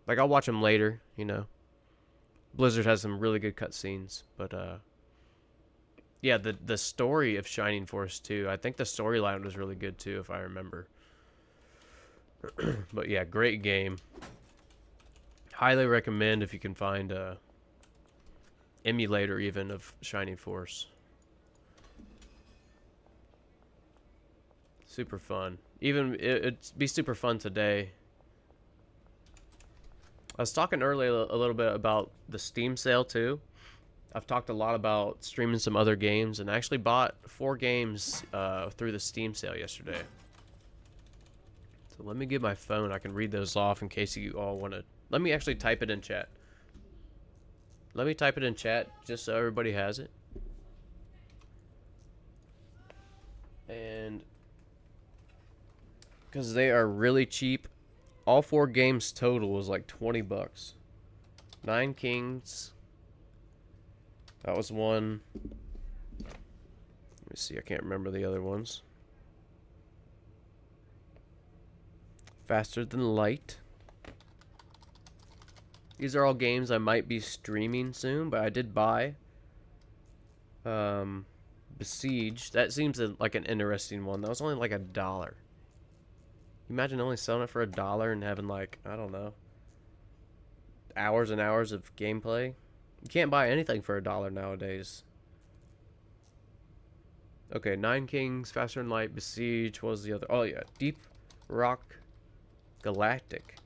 Like, I'll watch them later, you know. Blizzard has some really good cutscenes, but yeah, the story of Shining Force 2, I think the storyline was really good too, if I remember. But yeah, great game. Highly recommend if you can find a emulator even of Shining Force. Super fun. Even it'd be super fun today. I was talking earlier a little bit about the Steam sale too. I've talked a lot about streaming some other games, and I actually bought 4 games through the Steam sale yesterday. So let me get my phone. I can read those off in case you all want to. Let me actually type it in chat. Let me type it in chat just so everybody has it. And because they are really cheap, all 4 games total was like 20 bucks. 9 Kings. That was one. Let me see, I can't remember the other ones. Faster Than Light. These are all games I might be streaming soon, but I did buy. Besiege. That seems like an interesting one. That was only like $1. Imagine only selling it for $1 and having like, I don't know, hours and hours of gameplay. You can't buy anything for $1 nowadays. Okay, 9 Kings, Faster Than Light, Besiege. What was the other? Oh yeah, Deep Rock Galactic.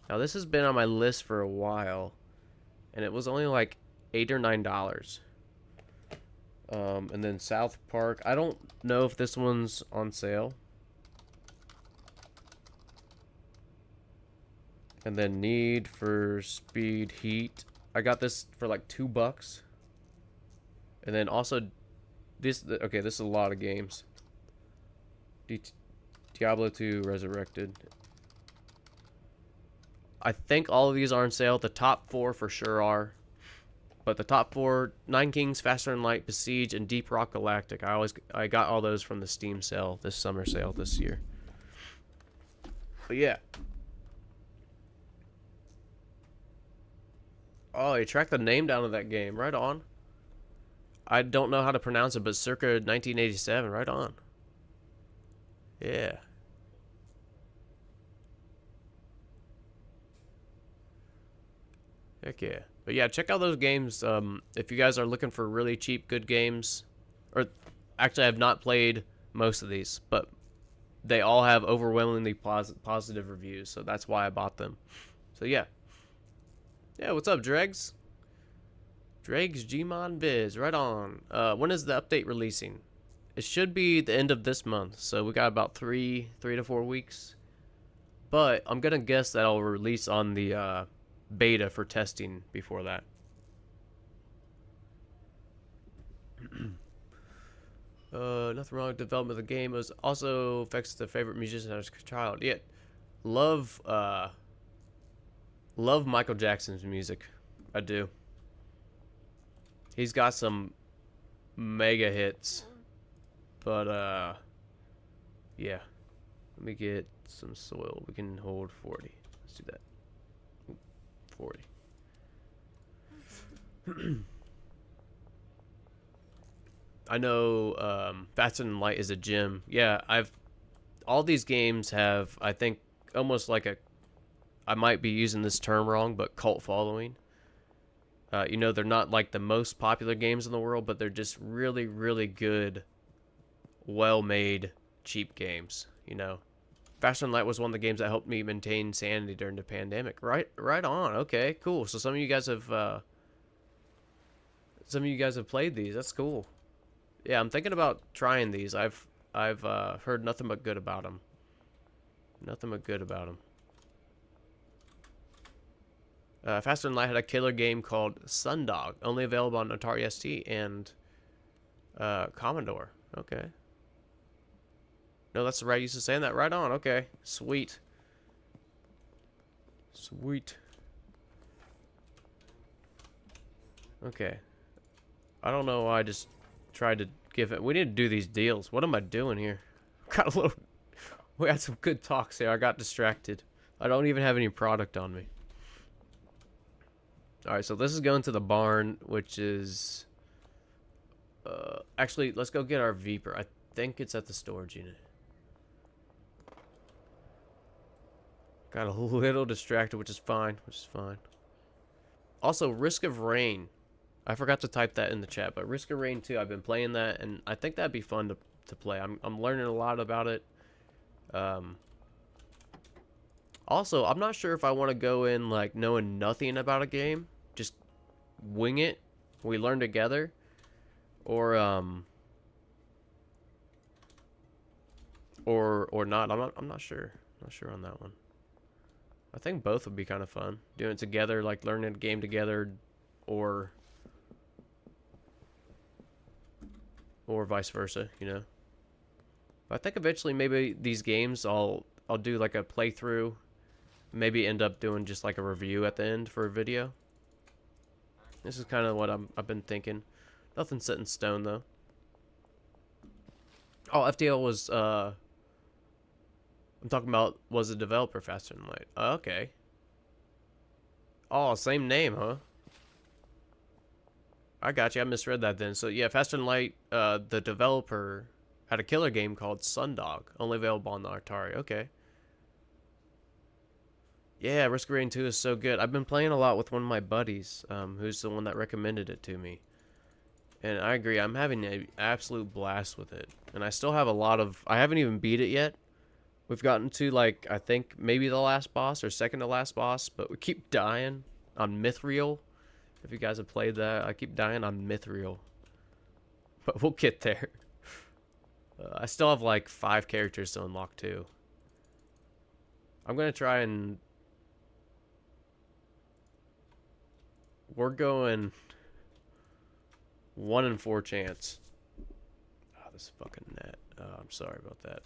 Now this has been on my list for a while, and it was only like $8 or $9. And then South Park. I don't know if this one's on sale. And then Need for Speed Heat. I got this for like $2. And then also this. Okay, this is a lot of games. Diablo 2 Resurrected. I think all of these are on sale. The top 4 for sure are. But the top 4, 9 Kings, Faster Than Light, Besiege, and Deep Rock Galactic. I got all those from the Steam sale, this summer sale this year. But yeah. Oh, you tracked the name down of that game. Right on. I don't know how to pronounce it, but circa 1987. Right on. Yeah. Heck yeah. But yeah, check out those games. If you guys are looking for really cheap, good games. Or, actually, I have not played most of these, but they all have overwhelmingly positive reviews, so that's why I bought them. So yeah. Yeah, what's up, Dregs? Dregs Gmon Biz, right on. When is the update releasing? It should be the end of this month, so we got about 3 to 4 weeks. But I'm gonna guess that I'll release on the beta for testing before that. Nothing wrong with development of the game. It was also affects the favorite musician as a child. Yeah, love Michael Jackson's music. I do. He's got some mega hits. But yeah. Let me get some soil. We can hold 40. Let's do that. 40. I know Faster Than Light is a gym. Yeah, all these games have, I think, almost like I might be using this term wrong, but cult following. You know, they're not like the most popular games in the world, but they're just really, really good, well-made, cheap games, you know. Faster Than Light was one of the games that helped me maintain sanity during the pandemic. Right on. Okay, cool. So some of you guys have played these. That's cool. Yeah, I'm thinking about trying these. I've heard nothing but good about them. Nothing but good about them. Faster Than Light had a killer game called Sundog, only available on Atari ST and Commodore. Okay. No, that's the right use of saying that. Right on. Okay. Sweet. Sweet. Okay. I don't know why I just tried to give it. We need to do these deals. What am I doing here? Got a little. We had some good talks here. I got distracted. I don't even have any product on me. Alright, so this is going to the barn, which is... actually, let's go get our Viper. I think it's at the storage unit. Got a little distracted, which is fine. Also, Risk of Rain. I forgot to type that in the chat, but Risk of Rain 2, I've been playing that, and I think that'd be fun to play. I'm learning a lot about it. Also, I'm not sure if I want to go in, like, knowing nothing about a game. Just wing it. We learn together. Or not. I'm not sure. Not sure on that one. I think both would be kind of fun. Doing it together, like learning a game together, or vice versa, you know. But I think eventually maybe these games I'll do like a playthrough, maybe end up doing just like a review at the end for a video. This is kind of what I've been thinking. Nothing set in stone though. Oh, FTL was I'm talking about was a developer Faster Than Light. Okay. Oh, same name, huh? I got you. I misread that then. So yeah, Faster Than Light, the developer had a killer game called Sundog, only available on the Atari. Okay. Yeah, Risk of Rain 2 is so good. I've been playing a lot with one of my buddies, who's the one that recommended it to me. And I agree, I'm having an absolute blast with it. And I still have a lot of... I haven't even beat it yet. We've gotten to, like, I think maybe the last boss or second to last boss, but we keep dying on Mithril. If you guys have played that, I keep dying on Mithril. But we'll get there. I still have, like, 5 characters to unlock, too. I'm going to try and... We're going 1 in 4 chance. Oh, this fucking net. I'm sorry about that.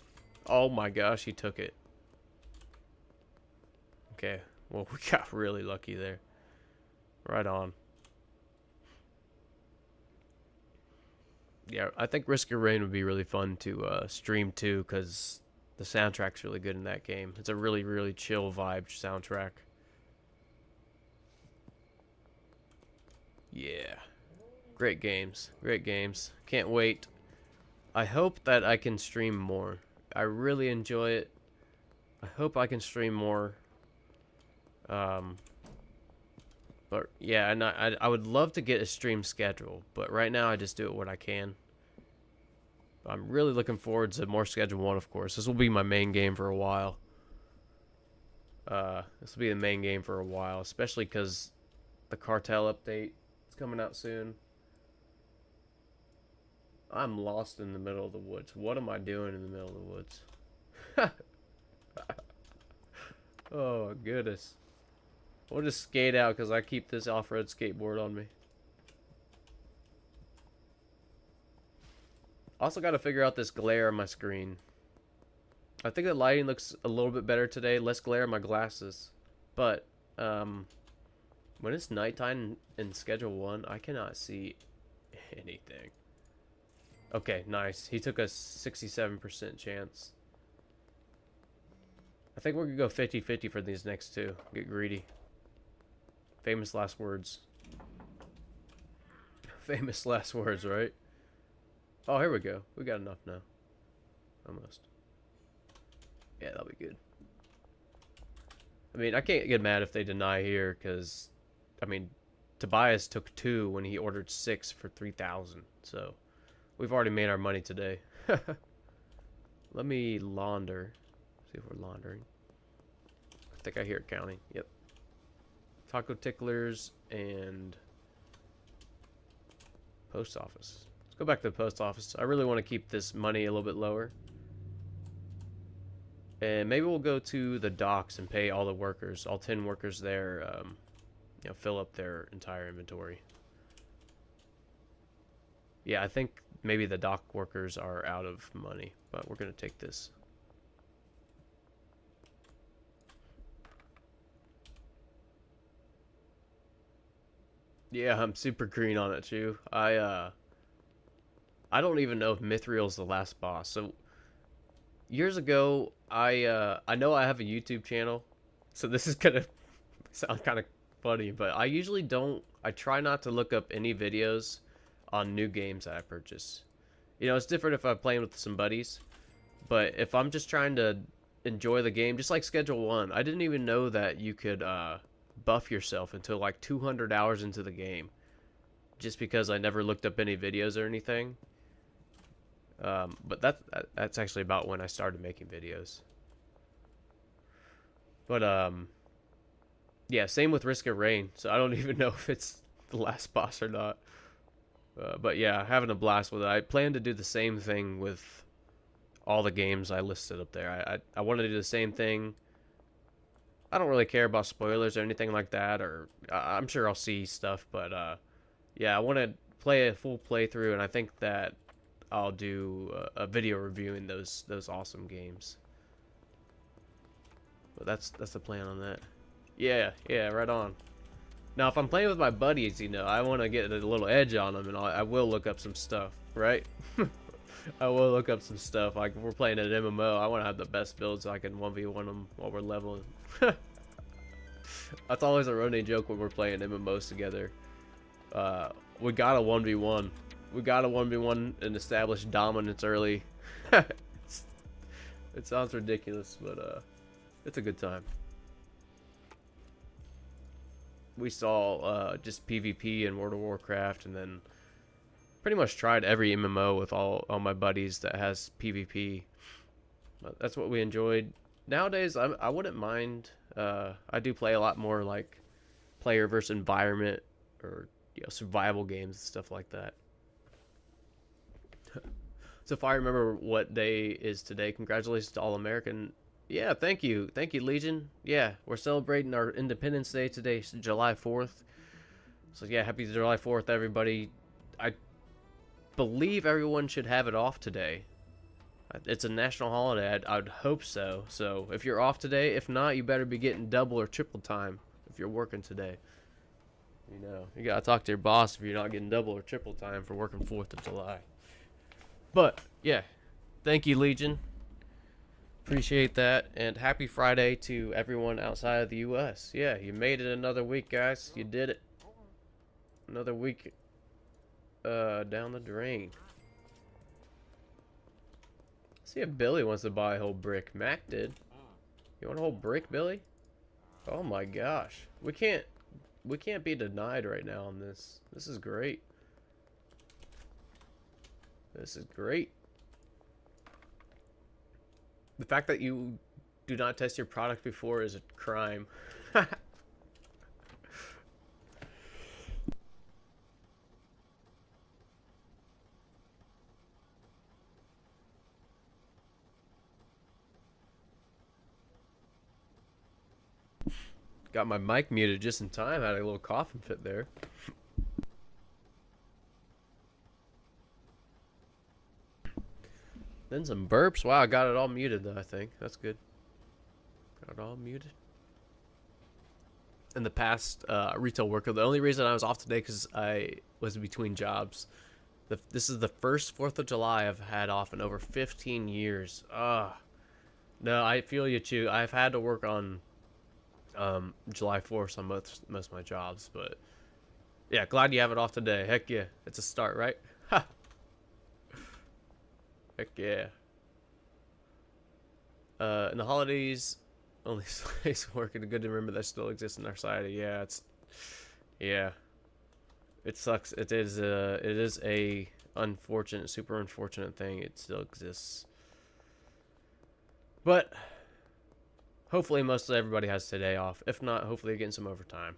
Oh my gosh, he took it. Okay, well, we got really lucky there. Right on. Yeah, I think Risk of Rain would be really fun to stream too, because the soundtrack's really good in that game. It's a really, really chill vibe soundtrack. Yeah. Great games. Great games. Can't wait. I hope that I can stream more. I really enjoy it. I hope I can stream more. But yeah, and I would love to get a stream schedule, but right now I just do it when I can. I'm really looking forward to more Schedule 1, of course. This will be my main game for a while. This will be the main game for a while, especially because the Cartel update is coming out soon. I'm lost in the middle of the woods. What am I doing in the middle of the woods? Oh, goodness. We'll just skate out because I keep this off-road skateboard on me. Also got to figure out this glare on my screen. I think the lighting looks a little bit better today. Less glare on my glasses. But, when it's nighttime in Schedule 1, I cannot see anything. Okay, nice. He took a 67% chance. I think we're going to go 50-50 for these next two. Get greedy. Famous last words. Famous last words, right? Oh, here we go. We got enough now. Almost. Yeah, that'll be good. I mean, I can't get mad if they deny here, because, I mean, Tobias took 2 when he ordered 6 for 3,000. So, we've already made our money today. Let me launder. See if we're laundering. I think I hear it counting. Yep. Taco Ticklers and post office. Let's go back to the post office. I really want to keep this money a little bit lower. And maybe we'll go to the docks and pay all the workers, all 10 workers there, you know, fill up their entire inventory. Yeah, I think maybe the dock workers are out of money, but we're going to take this. Yeah, I'm super green on it too. I don't even know if Mithriel's the last boss. So years ago, I know I have a YouTube channel, so this is gonna sound kind of funny, but I usually don't. I try not to look up any videos on new games that I purchase. You know, it's different if I'm playing with some buddies, but if I'm just trying to enjoy the game, just like Schedule 1, I didn't even know that you could buff yourself until like 200 hours into the game, just because I never looked up any videos or anything. But that's actually about when I started making videos. But yeah, same with Risk of Rain. So I don't even know if it's the last boss or not. But yeah, having a blast with it. I plan to do the same thing with all the games I listed up there. I want to do the same thing. I don't really care about spoilers or anything like that, or I'm sure I'll see stuff, but yeah, I want to play a full playthrough, and I think that I'll do a video reviewing those awesome games. But that's the plan on that. Yeah, yeah, right on. Now, if I'm playing with my buddies, you know, I want to get a little edge on them, and I will look up some stuff, right? I will look up some stuff. Like, if we're playing an MMO, I want to have the best build so I can 1v1 them while we're leveling. That's always a running joke when we're playing MMOs together. We got a 1v1. We got a 1v1 and established dominance early. It sounds ridiculous, but it's a good time. We saw just PvP in World of Warcraft, and then pretty much tried every MMO with all my buddies that has PvP. But that's what we enjoyed. Nowadays, I wouldn't mind. I do play a lot more like player versus environment, or survival games and stuff like that. So if I remember what day is today, congratulations to All American. Yeah, thank you, Legion. Yeah, we're celebrating our Independence Day today, July 4th. So yeah, happy July 4th, everybody. I believe everyone should have it off today. It's a national holiday. I'd hope so. So if you're off today, if not, you better be getting double or triple time if you're working today. You know, you gotta talk to your boss if you're not getting double or triple time for working 4th of July. But yeah, thank you, Legion. Appreciate that, and happy Friday to everyone outside of the U.S. Yeah, you made it another week, guys. You did it. Another week down the drain. See if Billy wants to buy a whole brick. Mac did. You want a whole brick, Billy? Oh my gosh. We can't be denied right now on this. This is great. This is great. The fact that you do not test your product before is a crime. Got my mic muted just in time. Had a little coughing fit there. Then some burps. Wow, I got it all muted though, I think. That's good. Got it all muted. In the past retail worker, the only reason I was off today because I was between jobs. This is the first 4th of July I've had off in over 15 years. No, I feel you, Chew. I've had to work on July 4th on most of my jobs, but yeah, glad you have it off today. Heck yeah, it's a start, right? Ha! Heck yeah. In the holidays, only place working. Good to remember that still exists in our society. Yeah, it sucks. It is a unfortunate, super unfortunate thing. It still exists, but hopefully most of everybody has today off. If not, hopefully they're getting some overtime.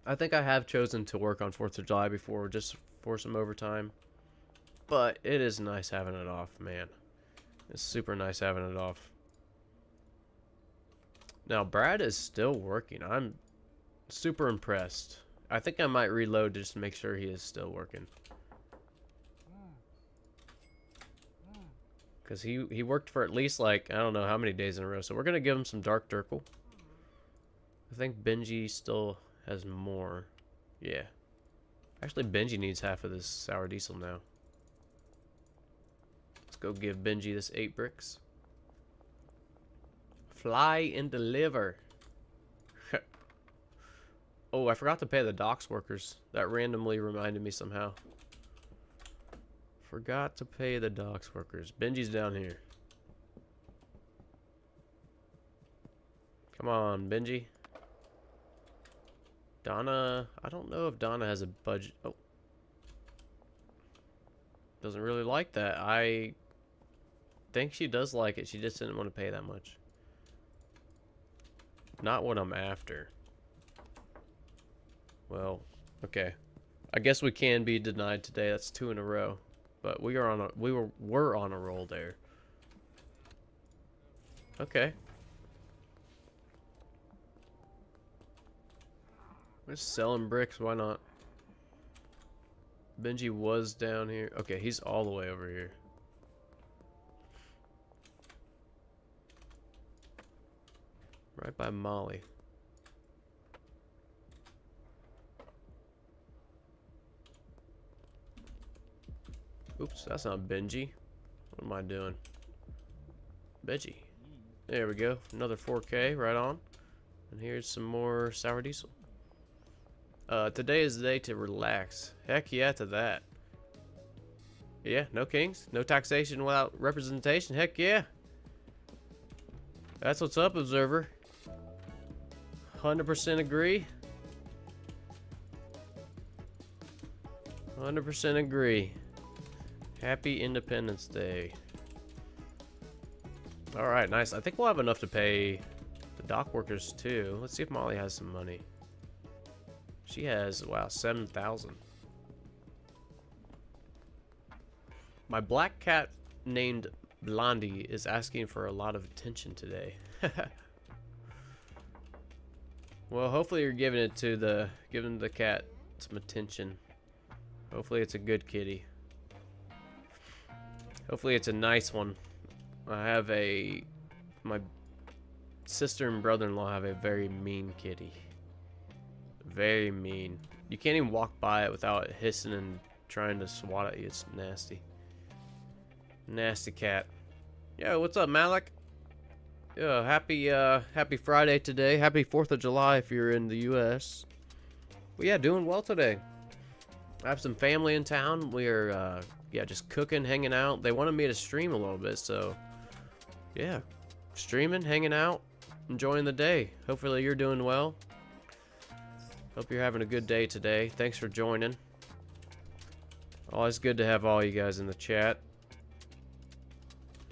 I think I have chosen to work on 4th of July before just for some overtime. But it is nice having it off, man. It's super nice having it off. Now, Brad is still working. I'm super impressed. I think I might reload just to make sure he is still working. Because he worked for at least, like, I don't know how many days in a row. So we're going to give him some Dark Turkle. I think Benji still has more. Yeah. Actually, Benji needs half of this sour diesel now. Let's go give Benji this 8 bricks. Fly and deliver. Oh, I forgot to pay the docks workers. That randomly reminded me somehow. Forgot to pay the docks workers. Benji's down here. Come on, Benji. Donna, I don't know if Donna has a budget. Oh. Doesn't really like that. I think she does like it. She just didn't want to pay that much. Not what I'm after. Well, okay. I guess we can be denied today. That's 2 in a row. But we are on a we're on a roll there. Okay. We're just selling bricks, why not? Benji was down here. Okay, he's all the way over here. Right by Molly. Oops, that's not Benji. What am I doing? Benji. There we go. Another 4K, right on. And here's some more sour diesel. Today is the day to relax. Heck yeah to that. Yeah, no kings, no taxation without representation. Heck yeah. That's what's up, observer. 100% agree. 100% agree. Happy Independence Day. Alright, nice. I think we'll have enough to pay the dock workers too. Let's see if Molly has some money. She has, wow, 7,000. My black cat named Blondie is asking for a lot of attention today. Well, hopefully you're giving the cat some attention. Hopefully it's a good kitty. Hopefully it's a nice one. My sister and brother-in-law have a very mean kitty. Very mean. You can't even walk by it without it hissing and trying to swat at you. It's nasty. Nasty cat. Yo, what's up, Malik? Yo, happy Friday today. Happy 4th of July if you're in the US. Well, yeah, doing well today. I have some family in town. We're yeah, just cooking, hanging out. They wanted me to stream a little bit, so yeah, streaming, hanging out, enjoying the day. Hopefully you're doing well. Hope you're having a good day today. Thanks for joining. Always good to have all you guys in the chat.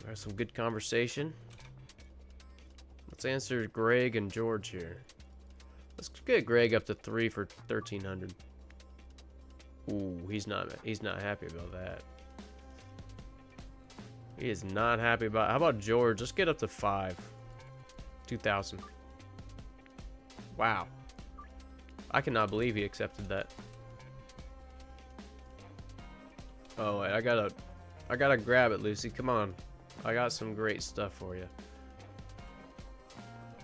There's some good conversation. Let's answer Greg and George here. Let's get Greg up to 3 for 1,300. Ooh, he's not happy about that. He is not happy about. How about George? Let's get up to 5. 2,000. Wow. I cannot believe he accepted that. Oh wait, I gotta grab it, Lucy. Come on. I got some great stuff for you.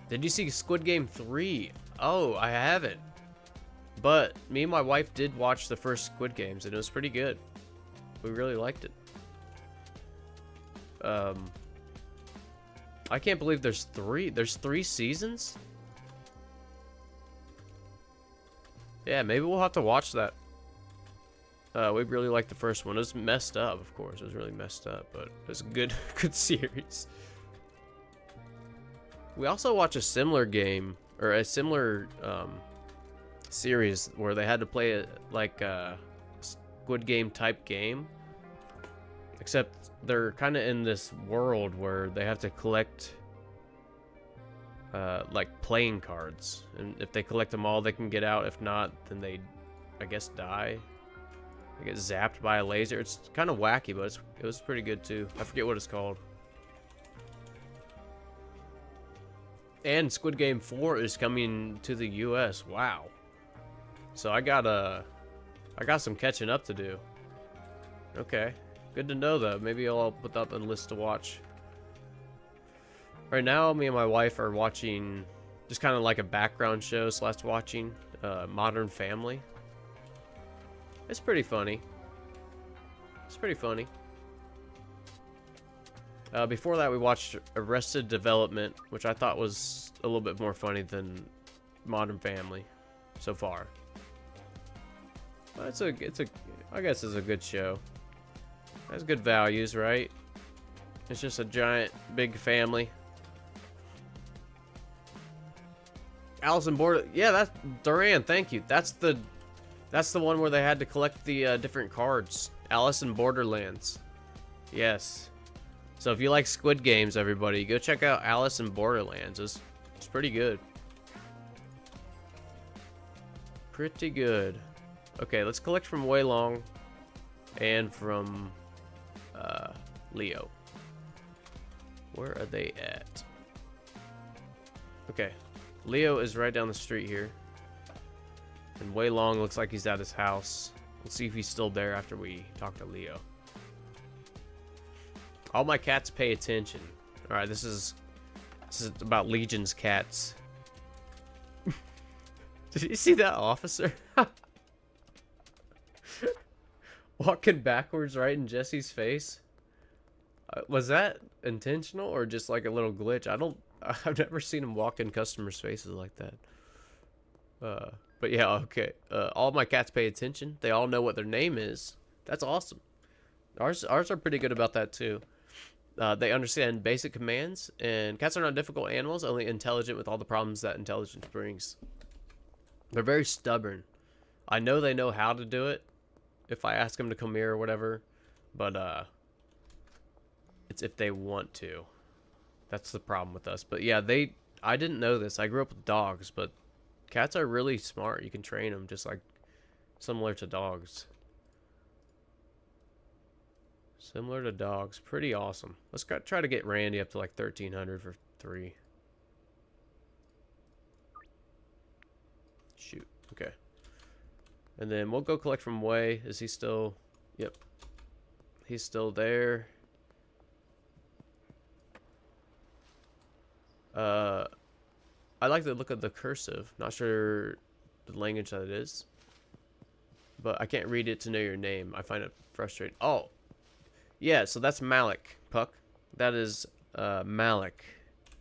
Did you see Squid Game 3? Oh, I haven't. But me and my wife did watch the first Squid Games, and it was pretty good. We really liked it. I can't believe there's 3. There's 3 seasons? Yeah, maybe we'll have to watch that. We really liked the first one. It was messed up, of course. It was really messed up, but it was a good, good series. We also watched a similar game, or a similar series where they had to play it like a Squid Game type game. Except they're kind of in this world where they have to collect like playing cards, and if they collect them all they can get out. If not, then they, I guess, die. They get zapped by a laser. It's kind of wacky, but it was pretty good too. I forget what it's called. And Squid Game 4 is coming to the US. Wow. So I got some catching up to do. Okay. Good to know though. Maybe I'll put that on the list to watch. Right now, me and my wife are watching just kind of like a background show / watching Modern Family. It's pretty funny. It's pretty funny. Before that, we watched Arrested Development, which I thought was a little bit more funny than Modern Family so far. But I guess it's a good show. It has good values, right? It's just a giant, big family. Alice in Border, yeah, that's Duran. Thank you. That's the one where they had to collect the different cards. Alice in Borderlands. Yes. So if you like Squid Games, everybody, go check out Alice in Borderlands. It's pretty good. Pretty good. Okay, let's collect from Wei Long and from Leo. Where are they at? Okay, Leo is right down the street here. And Wei Long looks like he's at his house. Let's see if he's still there after we talk to Leo. All my cats pay attention. All right, this is about Legion's cats. Did you see that officer? Walking backwards right in Jesse's face. Was that intentional or just like a little glitch? I've never seen him walk in customers' faces like that. But yeah, okay. All my cats pay attention. They all know what their name is. That's awesome. Ours are pretty good about that too. They understand basic commands, and cats are not difficult animals, only intelligent with all the problems that intelligence brings. They're very stubborn. I know they know how to do it if I ask them to come here or whatever, but it's if they want to. That's the problem with us. But yeah, I didn't know this. I grew up with dogs, but cats are really smart. You can train them just like similar to dogs. Similar to dogs. Pretty awesome. Let's try to get Randy up to like 1300 for 3. Shoot. Okay. And then we'll go collect from Way. Is he still? Yep. He's still there. I like the look of the cursive. Not sure the language that it is. But I can't read it to know your name. I find it frustrating. Oh. Yeah, so that's Malik, Puck. That is Malik.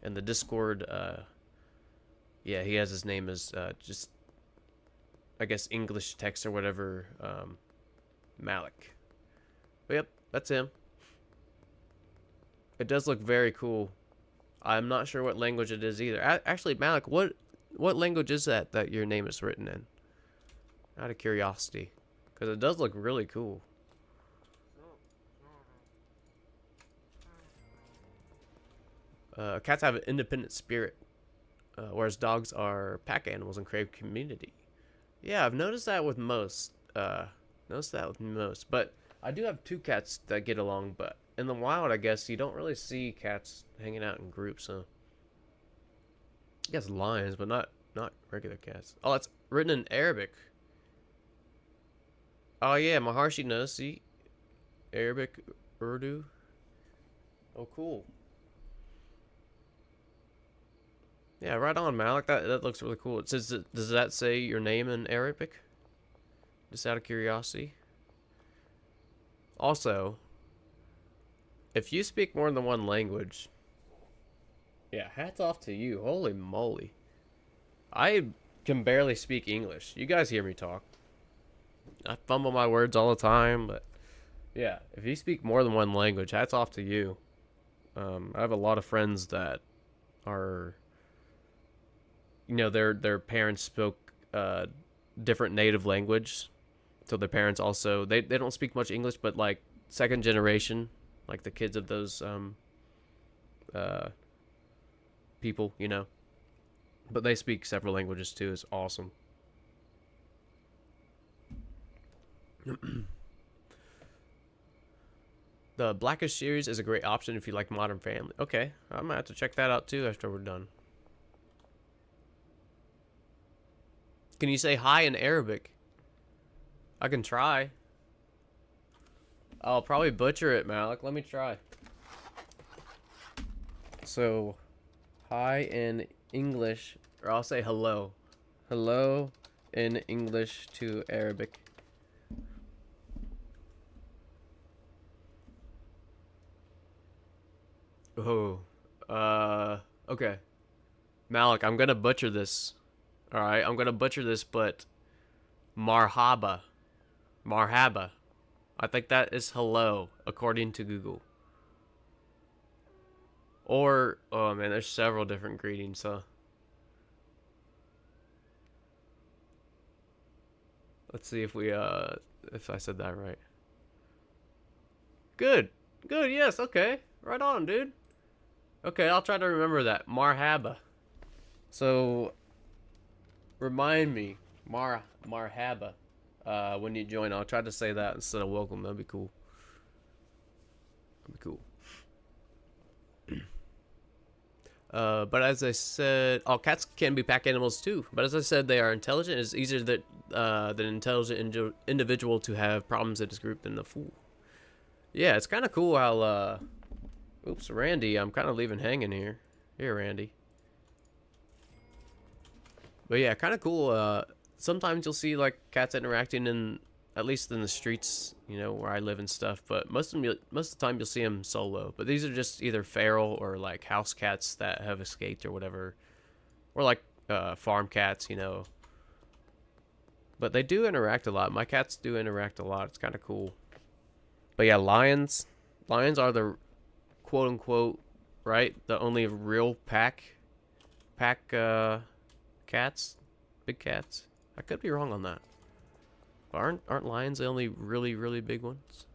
And the Discord, yeah, he has his name as just, I guess, English text or whatever, Malik. But yep, that's him. It does look very cool. I'm not sure what language it is either. Actually, Malik, what language is that your name is written in? Out of curiosity. Because it does look really cool. Cats have an independent spirit, whereas dogs are pack animals and crave community. Yeah, I've noticed that with most. But I do have 2 cats that get along. But in the wild, I guess you don't really see cats hanging out in groups. So I guess lions, but not regular cats. Oh, it's written in Arabic. Oh yeah, Maharshi knows. See, Arabic, Urdu. Oh, cool. Yeah, right on, Malik. That looks really cool. It says, does that say your name in Arabic? Just out of curiosity. Also, if you speak more than one language, yeah, hats off to you. Holy moly. I can barely speak English. You guys hear me talk. I fumble my words all the time, but yeah, if you speak more than one language, hats off to you. I have a lot of friends that are, you know, their parents spoke different native language, so their parents also they don't speak much English, but like second generation, like the kids of those people, you know, but they speak several languages too. It's awesome. The Blackish series is a great option if you like Modern Family. Okay, I'm gonna have to check that out too after we're done. Can you say hi in Arabic? I can try. I'll probably butcher it, Malik. Let me try. So, hi in English, or I'll say hello. Hello in English to Arabic. Oh, okay. Malik, I'm gonna butcher this. Alright, I'm gonna butcher this, but marhaba. Marhaba. I think that is hello, according to Google. Or, oh man, there's several different greetings, huh? Let's see if if I said that right. Good. Good, yes, okay. Right on, dude. Okay, I'll try to remember that. Marhaba. So, remind me, marhaba, when you join. I'll try to say that instead of welcome. That'd be cool. That'd be cool. But as I said, oh, cats can be pack animals too. But as I said, they are intelligent. It's easier that than an intelligent individual to have problems in his group than the fool. Yeah, it's kind of cool how. Oops, Randy, I'm kind of leaving hanging here. Here, Randy. But yeah, kind of cool. Sometimes you'll see like cats interacting in, at least in the streets, you know, where I live and stuff. But most of the time you'll see them solo. But these are just either feral or like house cats that have escaped or whatever, or like farm cats, you know. But they do interact a lot. My cats do interact a lot. It's kind of cool. But yeah, lions are the quote unquote, right, the only real pack cats, big cats. I could be wrong on that. Aren't lions the only really big ones?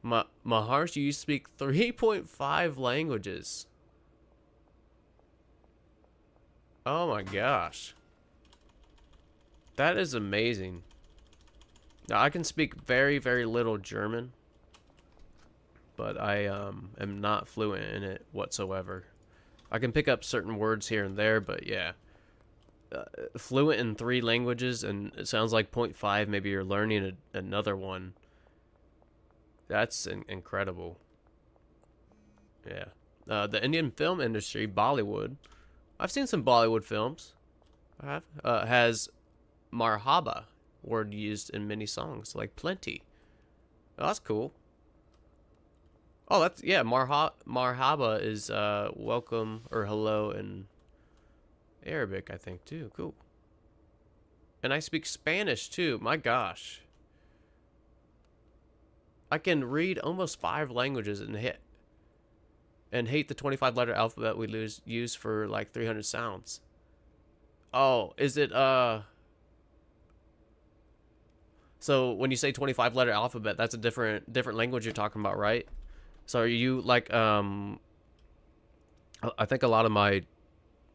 Maharsh, you speak 3.5 languages. Oh my gosh. That is amazing. Now I can speak very little German, but I am not fluent in it whatsoever. I can pick up certain words here and there, but yeah. Fluent in 3 languages, and it sounds like 0.5, maybe you're learning another one. That's incredible. Yeah. The Indian film industry, Bollywood, I've seen some Bollywood films, I have, has marhaba word used in many songs, like plenty. Oh, that's cool. Oh, that's, yeah, marhaba is welcome or hello in Arabic, I think, too. Cool. And I speak Spanish, too. My gosh. I can read almost 5 languages and hate the 25-letter alphabet we use for like 300 sounds. Oh, is it so when you say 25-letter alphabet, that's a different language you're talking about, right? So are you like I think a lot of my,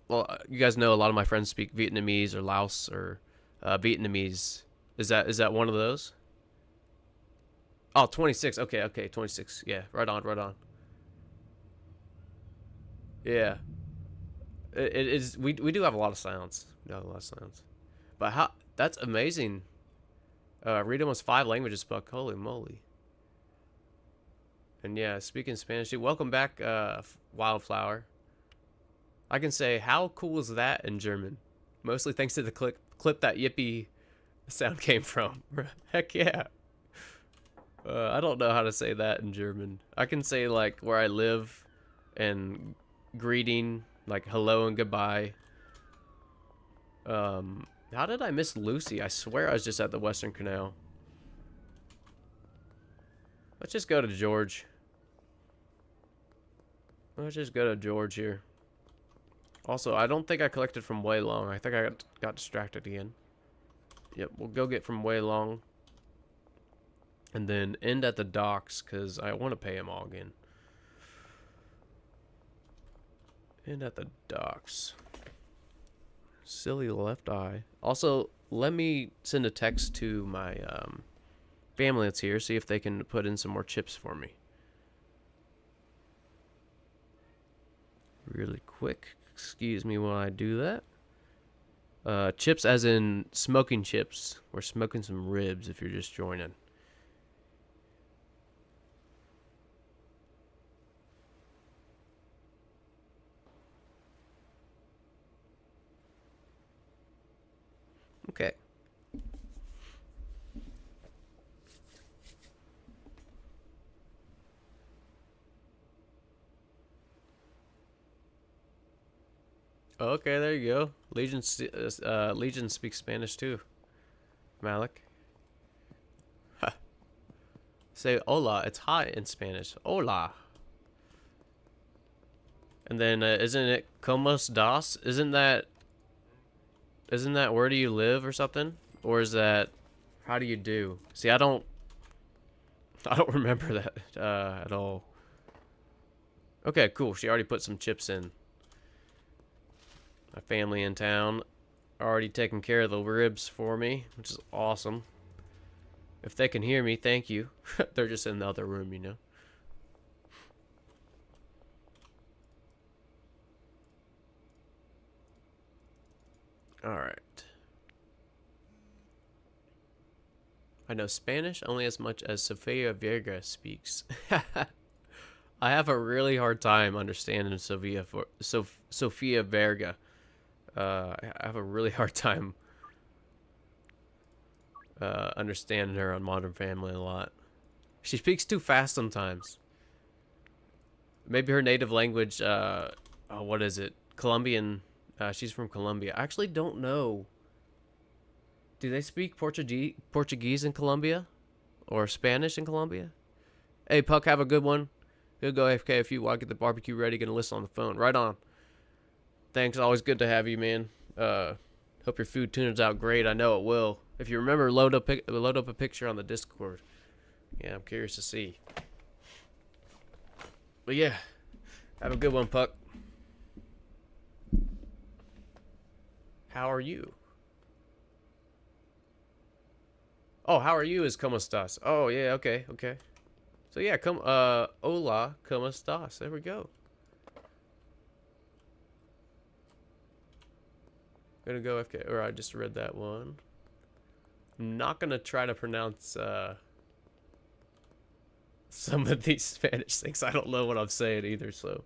well, you guys know a lot of my friends speak Vietnamese or Laos or Vietnamese. Is that one of those? Oh, 26. Okay, 26. Yeah, right on. Yeah. It is, we do have a lot of sounds. We have a lot of sounds. But how, that's amazing. Read almost 5 languages, Buck. Holy moly. And yeah, speaking Spanish too. Welcome back, Wildflower. I can say, how cool is that in German? Mostly thanks to the clip that Yippee sound came from. Heck yeah. I don't know how to say that in German. I can say like where I live and greeting, like hello and goodbye. How did I miss Lucy? I swear I was just at the Western Canal. Let's just go to George. Let's just go to George here. Also, I don't think I collected from Way Long. I think I got distracted again. Yep, we'll go get from Way Long. And then end at the docks, because I want to pay him all again. End at the docks. Silly left eye. Also, let me send a text to my family that's here, see if they can put in some more chips for me. Really quick. Excuse me while I do that. Chips as in smoking chips. We're smoking some ribs if you're just joining. Okay. Okay, there you go. Legion speaks Spanish too. Malik. Say hola. It's hi in Spanish. Hola. And then isn't it como das? Isn't that where do you live or something? Or is that how do you do? See, I don't remember that at all. Okay, cool. She already put some chips in. My family in town already taking care of the ribs for me, which is awesome. If they can hear me, thank you. They're just in the other room, you know. All right. I know Spanish only as much as Sofia Vergara speaks. I have a really hard time understanding Sofia Vergara. I have a really hard time understanding her on Modern Family a lot. She speaks too fast sometimes. Maybe her native language, oh, what is it? Colombian. She's from Colombia. I actually don't know. Do they speak Portuguese in Colombia? Or Spanish in Colombia? Hey, Puck, have a good one. He'll go AFK if you want to get the barbecue ready. Gonna listen on the phone. Right on. Thanks. Always good to have you, man. Hope your food turns out great. I know it will. If you remember, load up a picture on the Discord. Yeah, I'm curious to see. But yeah, have a good one, Puck. How are you? Oh, how are you is como estás. Oh, yeah, okay, okay. So yeah, hola, como estás. There we go. Gonna go FK, or I just read that one. I'm not gonna try to pronounce some of these Spanish things. I don't know what I'm saying either, so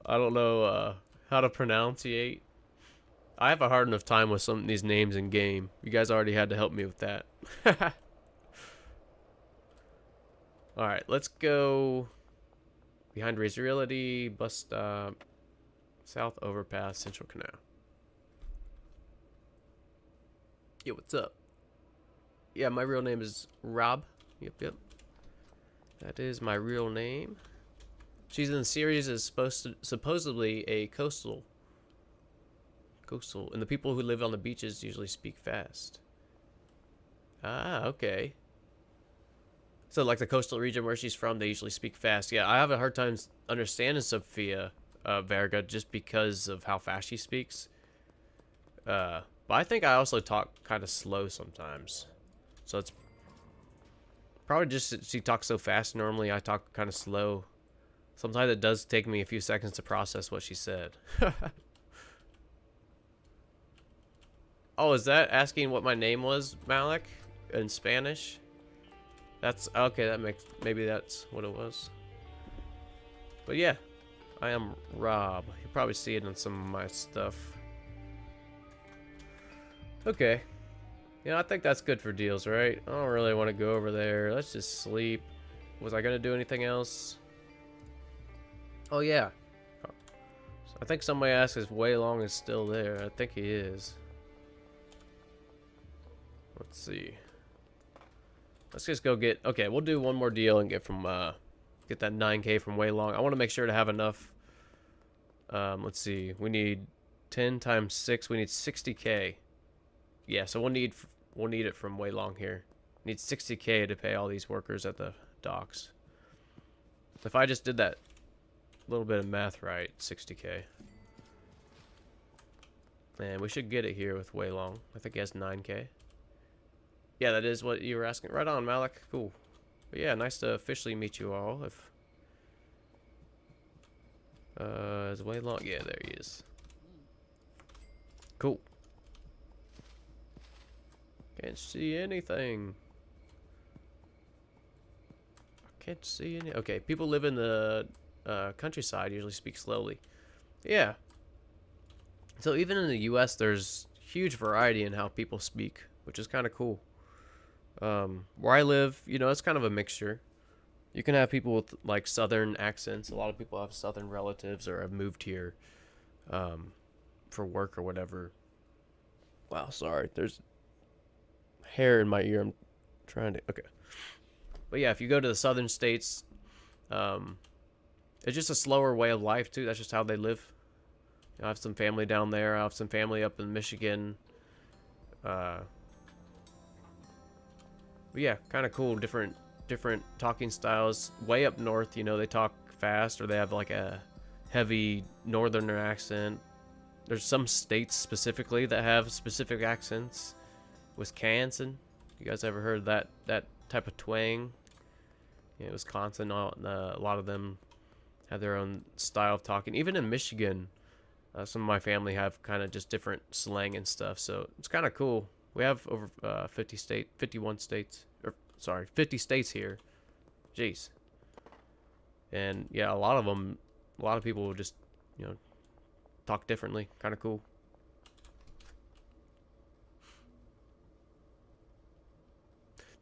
I don't know how to pronunciate. I have a hard enough time with some of these names in game. You guys already had to help me with that. Alright, let's go behind Raised Realty, bus stop, South Overpass, Central Canal. Yeah, what's up? Yeah, my real name is Rob. Yep. That is my real name. She's in the series is supposedly a coastal, and the people who live on the beaches usually speak fast. Ah, okay. So like the coastal region where she's from, they usually speak fast. Yeah, I have a hard time understanding Sofia Vergara just because of how fast she speaks. But I think I also talk kind of slow sometimes. So it's probably just she talks so fast. Normally I talk kind of slow. Sometimes it does take me a few seconds to process what she said. Oh, is that asking what my name was, Malik, in Spanish? That's okay. That makes, maybe that's what it was. But yeah, I am Rob. You'll probably see it in some of my stuff. Okay. Yeah, I think that's good for deals, right? I don't really want to go over there. Let's just sleep. Was I gonna do anything else? Oh yeah. So I think somebody asked if Wei Long is still there. I think he is. Let's see. Let's just go get. Okay, we'll do one more deal and get from get that 9K from Wei Long. I want to make sure to have enough. Let's see. We need 10 times 6. We need 60K. Yeah, so we'll need it from Wei Long here. Need 60K to pay all these workers at the docks. If I just did that little bit of math right, 60K. And we should get it here with Wei Long. I think he has 9K. Yeah, that is what you were asking. Right on, Malik. Cool. But yeah, nice to officially meet you all. If is Wei Long? Yeah, there he is. Cool. Can't see anything. I can't see any. Okay, people live in the countryside usually speak slowly. Yeah. So even in the U.S., there's huge variety in how people speak, which is kind of cool. Where I live, you know, it's kind of a mixture. You can have people with like southern accents. A lot of people have southern relatives or have moved here for work or whatever. Wow, sorry. There's hair in my ear. I'm trying to. Okay. But yeah, if you go to the southern states, it's just a slower way of life too. That's just how they live. You know, I have some family down there. I have some family up in Michigan. But yeah, kind of cool. Different talking styles. Way up north, you know, they talk fast or they have like a heavy northerner accent. There's some states specifically that have specific accents. Wisconsin, you guys ever heard that type of twang? Yeah, Wisconsin, a lot of them have their own style of talking. Even in Michigan, Some of my family have kind of just different slang and stuff, so it's kind of cool. We have over 51 states, or sorry, 50 states here. Jeez. And yeah, a lot of people will just, you know, talk differently. Kind of cool.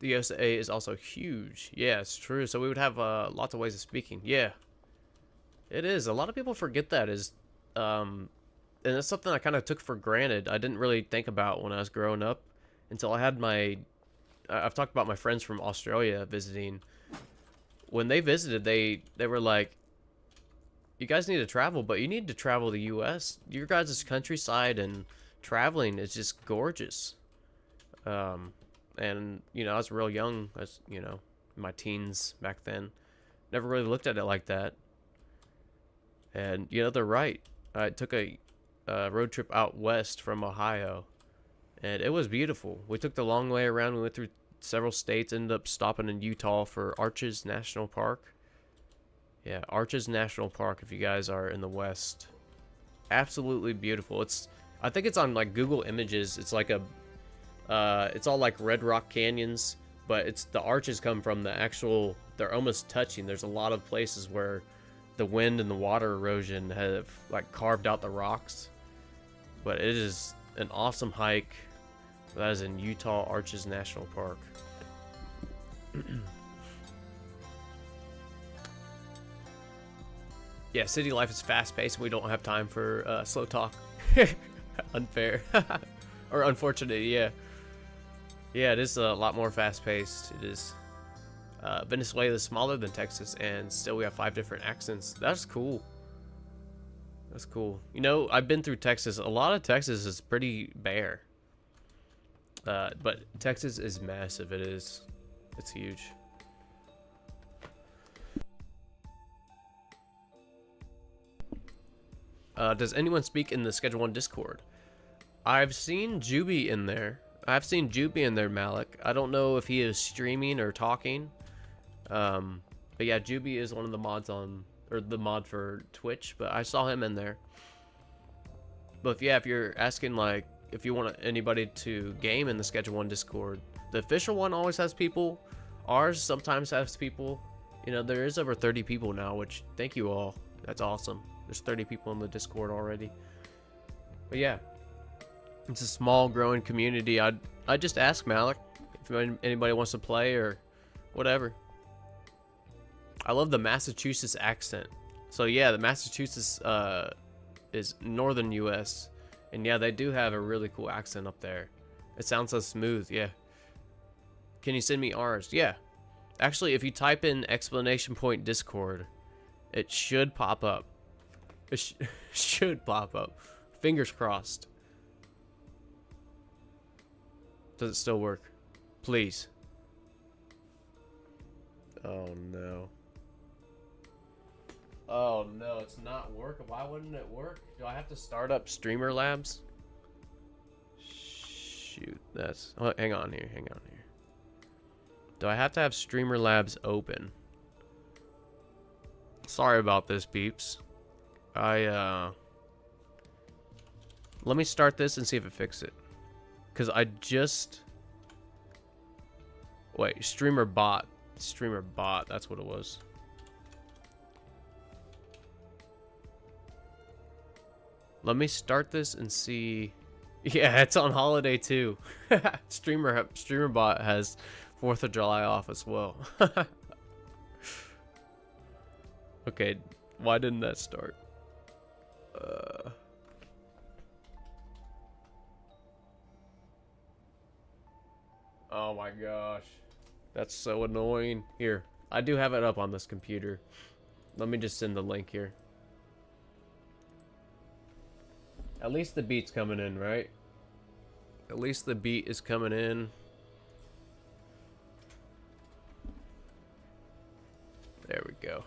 The USA is also huge. Yeah, it's true. So we would have lots of ways of speaking. Yeah, it is. A lot of people forget that and it's something I kind of took for granted. I didn't really think about when I was growing up until I had I've talked about my friends from Australia visiting. When they visited, they were like, "You guys need to travel, but you need to travel the U.S. Your guys' countryside and traveling is just gorgeous." And you know, I was real young. I was, you know, in my teens back then. Never really looked at it like that. And you know, they're right. I took a road trip out west from Ohio, and it was beautiful. We took the long way around. We went through several states, ended up stopping in Utah for Arches National Park. Yeah, Arches National Park, if you guys are in the west. Absolutely beautiful. I think it's on like Google Images. It's like it's all like Red Rock canyons, but the arches come from they're almost touching. There's a lot of places where the wind and the water erosion have like carved out the rocks. But it is an awesome hike. That is in Utah Arches National Park. Yeah, city life is fast-paced, and we don't have time for slow talk. Unfair. Or unfortunate, yeah. Yeah, it is a lot more fast-paced. It is. Venezuela is smaller than Texas, and still we have 5 different accents. That's cool. That's cool. You know, I've been through Texas. A lot of Texas is pretty bare. But Texas is massive. It is. It's huge. Does anyone speak in the Schedule 1 Discord? I've seen Juby in there. I've seen Juby in there, Malik. I don't know if he is streaming or talking. But yeah, Juby is one of the mods or the mod for Twitch, but I saw him in there. But yeah, if you're asking like if you want anybody to game in the Schedule 1 Discord, the official one always has people. Ours sometimes has people. You know, there is over 30 people now, which thank you all. That's awesome. There's 30 people in the Discord already. But yeah, it's a small growing community. I'd just ask Malik if anybody wants to play or whatever. I love the Massachusetts accent. So yeah, the Massachusetts is northern US, and yeah, they do have a really cool accent up there. It sounds so smooth. Yeah. Can you send me ours? Yeah. Actually, if you type in !point Discord, it should pop up. It should pop up. Fingers crossed. Does it still work? Please. Oh no. Oh no, it's not working. Why wouldn't it work? Do I have to start up Streamer Labs? Shoot, that's... Oh, hang on here, hang on here. Do I have to have Streamer Labs open? Sorry about this, peeps. Let me start this and see if it fixes it. Because I just... Wait, Streamer Bot, that's what it was. Let me start this and see. Yeah, it's on holiday too. Streamerbot has 4th of July off as well. Okay, why didn't that start? Oh my gosh. That's so annoying. Here, I do have it up on this computer. Let me just send the link here. At least the beat's coming in, right? At least the beat is coming in. There we go.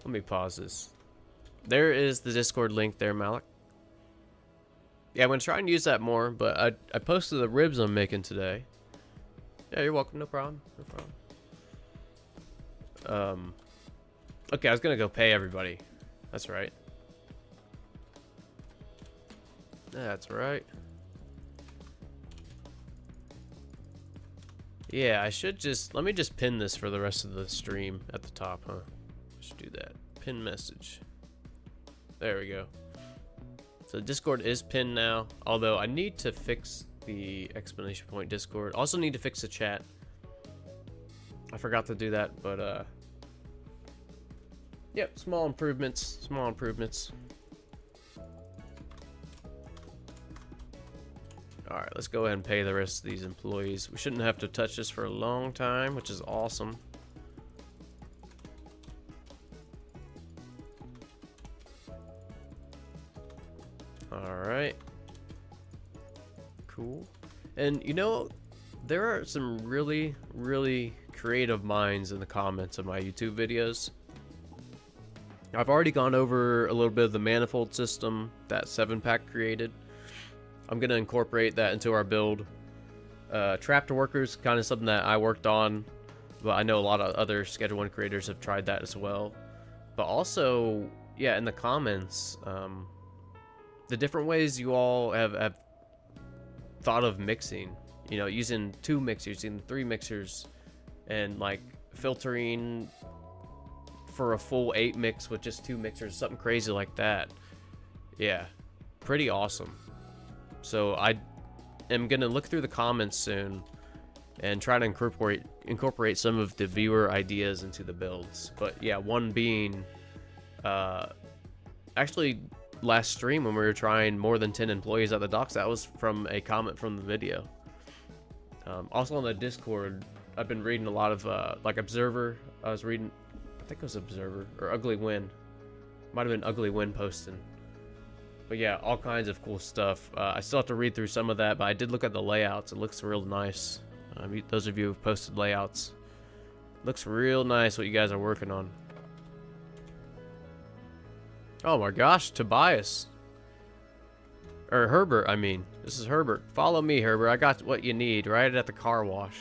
Let me pause this. There is the Discord link there, Malik. Yeah, I'm going to try and use that more, but I posted the ribs I'm making today. Yeah, you're welcome. No problem. No problem. Okay, I was going to go pay everybody. That's right. That's right. Yeah, I should just, let me just pin this for the rest of the stream at the top, huh? Just do that. Pin message. There we go. So Discord is pinned now, although I need to fix the exclamation point Discord. Also need to fix the chat. I forgot to do that, but yep, small improvements, small improvements. Alright, let's go ahead and pay the rest of these employees. We shouldn't have to touch this for a long time, which is awesome. Alright. Cool. And you know, there are some really, really creative minds in the comments of my YouTube videos. I've already gone over a little bit of the manifold system that 7-pack created. I'm going to incorporate that into our build. Trapped workers, kind of something that I worked on, but I know a lot of other Schedule 1 creators have tried that as well. But also, yeah, in the comments, the different ways you all have thought of mixing. You know, using 2 mixers, using 3 mixers, and like filtering for a full 8 mix with just 2 mixers, something crazy like that. Yeah, pretty awesome. So I am gonna look through the comments soon and try to incorporate some of the viewer ideas into the builds. But yeah, one being actually last stream when we were trying more than 10 employees at the docks, that was from a comment from the video. Also on the Discord, I've been reading a lot of like Observer. I was reading, I think it was Observer or Ugly Win. Might have been Ugly Win posting. But yeah, all kinds of cool stuff. I still have to read through some of that, but I did look at the layouts. It looks real nice. Those of you who've posted layouts, looks real nice what you guys are working on. Oh my gosh, Tobias. Or Herbert, I mean. This is Herbert. Follow me, Herbert. I got what you need right at the car wash.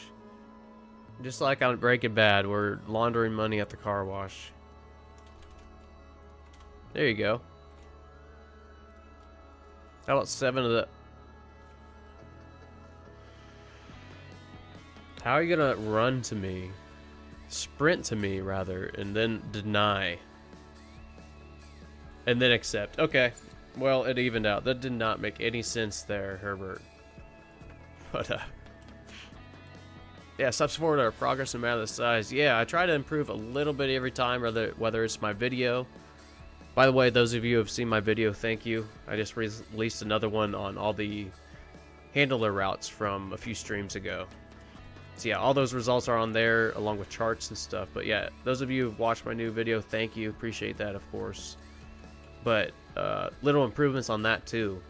Just like on Breaking Bad, we're laundering money at the car wash. There you go. How about 7 of the... How are you gonna run to me? Sprint to me, rather, and then deny. And then accept. Okay. Well, it evened out. That did not make any sense there, Herbert. But, yeah, steps forward are progress no matter the size. Yeah, I try to improve a little bit every time, whether it's my video. By the way, those of you who have seen my video, thank you. I just released another one on all the handler routes from a few streams ago. So yeah, all those results are on there, along with charts and stuff. But yeah, those of you who've watched my new video, thank you. Appreciate that, of course. But little improvements on that, too.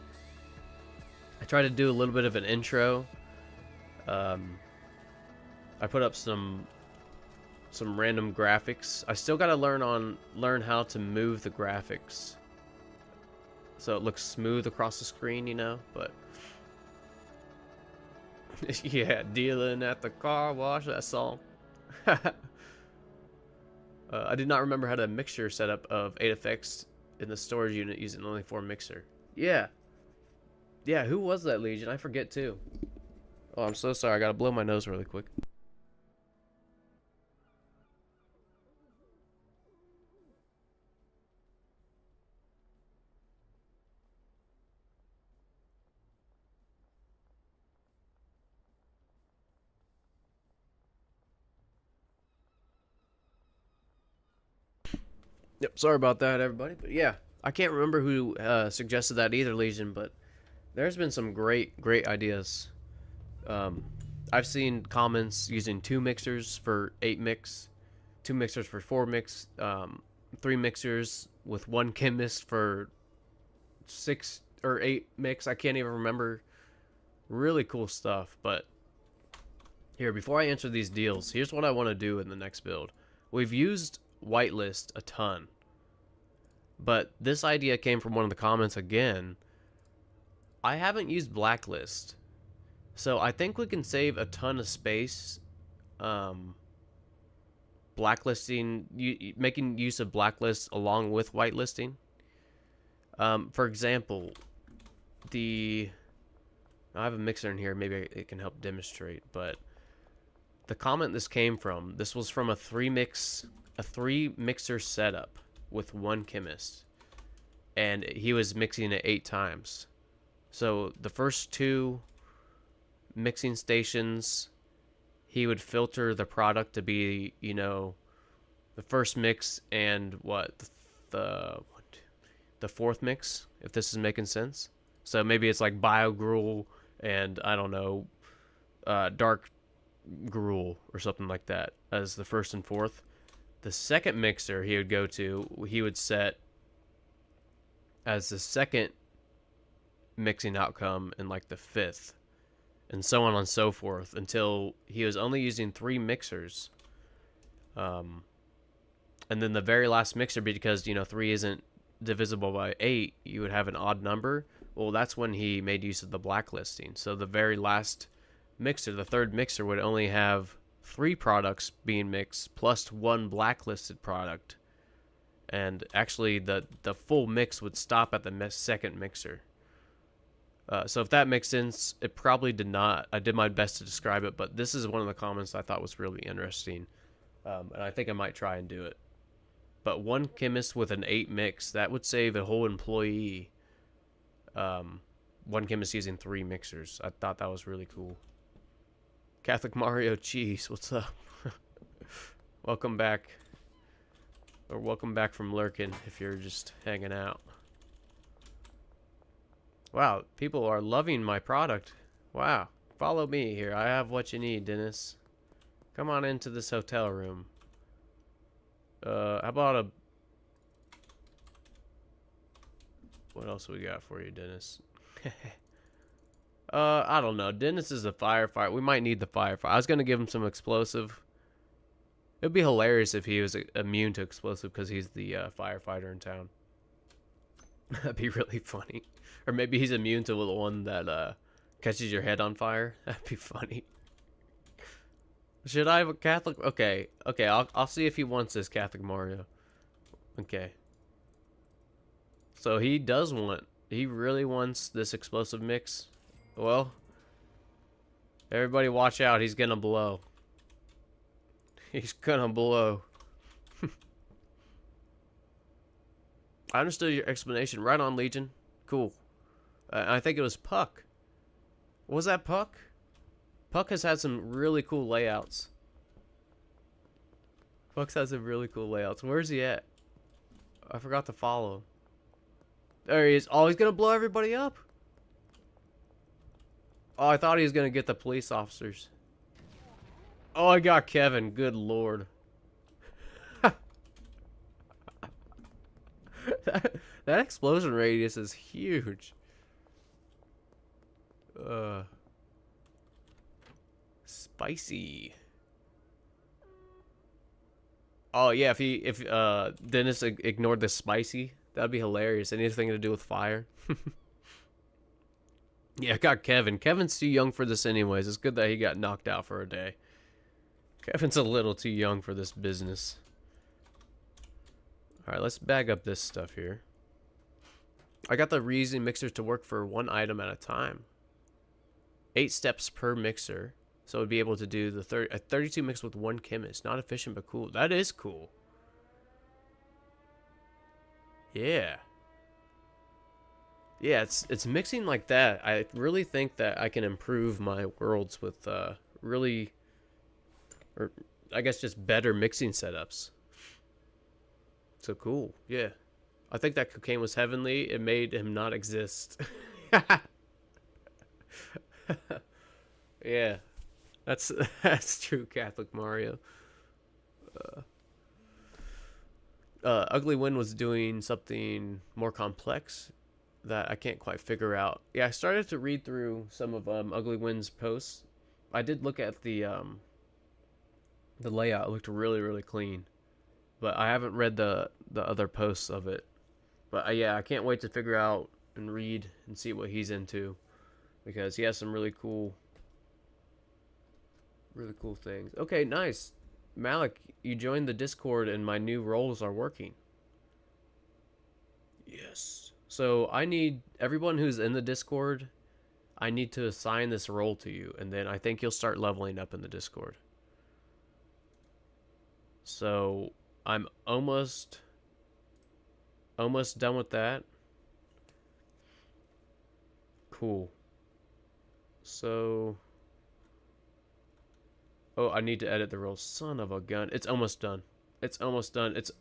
I try to do a little bit of an intro. I put up some random graphics. I still gotta learn how to move the graphics so it looks smooth across the screen, you know. But yeah, dealing at the car wash, that song. I did not remember how to mixture setup of 8 effects in the storage unit using only 4 mixer. Yeah, who was that, Legion? I forget too. Oh, I'm so sorry. I gotta blow my nose really quick. Yep, sorry about that, everybody. But yeah, I can't remember who suggested that either, Legion, but there's been some great ideas. I've seen comments using 2 mixers for 8 mix, 2 mixers for 4 mix, 3 mixers with 1 chemist for 6 or 8 mix. I can't even remember. Really cool stuff. But here, before I answer these deals, here's what I want to do in the next build. We've used whitelist a ton, but this idea came from one of the comments again. I haven't used blacklist, so I think we can save a ton of space blacklisting, making use of blacklist along with whitelisting. For example, the... I have a mixer in here. Maybe it can help demonstrate, but the comment this came from, this was from a three mixer setup with one chemist, and he was mixing it 8 times. So the first 2 mixing stations, he would filter the product to be, you know, the first mix and the 4th mix, if this is making sense. So maybe it's like bio gruel and I don't know, dark gruel or something like that as the 1st and 4th. The second mixer he would go to, he would set as the 2nd mixing outcome and like the 5th, and so on and so forth, until he was only using 3 mixers. And then the very last mixer, because, you know, 3 isn't divisible by 8, you would have an odd number. Well, that's when he made use of the blacklisting. So the very last mixer, the 3rd mixer, would only have 3 products being mixed plus 1 blacklisted product. And actually, the full mix would stop at the 2nd mixer. So if that makes sense, it probably did not. I did my best to describe it, but this is one of the comments I thought was really interesting. And I think I might try and do it. But 1 chemist with an 8 mix, that would save a whole employee. 1 chemist using 3 mixers. I thought that was really cool. Catholic Mario Cheese, what's up? Welcome back. Or welcome back from lurking if you're just hanging out. Wow, people are loving my product. Wow. Follow me here. I have what you need, Dennis. Come on into this hotel room. How about a... What else we got for you, Dennis? I don't know. Dennis is a firefighter. We might need the firefighter. I was going to give him some explosive. It would be hilarious if he was immune to explosive because he's the firefighter in town. That'd be really funny. Or maybe he's immune to the one that catches your head on fire. That'd be funny. Should I have a Catholic? Okay, I'll see if he wants this Catholic Mario. Okay. So he does want... He really wants this explosive mix. Well, everybody watch out. He's gonna blow. He's gonna blow. I understood your explanation. Right on, Legion. Cool. I think it was Puck. Was that Puck? Puck has had some really cool layouts. Puck's had some really cool layouts. Where's he at? I forgot to follow. There he is. Oh, he's gonna blow everybody up. Oh, I thought he was gonna get the police officers. Oh, I got Kevin. Good lord. that explosion radius is huge. Spicy. Oh yeah, if Dennis ignored the spicy, that'd be hilarious. Anything to do with fire. Yeah, I got Kevin. Kevin's too young for this anyways. It's good that he got knocked out for a day. Kevin's a little too young for this business. Alright, let's bag up this stuff here. I got the reusing mixers to work for 1 item at a time. 8 steps per mixer. So it'd be able to do the 32 mix with 1 chemist. Not efficient, but cool. That is cool. Yeah. Yeah, it's mixing like that. I really think that I can improve my worlds with really, or I guess just better mixing setups. So cool. Yeah. I think that cocaine was heavenly. It made him not exist. Yeah. That's true, Catholic Mario. Ugly Wind was doing something more complex that I can't quite figure out. Yeah, I started to read through some of Ugly Wind's posts. I did look at the layout. It looked really, really clean. But I haven't read the other posts of it. But yeah, I can't wait to figure out and read and see what he's into, because he has some really cool things. Okay, nice. Malik, you joined the Discord and my new roles are working. Yes. So I need everyone who's in the Discord, I need to assign this role to you, and then I think you'll start leveling up in the Discord. So I'm almost done with that. Cool. So, oh, I need to edit the roles. Son of a gun. It's almost done. It's almost done. It's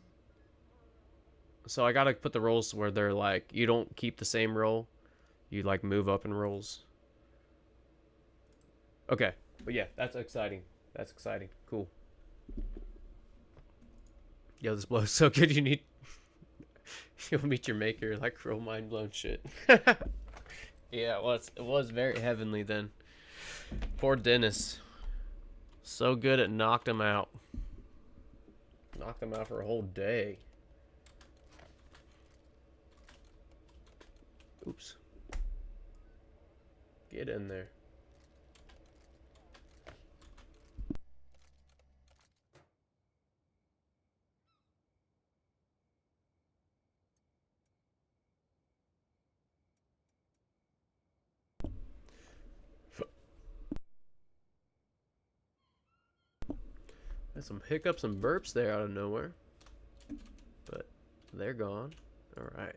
so I gotta put the roles where they're like, you don't keep the same role. You like move up in roles. Okay. But yeah, that's exciting. That's exciting. Cool. Yo, this blows so good. You need you'll meet your maker, like real mind blown shit. Yeah, it was very heavenly then. Poor Dennis. So good it knocked him out. Knocked him out for a whole day. Oops. Get in there. There's some hiccups and burps there out of nowhere. But they're gone. Alright.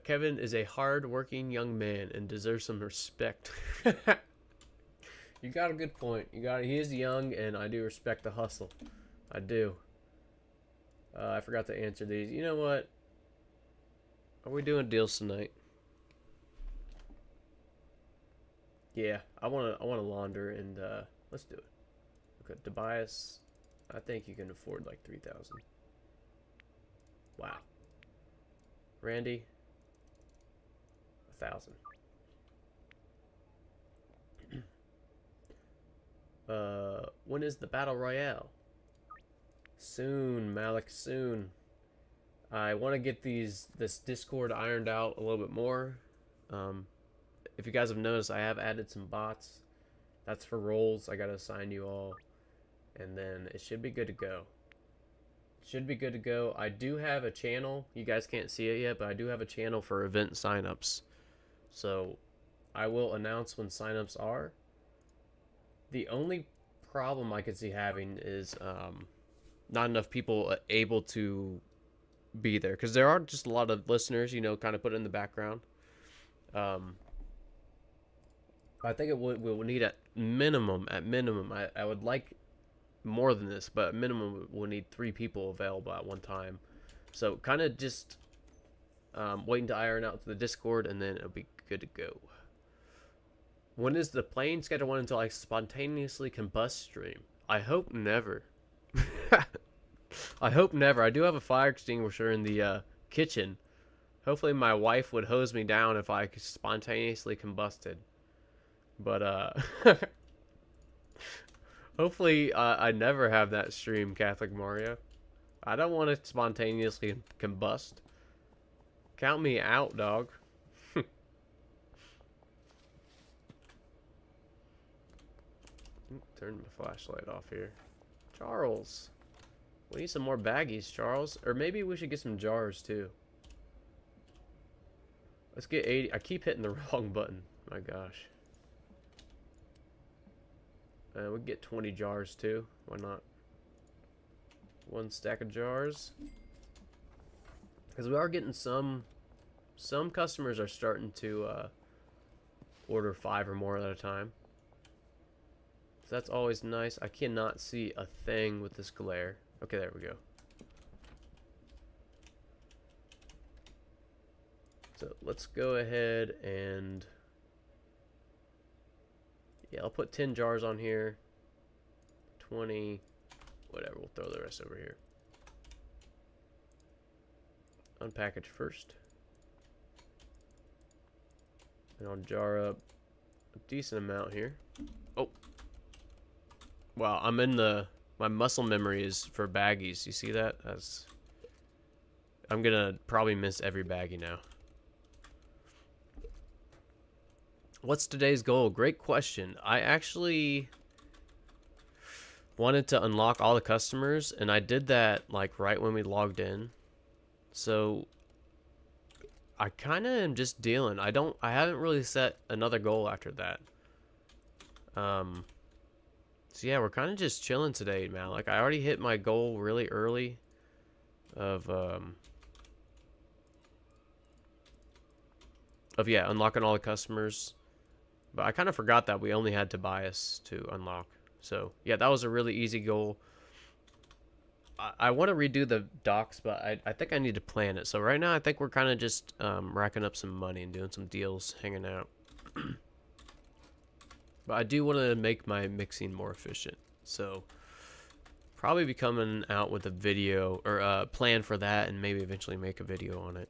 Kevin is a hard-working young man and deserves some respect. You got a good point. He is young, and I do respect the hustle. I do. I forgot to answer these. You know what? Are we doing deals tonight? Yeah, I wanna launder, and let's do it. Okay, Tobias, I think you can afford like 3,000. Wow. Randy, 1,000. When is the battle royale? Soon, Malik, soon. I want to get this Discord ironed out a little bit more. If you guys have noticed, I have added some bots. That's for roles. I gotta assign you all, and then it should be good to go. Should be good to go. I do have a channel. You guys can't see it yet, but I do have a channel for event signups. So I will announce when signups are. The only problem I could see having is not enough people able to be there, because there are just a lot of listeners, you know, kind of put in the background. I think we'll need at minimum, I would like more than this, but at minimum we'll need 3 people available at one time. So kind of just waiting to iron out the Discord, and then it'll be good to go. When is the playing schedule one until I spontaneously combust stream? I hope never. I hope never. I do have a fire extinguisher in the kitchen. Hopefully my wife would hose me down if I spontaneously combusted. But hopefully I never have that stream, Catholic Mario. I don't want to spontaneously combust. Count me out, dog. Turn my flashlight off here. Charles. We need some more baggies, Charles. Or maybe we should get some jars, too. Let's get 80. I keep hitting the wrong button. My gosh. We can get 20 jars, too. Why not? 1 stack of jars. Because we are getting some customers are starting to order 5 or more at a time. So that's always nice. I cannot see a thing with this glare. Okay, there we go. So let's go ahead and... yeah, I'll put 10 jars on here. 20. Whatever, we'll throw the rest over here. Unpackage first. And I'll jar up a decent amount here. Oh. Wow, I'm in the... my muscle memory is for baggies. You see that? I'm gonna probably miss every baggie now. What's today's goal? Great question. I actually wanted to unlock all the customers, and I did that like right when we logged in. So I kind of am just dealing. I haven't really set another goal after that. So yeah, we're kind of just chilling today, man. Like I already hit my goal really early of yeah, unlocking all the customers. But I kind of forgot that we only had Tobias to unlock. So yeah, that was a really easy goal. I want to redo the docks, but I think I need to plan it. So right now, I think we're kind of just racking up some money and doing some deals, hanging out. But I do want to make my mixing more efficient. So probably be coming out with a video or a plan for that, and maybe eventually make a video on it.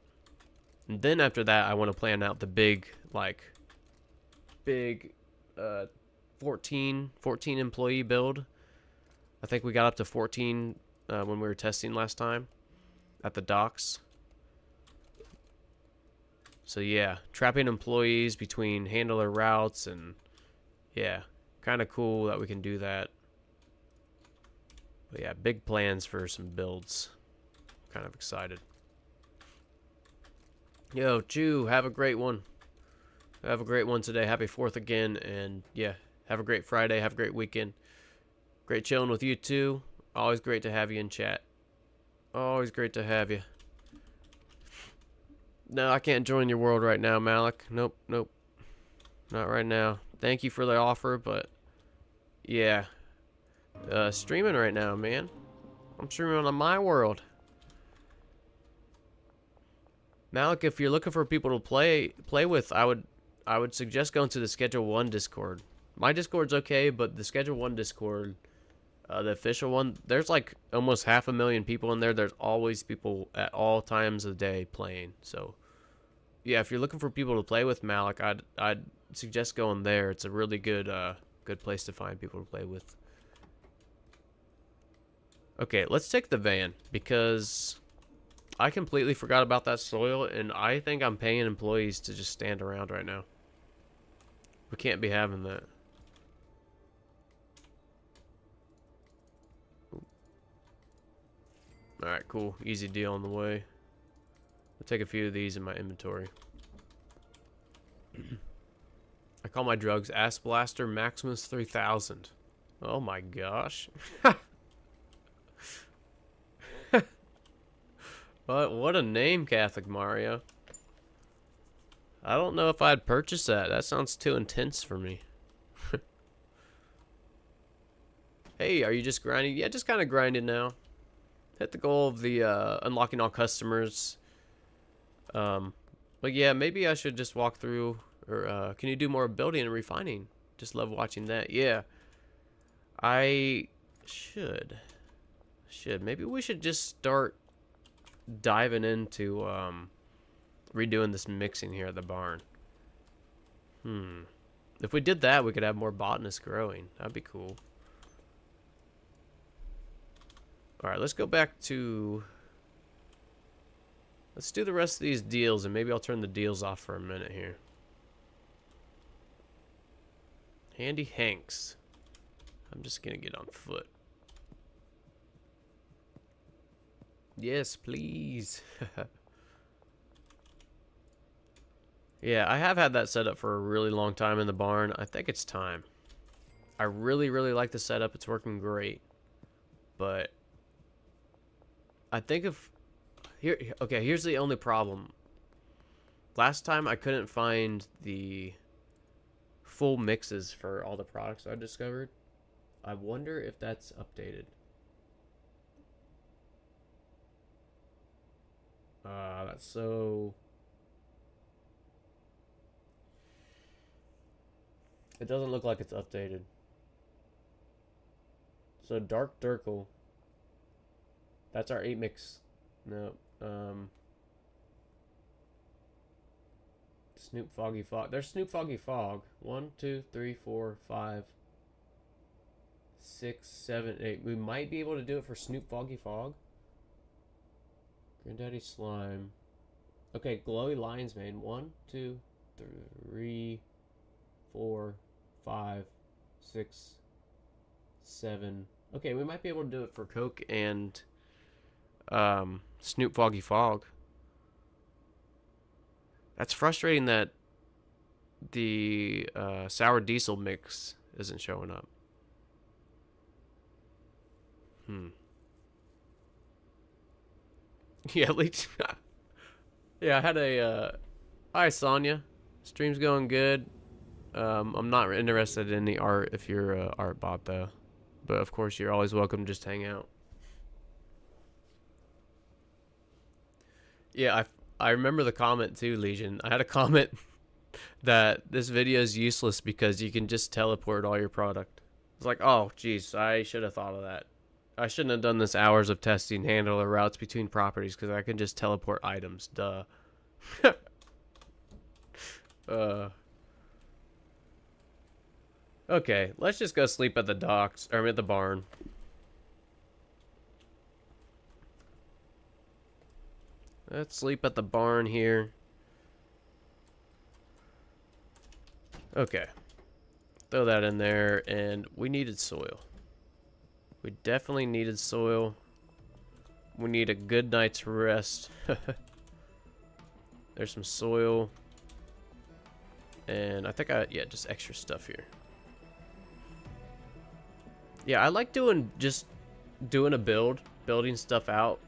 And then after that, I want to plan out the big 14 employee build. I think we got up to 14 when we were testing last time at the docks. So yeah, trapping employees between handler routes, and yeah, kind of cool that we can do that. But yeah, big plans for some builds. Kind of excited. Yo, Chew, have a great one. Have a great one today. Happy 4th again, and yeah, have a great Friday. Have a great weekend. Great chilling with you too. Always great to have you in chat. Always great to have you. No, I can't join your world right now, Malik. Nope, nope. Not right now. Thank you for the offer, but yeah. Streaming right now, man. I'm streaming on my world. Malik, if you're looking for people to play with, I would suggest going to the Schedule 1 Discord. My Discord's okay, but the Schedule 1 Discord, the official one, there's like almost 500,000 people in there. There's always people at all times of the day playing. So, yeah, if you're looking for people to play with, Malik, I'd suggest going there. It's a really good good place to find people to play with. Okay, let's take the van, because I completely forgot about that soil, and I think I'm paying employees to just stand around right now. We can't be having that. Alright, cool. Easy deal on the way. I'll take a few of these in my inventory. I call my drugs Ass Blaster Maximus 3000. Oh my gosh. What a name, Catholic Mario. I don't know if I'd purchase that. That sounds too intense for me. Hey, are you just grinding? Yeah, just kind of grinding now. Hit the goal of the unlocking all customers. But yeah, maybe I should just walk through, or can you do more building and refining? Just love watching that. Yeah, I should. Maybe we should just start diving into redoing this mixing here at the barn. If we did that, we could have more botanists growing. That'd be cool. Alright, let's go back to... Let's do the rest of these deals, and maybe I'll turn the deals off for a minute here. Handy Hanks. I'm just gonna get on foot. Yes, please. Yeah, I have had that set up for a really long time in the barn. I think it's time. I really, really like the setup. It's working great. But I think if... Okay, here's the only problem. Last time I couldn't find the full mixes for all the products I discovered. I wonder if that's updated. That's so... It doesn't look like it's updated. So Dark Durkle. That's our 8 mix. No. Snoop Foggy Fog. There's Snoop Foggy Fog. 1, 2, 3, 4, 5, 6, 7, 8. We might be able to do it for Snoop Foggy Fog. Granddaddy Slime. Okay, Glowy Lion's Mane. 1, 2, 3, 4, 5, 6, 7. Okay, we might be able to do it for Coke and Snoop Foggy Fog. That's frustrating that the sour diesel mix isn't showing up. Yeah, at least. Yeah, I had a. Hi, Sonya. Stream's going good. I'm not interested in the art if you're a art bot though, but of course you're always welcome to just hang out. Yeah, I remember the comment too, Legion. I had a comment that this video is useless because you can just teleport all your product. It's like, oh, geez, I should have thought of that. I shouldn't have done this hours of testing handler routes between properties because I can just teleport items. Duh. Okay, let's just go sleep at the docks, or at the barn. Let's sleep at the barn here. Okay. Throw that in there, and we needed soil. We definitely needed soil. We need a good night's rest. There's some soil. And I think yeah, just extra stuff here. Yeah, I like doing a building stuff out.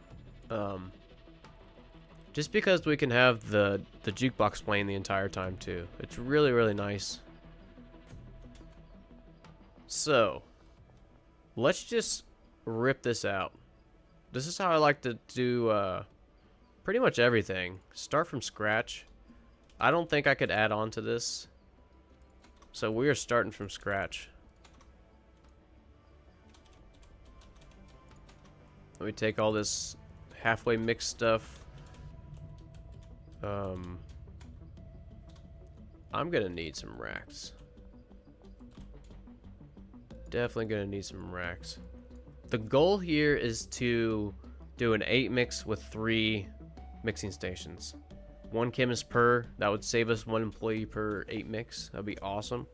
Just because we can have the jukebox playing the entire time too. It's really, really nice. So, let's just rip this out. This is how I like to do pretty much everything. Start from scratch. I don't think I could add on to this. So we are starting from scratch. Let me take all this halfway mixed stuff. I'm gonna need some racks. Definitely gonna need some racks. The goal here is to do an 8 mix with 3 mixing stations. 1 chemist per. That would save us 1 employee per 8 mix. That'd be awesome.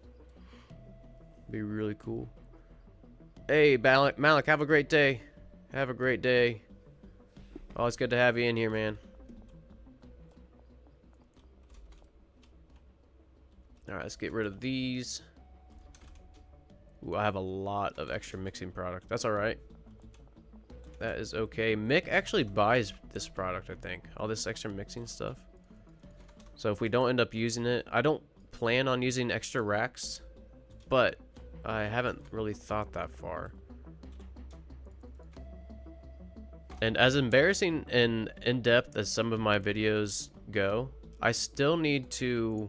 Be really cool. Hey, Malik, have a great day. Have a great day. Always good to have you in here, man. Alright, let's get rid of these. Ooh, I have a lot of extra mixing product. That's alright. That is okay. Mick actually buys this product, I think. All this extra mixing stuff. So if we don't end up using it, I don't plan on using extra racks, but I haven't really thought that far. And as embarrassing and in-depth as some of my videos go, I still need to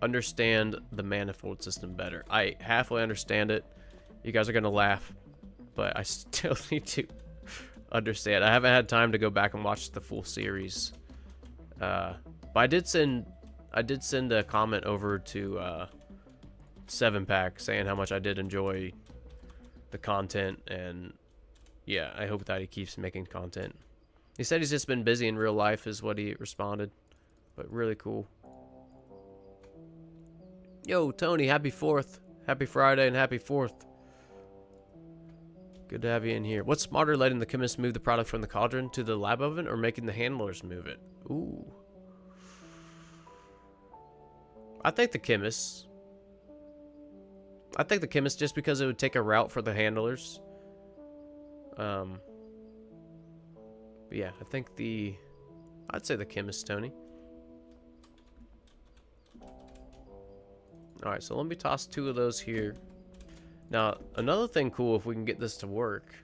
understand the manifold system better. I halfway understand it. You guys are gonna laugh, but I still need to understand. I haven't had time to go back and watch the full series. But I did send a comment over to 7pack saying how much I did enjoy the content, and yeah, I hope that he keeps making content. He said he's just been busy in real life is what he responded, but really cool. Yo, Tony, happy 4th. Happy Friday and happy 4th. Good to have you in here. What's smarter, letting the chemist move the product from the cauldron to the lab oven or making the handlers move it? Ooh. I think the chemist. Just because it would take a route for the handlers. But yeah, I think I'd say the chemist, Tony. Alright, so let me toss 2 of those here. Now, another thing cool, if we can get this to work,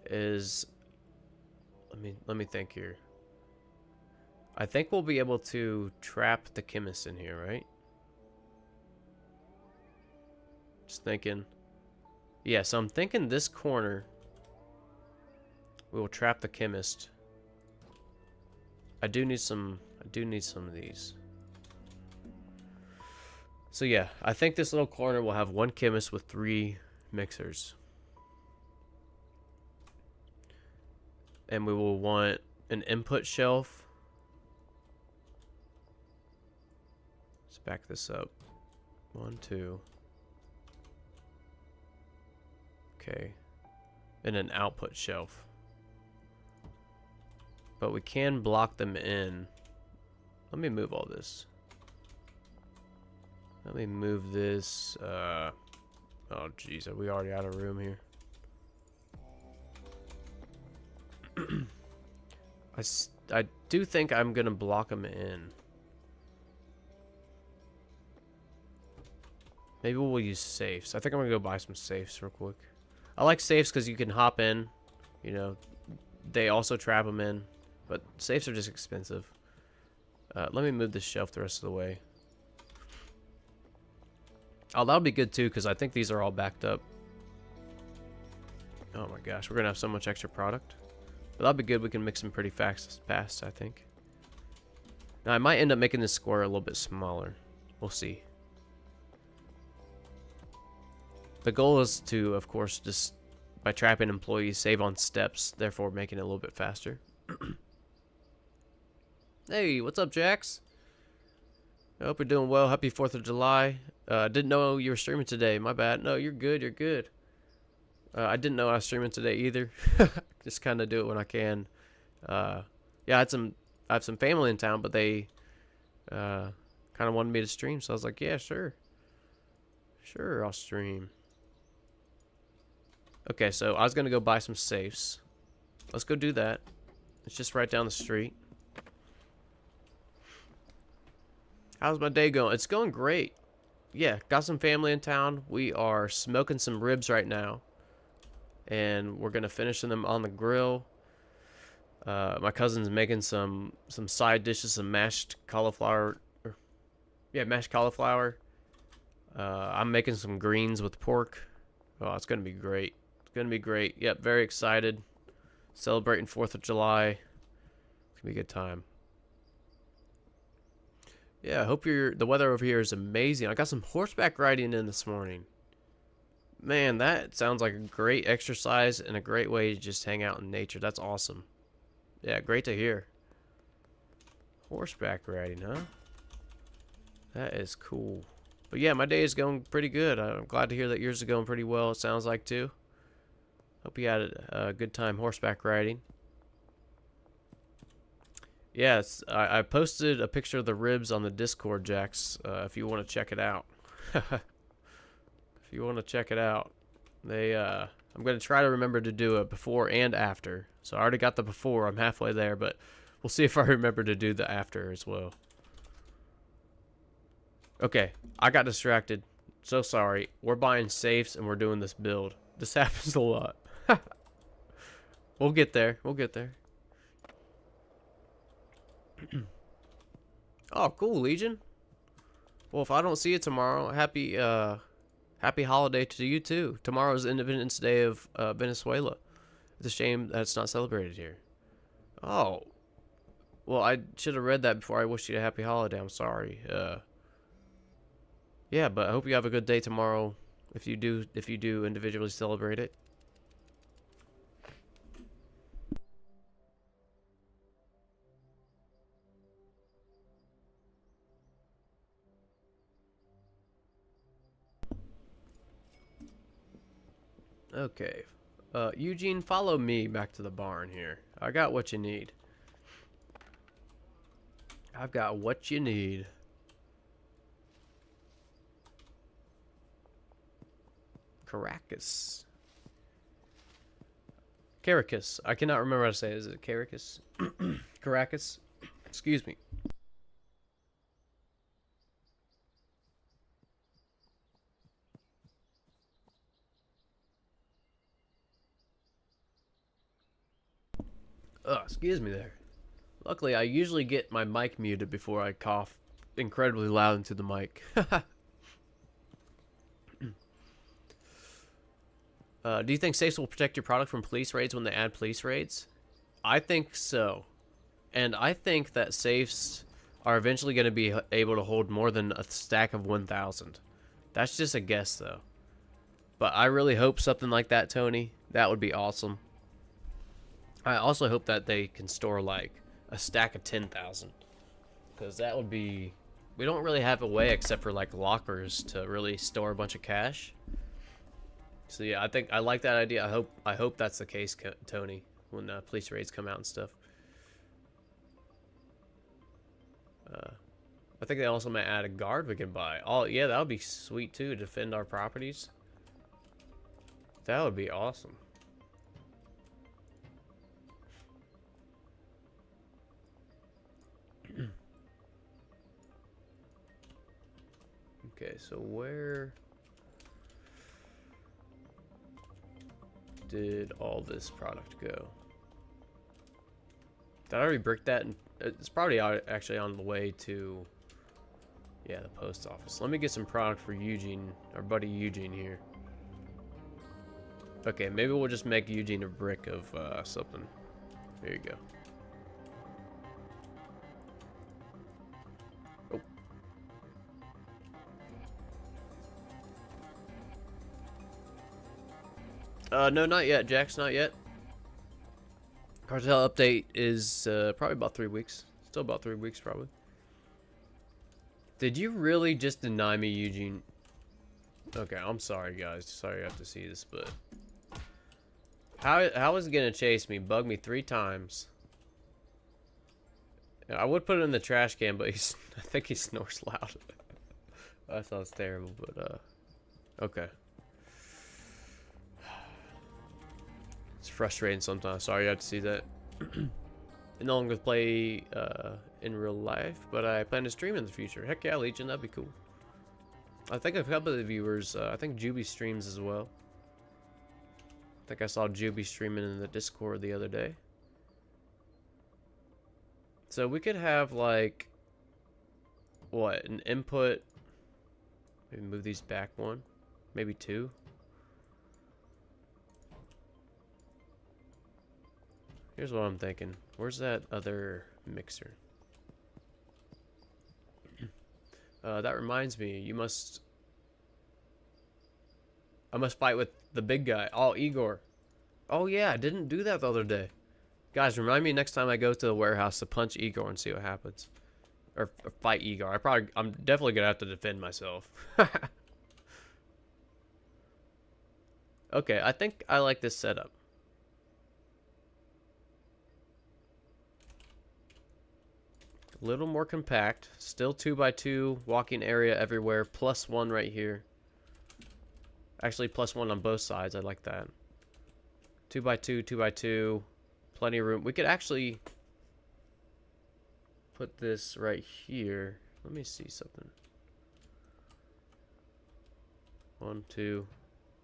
is... Let me think here. I think we'll be able to trap the chemist in here, right? Just thinking. Yeah, so I'm thinking this corner, we will trap the chemist. I do need some of these. So yeah, I think this little corner will have 1 chemist with 3 mixers. And we will want an input shelf. Let's back this up. 1, 2. Okay. And an output shelf. But we can block them in. Let me move all this. Let me move this. Oh, jeez. Are we already out of room here? I do think I'm going to block them in. Maybe we'll use safes. I think I'm going to go buy some safes real quick. I like safes because you can hop in. You know, they also trap them in. But safes are just expensive. Let me move this shelf the rest of the way. Oh, that'll be good too, because I think these are all backed up. Oh my gosh, we're going to have so much extra product. But that'll be good. We can mix them pretty fast, I think. Now, I might end up making this square a little bit smaller. We'll see. The goal is to, of course, just by trapping employees, save on steps, therefore making it a little bit faster. Hey, what's up, Jax? I hope you're doing well. Happy 4th of July. Didn't know you were streaming today. My bad. No, you're good. You're good. I didn't know I was streaming today either. Just kind of do it when I can. Yeah, I have some family in town, but they kind of wanted me to stream, so I was like, yeah, sure. Sure, I'll stream. Okay, so I was going to go buy some safes. Let's go do that. It's just right down the street. How's my day going? It's going great. Yeah, got some family in town. We are smoking some ribs right now. And we're going to finish them on the grill. My cousin's making some side dishes, some mashed cauliflower. Mashed cauliflower. I'm making some greens with pork. Oh, it's going to be great. It's going to be great. Yep, very excited. Celebrating 4th of July. It's going to be a good time. Yeah, I hope the weather over here is amazing. I got some horseback riding in this morning. Man, that sounds like a great exercise and a great way to just hang out in nature. That's awesome. Yeah, great to hear. Horseback riding, huh? That is cool. But yeah, my day is going pretty good. I'm glad to hear that yours is going pretty well, it sounds like, too. Hope you had a good time horseback riding. Yes, I posted a picture of the ribs on the Discord, Jax, if you want to check it out. If you want to check it out. I'm going to try to remember to do it before and after. So I already got the before. I'm halfway there, but we'll see if I remember to do the after as well. Okay, I got distracted. So sorry. We're buying safes and we're doing this build. This happens a lot. We'll get there. We'll get there. Oh, cool, Legion. Well, if I don't see you tomorrow, happy holiday to you too. Tomorrow's Independence Day of Venezuela. It's a shame that it's not celebrated here. Oh, well, I should have read that before I wished you a happy holiday. I'm sorry. Yeah, but I hope you have a good day tomorrow. If you do individually celebrate it. Okay. Eugene, follow me back to the barn here. I got what you need. I've got what you need. Caracas. Caracas. I cannot remember how to say it. Is it Caracas? Caracas? Excuse me. Excuse me there. Luckily, I usually get my mic muted before I cough incredibly loud into the mic. Do you think safes will protect your product from police raids when they add police raids? I think so. And I think that safes are eventually going to be able to hold more than a stack of 1,000. That's just a guess, though. But I really hope something like that, Tony. That would be awesome. I also hope that they can store, like, a stack of 10,000. Because that would be... We don't really have a way except for, like, lockers to really store a bunch of cash. So yeah, I think I like that idea. I hope that's the case, Tony, when police raids come out and stuff. I think they also might add a guard we can buy. Oh yeah, that would be sweet too, to defend our properties. That would be awesome. Okay, so where did all this product go? Did I already brick that? And it's probably actually on the way to, yeah, the post office. Let me get some product for Eugene, our buddy Eugene here. Okay, maybe we'll just make Eugene a brick of something. There you go. No, not yet, Jax, not yet. Cartel update is probably about 3 weeks. Still about 3 weeks, probably. Did you really just deny me, Eugene? Okay, I'm sorry, guys. Sorry you have to see this, but... How is it gonna chase me? Bug me 3 times. Yeah, I would put it in the trash can, but he's... I think he snores loud. That sounds terrible, but, okay. It's frustrating sometimes. Sorry you have to see that. I no longer play in real life, but I plan to stream in the future. Heck yeah, Legion, that'd be cool. I think a couple of the viewers, I think Juby streams as well. I think I saw Juby streaming in the Discord the other day. So we could have like, what, an input, maybe move these back 1, maybe 2. Here's what I'm thinking. Where's that other mixer? That reminds me, I must fight with the big guy. Oh, Igor. Oh yeah, I didn't do that the other day. Guys, remind me next time I go to the warehouse to punch Igor and see what happens. Or fight Igor. I'm definitely gonna have to defend myself. Okay, I think I like this setup. A little more compact. Still 2x2 walking area everywhere. +1 right here. Actually, +1 on both sides. I like that. 2x2, 2x2. Plenty of room. We could actually put this right here. Let me see something. 1, 2.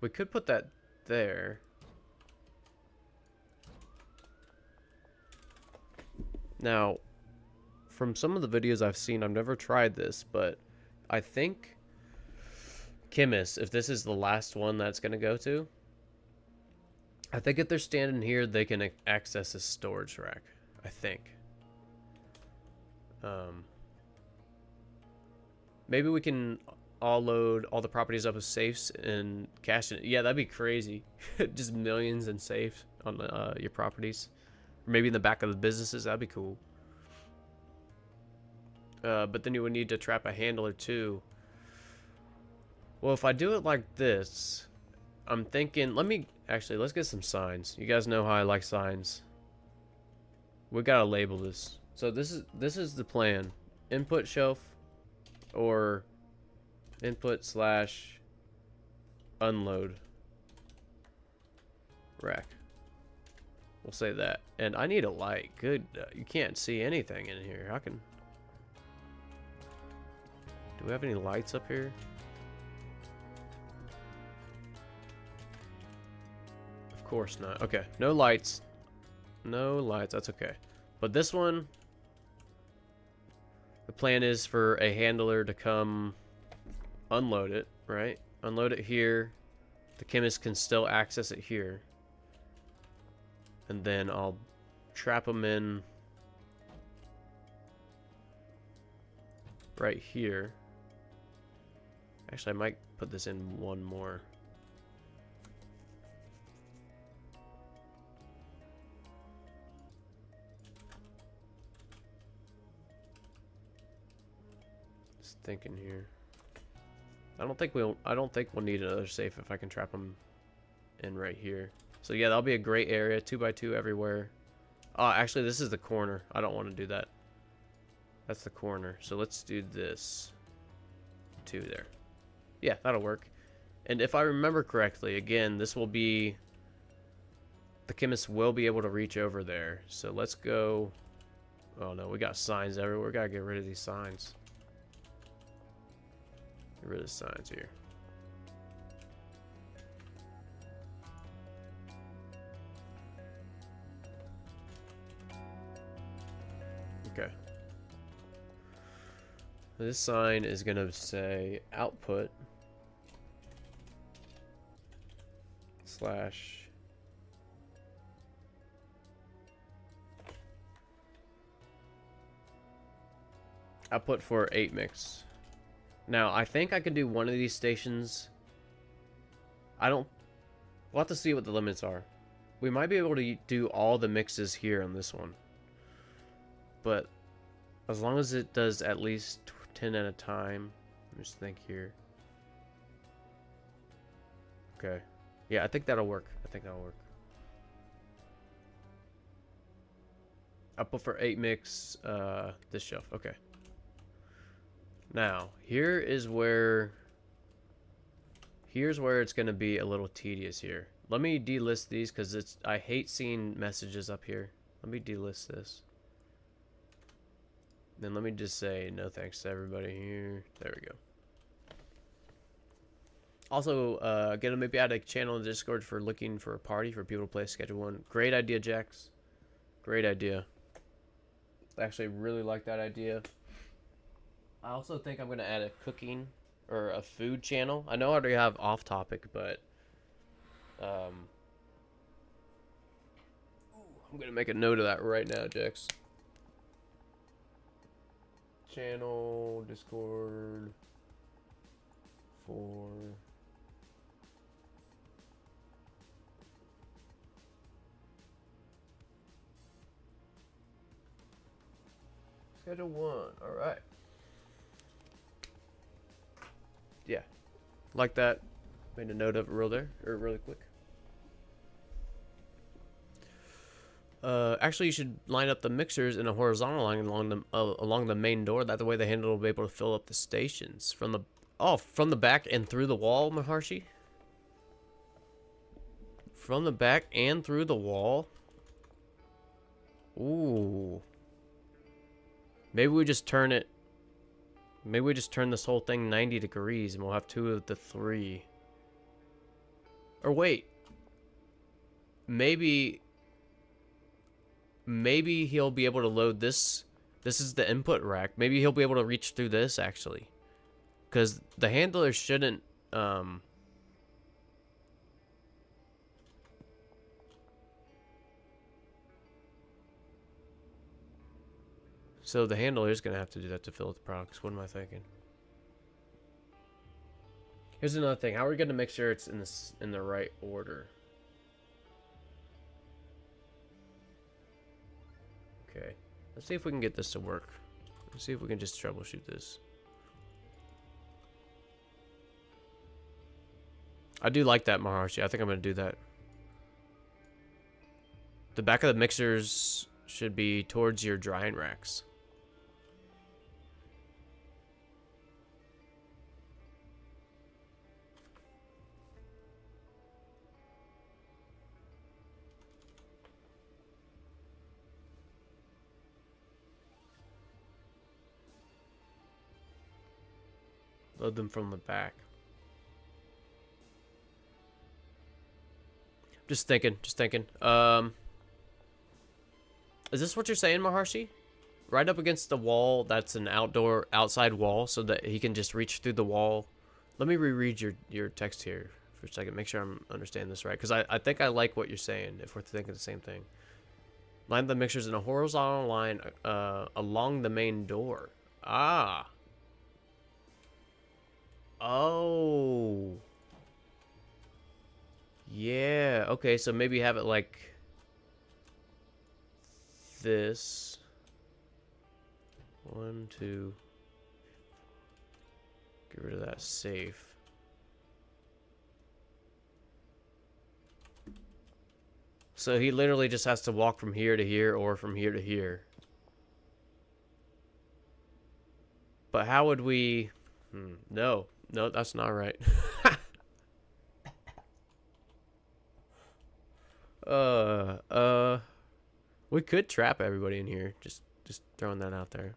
We could put that there. Now, from some of the videos I've seen, I've never tried this, but I think Chemist, if this is the last one that's going to go to, I think if they're standing here, they can access this storage rack. I think. Maybe we can all load all the properties up as safes and cash it. Yeah, that'd be crazy. Just millions in safes on your properties. Or maybe in the back of the businesses. That'd be cool. But then you would need to trap a handler too. Well, if I do it like this, I'm thinking, let's get some signs. You guys know how I like signs. We gotta label this. So this is the plan. Input shelf or input / unload rack. We'll say that. And I need a light. Good. You can't see anything in here. How can... Do we have any lights up here? Of course not. Okay, no lights. No lights, that's okay. But this one, the plan is for a handler to come unload it, right? Unload it here. The chemist can still access it here. And then I'll trap them in right here. Actually, I might put this in one more. Just thinking here. I don't think we'll need another safe if I can trap them and right here. So yeah, that'll be a great area, 2x2 everywhere. Oh, actually, this is the corner. I don't want to do that. That's the corner. So let's do this. 2 there. Yeah, that'll work. And if I remember correctly, again, this will be... The chemist will be able to reach over there. So let's go... Oh no, we got signs everywhere. We gotta get rid of these signs. Get rid of the signs here. Okay. This sign is gonna say output slash output for 8 mix. Now I think I could do one of these stations. We'll have to see what the limits are. We might be able to do all the mixes here on this one, but as long as it does at least 10 at a time. Let me just think here. Okay. Yeah, I think that'll work. I think that'll work. Output for 8 mix, this shelf. Okay. Now, here's where it's going to be a little tedious here. Let me delist these because I hate seeing messages up here. Let me delist this. Then let me just say no thanks to everybody here. There we go. Also, gonna maybe add a channel in Discord for looking for a party for people to play Schedule 1. Great idea, Jax. Great idea. I actually really like that idea. I also think I'm gonna add a cooking or a food channel. I know I already have off topic, but I'm gonna make a note of that right now, Jax. Channel, Discord, for Schedule 1. All right. Yeah, like that. Made a note of it really quick. Actually, you should line up the mixers in a horizontal line along the main door. That the way the handle will be able to fill up the stations from the back and through the wall, Maharshi. From the back and through the wall. Ooh. Maybe we just turn it. Maybe we just turn this whole thing 90 degrees and we'll have 2 of the 3. Or wait. Maybe he'll be able to load this. This is the input rack. Maybe he'll be able to reach through this actually. Because the handler shouldn't so the handler is gonna have to do that to fill with the products. What am I thinking? Here's another thing. How are we gonna make sure it's in the right order? Okay. Let's see if we can get this to work. Let's see if we can just troubleshoot this. I do like that, Maharshi. I think I'm gonna do that. The back of the mixers should be towards your drying racks. Load them from the back. Just thinking. Is this what you're saying, Maharshi? Right up against the wall, that's an outside wall, so that he can just reach through the wall. Let me reread your text here for a second. Make sure I'm understanding this right, because I think I like what you're saying, if we're thinking the same thing. Line the mixers in a horizontal line along the main door. Ah. Oh. Yeah, okay, so maybe have it like this. 1, 2. Get rid of that safe. So he literally just has to walk from here to here or from here to here. But how would we... No, that's not right. We could trap everybody in here. Just throwing that out there.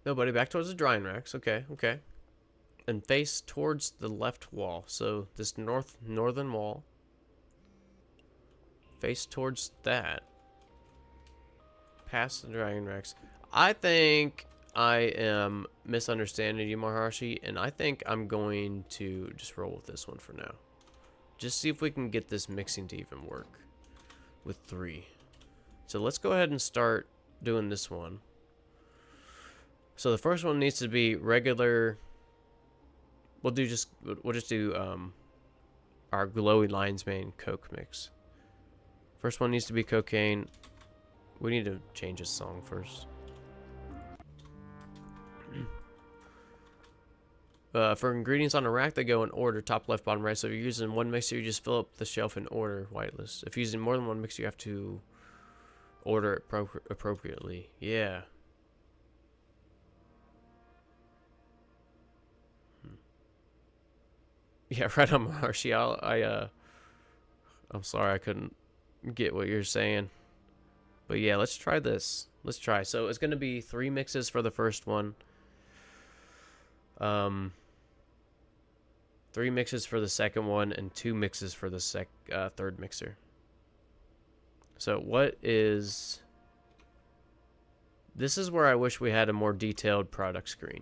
Nobody back towards the drying racks. Okay. And face towards the left wall. So this northern wall. Face towards that. Past the drying racks. I think I am misunderstanding you, Maharshi, and I think I'm going to just roll with this one for now. Just see if we can get this mixing to even work with 3. So let's go ahead and start doing this one. So the first one needs to be regular. We'll just do our glowy lion's mane coke mix. First one needs to be cocaine. We need to change this song first. For ingredients on a rack, they go in order, top, left, bottom, right. So if you're using one mixer, you just fill up the shelf in order, whitelist. If you're using more than one mixer, you have to order it appropriately. Yeah. Yeah, right on, Maharshi. I'm sorry I couldn't get what you're saying. But yeah, let's try this. Let's try. So it's going to be 3 mixes for the first one. 3 mixes for the second one, and 2 mixes for the third mixer. So what is... This is where I wish we had a more detailed product screen.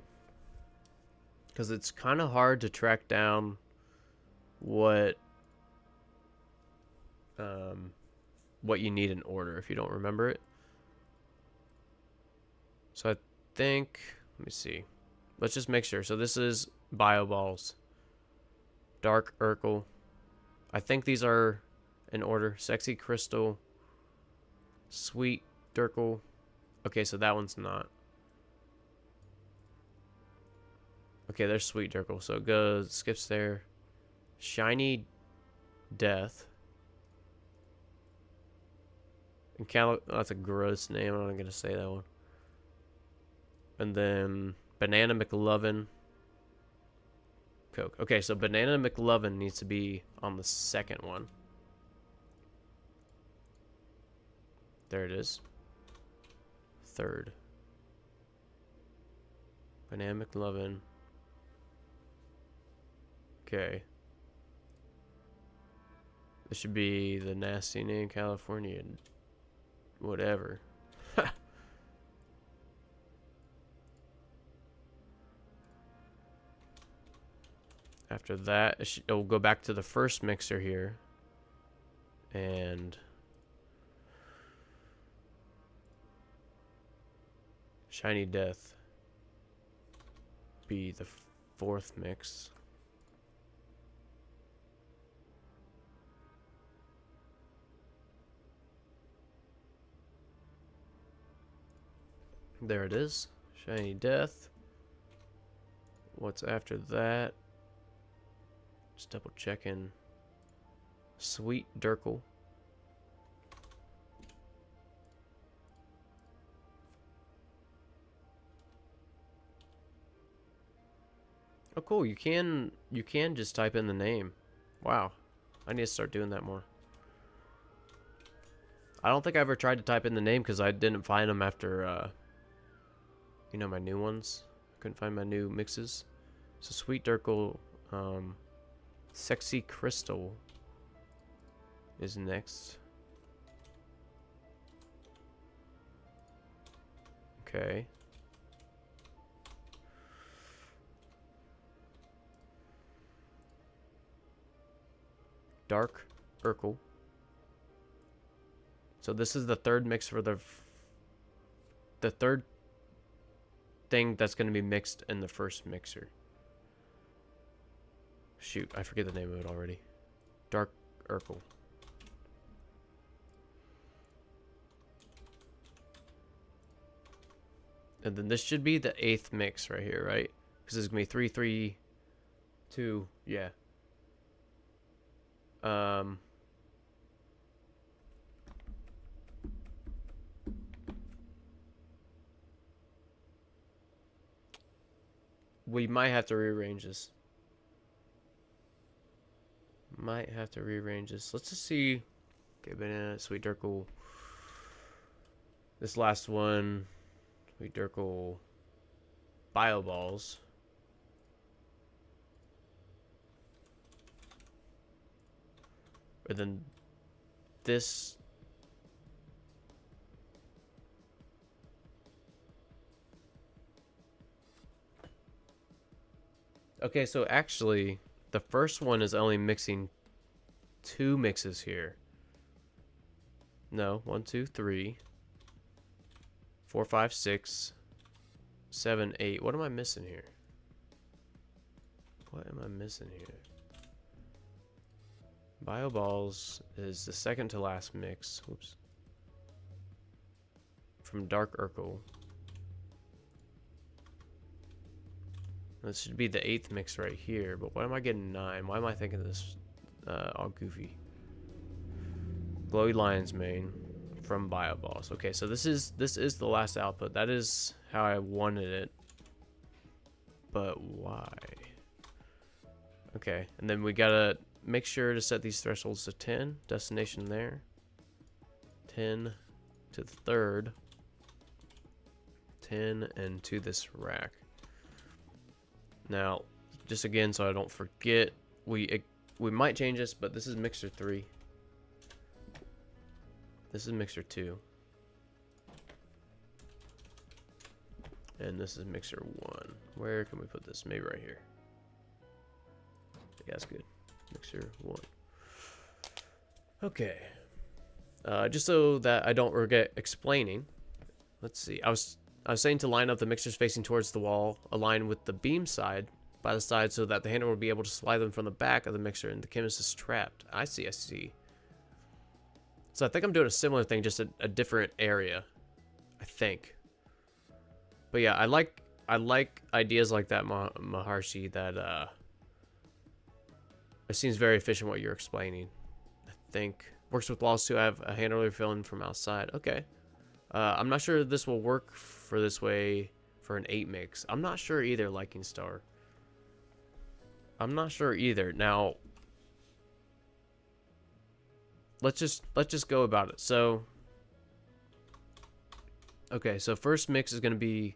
Because it's kind of hard to track down what you need in order if you don't remember it. So I think... Let me see. Let's just make sure. So this is Bio Balls. Dark Urkel. I think these are in order. Sexy Crystal. Sweet Durkle. Okay, so that one's not. Okay, there's Sweet Durkle. So it goes, skips there. Shiny Death. And oh, that's a gross name. I'm not going to say that one. And then Banana McLovin. Coke. Okay, so Banana McLovin needs to be on the second one. There it is. Third. Banana McLovin. Okay. This should be the nasty name California. Whatever. After that, it will go back to the first mixer here. And Shiny Death be the 4th mix. There it is. Shiny Death. What's after that? Just double checking. Sweet Durkle. Oh, cool. You can just type in the name. Wow. I need to start doing that more. I don't think I ever tried to type in the name because I didn't find them after, you know, my new ones. Couldn't find my new mixes. So Sweet Durkle, Sexy Crystal is next. Okay. Dark Urkel. So this is the 3rd mix for the 3rd thing that's going to be mixed in the first mixer. Shoot, I forget the name of it already. Dark Urkel. And then this should be the 8th mix right here, right? Because it's going to be 3, 3, 2, yeah. Um, we might have to rearrange this. Might have to rearrange this. Let's just see. Okay, banana, sweet Durkle. This last one, sweet Durkle. Bio balls. And then this. Okay, so actually, the first one is only mixing 2 mixes here. No, 1, 2, 3, 4, 5, 6, 7, 8. What am I missing here? What am I missing here? Bio balls is the second to last mix. Whoops. From Dark Urkel. This should be the 8th mix right here, but why am I getting 9? Why am I thinking this all goofy? Glowy Lion's Mane from Bio Balls. Okay, so this is the last output. That is how I wanted it. But why? Okay, and then we gotta make sure to set these thresholds to 10. Destination there. 10 to the 3rd. 10 and to this rack. Now, just again, so I don't forget, we might change this, but this is mixer 3. This is mixer 2. And this is mixer 1. Where can we put this? Maybe right here. Yeah, that's good. Mixer 1. Okay. Just so that I don't forget explaining. Let's see. I was saying to line up the mixers facing towards the wall, align with the beam side by the side so that the handler will be able to slide them from the back of the mixer and the chemist is trapped. I see, I see. So I think I'm doing a similar thing, just a different area. I think. But yeah, I like ideas like that, Maharshi, that it seems very efficient what you're explaining. I think works with walls to have a handler filling from outside. Okay. I'm not sure this will work for this way for an 8 mix. I'm not sure either, Liking Star. I'm not sure either. Now, let's just go about it. So, okay, so first mix is going to be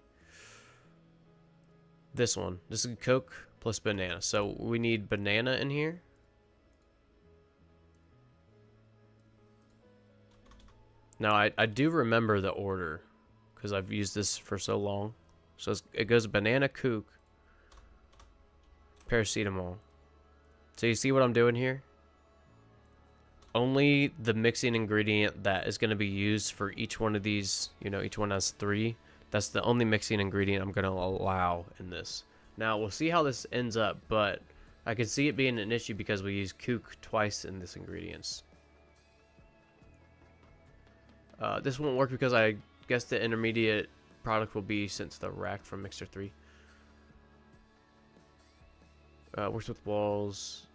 this one. This is Coke plus banana. So we need banana in here. Now, I do remember the order because I've used this for so long. So it goes banana, kook, paracetamol. So you see what I'm doing here? Only the mixing ingredient that is going to be used for each one of these, you know, each one has 3. That's the only mixing ingredient I'm going to allow in this. Now, we'll see how this ends up, but I can see it being an issue because we use kook twice in this ingredients. This won't work because I guess the intermediate product will be sent to the rack from mixer 3. Works with walls.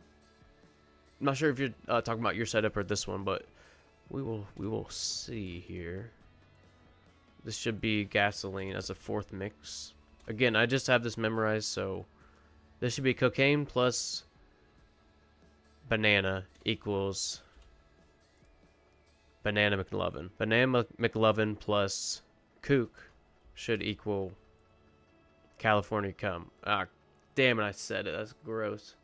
I'm not sure if you're talking about your setup or this one, but we will see here. This should be gasoline as a 4th mix. Again, I just have this memorized, so this should be cocaine plus banana equals Banana McLovin. Banana McLovin plus kook should equal California cum. Ah, damn it, I said it. That's gross.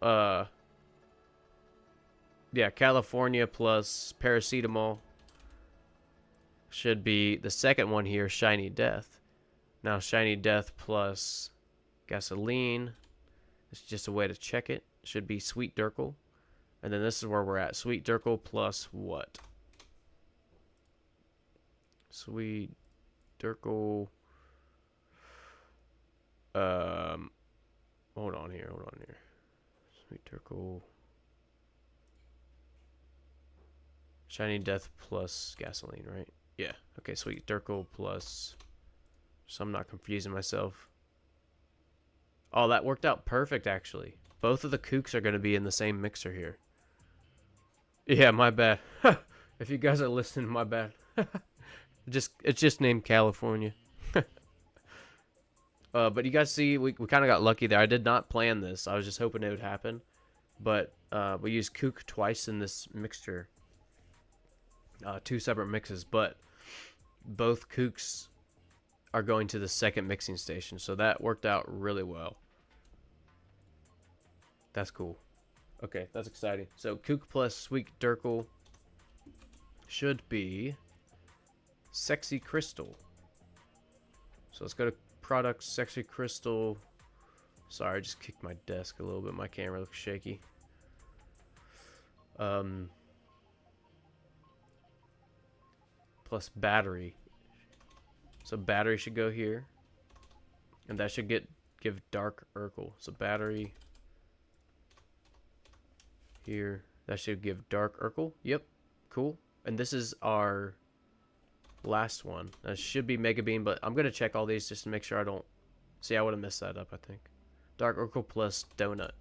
Yeah, California plus paracetamol should be the second one here, Shiny Death. Now, Shiny Death plus gasoline. It's just a way to check it. Should be Sweet Durkle. And then this is where we're at. Sweet Durkle plus what? Sweet Durkle. Hold on here. Sweet Durkle. Shiny Death plus gasoline, right? Yeah. Okay, Sweet Durkle plus... So I'm not confusing myself. Oh, that worked out perfect, actually. Both of the kooks are going to be in the same mixer here. Yeah, my bad. If you guys are listening, my bad. It's just named California. But you guys see, we kind of got lucky there. I did not plan this. I was just hoping it would happen. But we used kook twice in this mixture. Two separate mixes, but both kooks are going to the second mixing station. So that worked out really well. That's cool. Okay, that's exciting. So kook plus sweet Durkle should be Sexy Crystal. So let's go to products, Sexy Crystal. Sorry, I just kicked my desk a little bit. My camera looks shaky. Plus battery. So battery should go here. And that should give dark Urkel. So battery here. That should give dark Urkel. Yep. Cool. And this is our last one. That should be Mega Bean, but I'm going to check all these just to make sure I don't... See, I would have messed that up, I think. Dark Urkel plus Donut.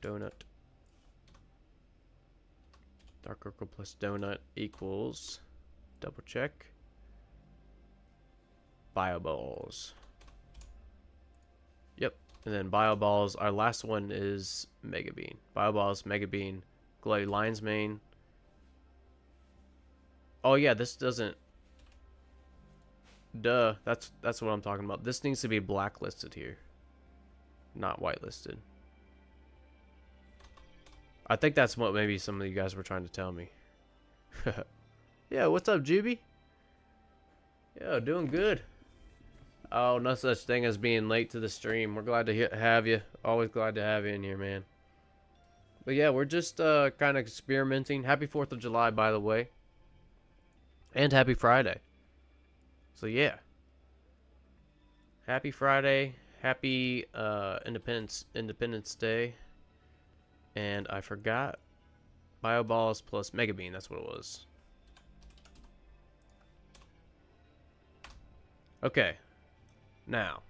Donut. Dark Urkel plus Donut equals... Double check. Bio Balls. Yep. And then Bio Balls, our last one is Mega Bean. Bio Balls, Mega Bean, Glowy Lion's Mane. Oh yeah, this doesn't... Duh, that's what I'm talking about. This needs to be blacklisted here. Not whitelisted. I think that's what maybe some of you guys were trying to tell me. Yeah, what's up, Juby? Yeah, doing good. Oh, no such thing as being late to the stream. We're glad to have you. Always glad to have you in here, man. But yeah, we're just kind of experimenting. Happy 4th of July, by the way. And happy Friday. So yeah. Happy Friday. Happy Independence Day. And I forgot. Bio Balls plus Mega Bean. That's what it was. Okay. Now.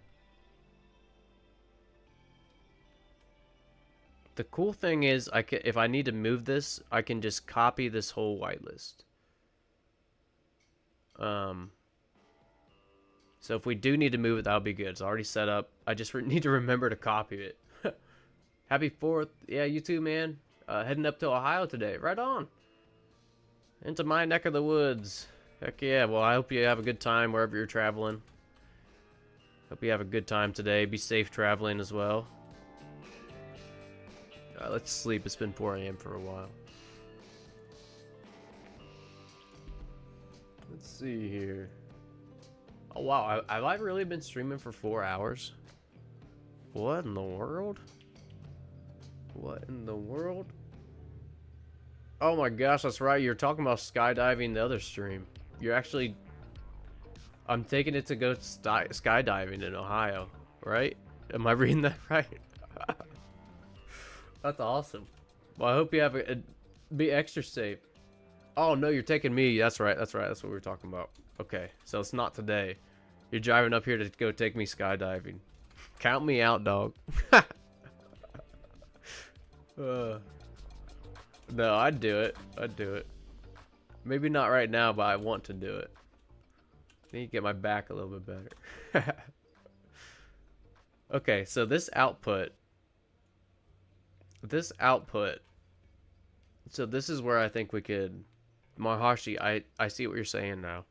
The cool thing is, if I need to move this, I can just copy this whole whitelist. So if we do need to move it, that'll be good. It's already set up. I just need to remember to copy it. Happy 4th. Yeah, you too, man. Heading up to Ohio today. Right on. Into my neck of the woods. Heck yeah. Well, I hope you have a good time wherever you're traveling. Hope you have a good time today. Be safe traveling as well. Let's sleep. It's been 4 a.m. for a while. Let's see here. Oh, wow. Have I really been streaming for 4 hours? What in the world? What in the world? Oh my gosh, that's right. You're talking about skydiving the other stream. You're actually... I'm taking it to go skydiving in Ohio, right? Am I reading that right? That's awesome. Well, I hope you have be extra safe. Oh, no, you're taking me. That's right. That's right. That's what we were talking about. Okay, so it's not today. You're driving up here to go take me skydiving. Count me out, dog. No, I'd do it. I'd do it. Maybe not right now, but I want to do it. I need to get my back a little bit better. Okay, so this output. So this is where I think we could... Maharshi, I see what you're saying now.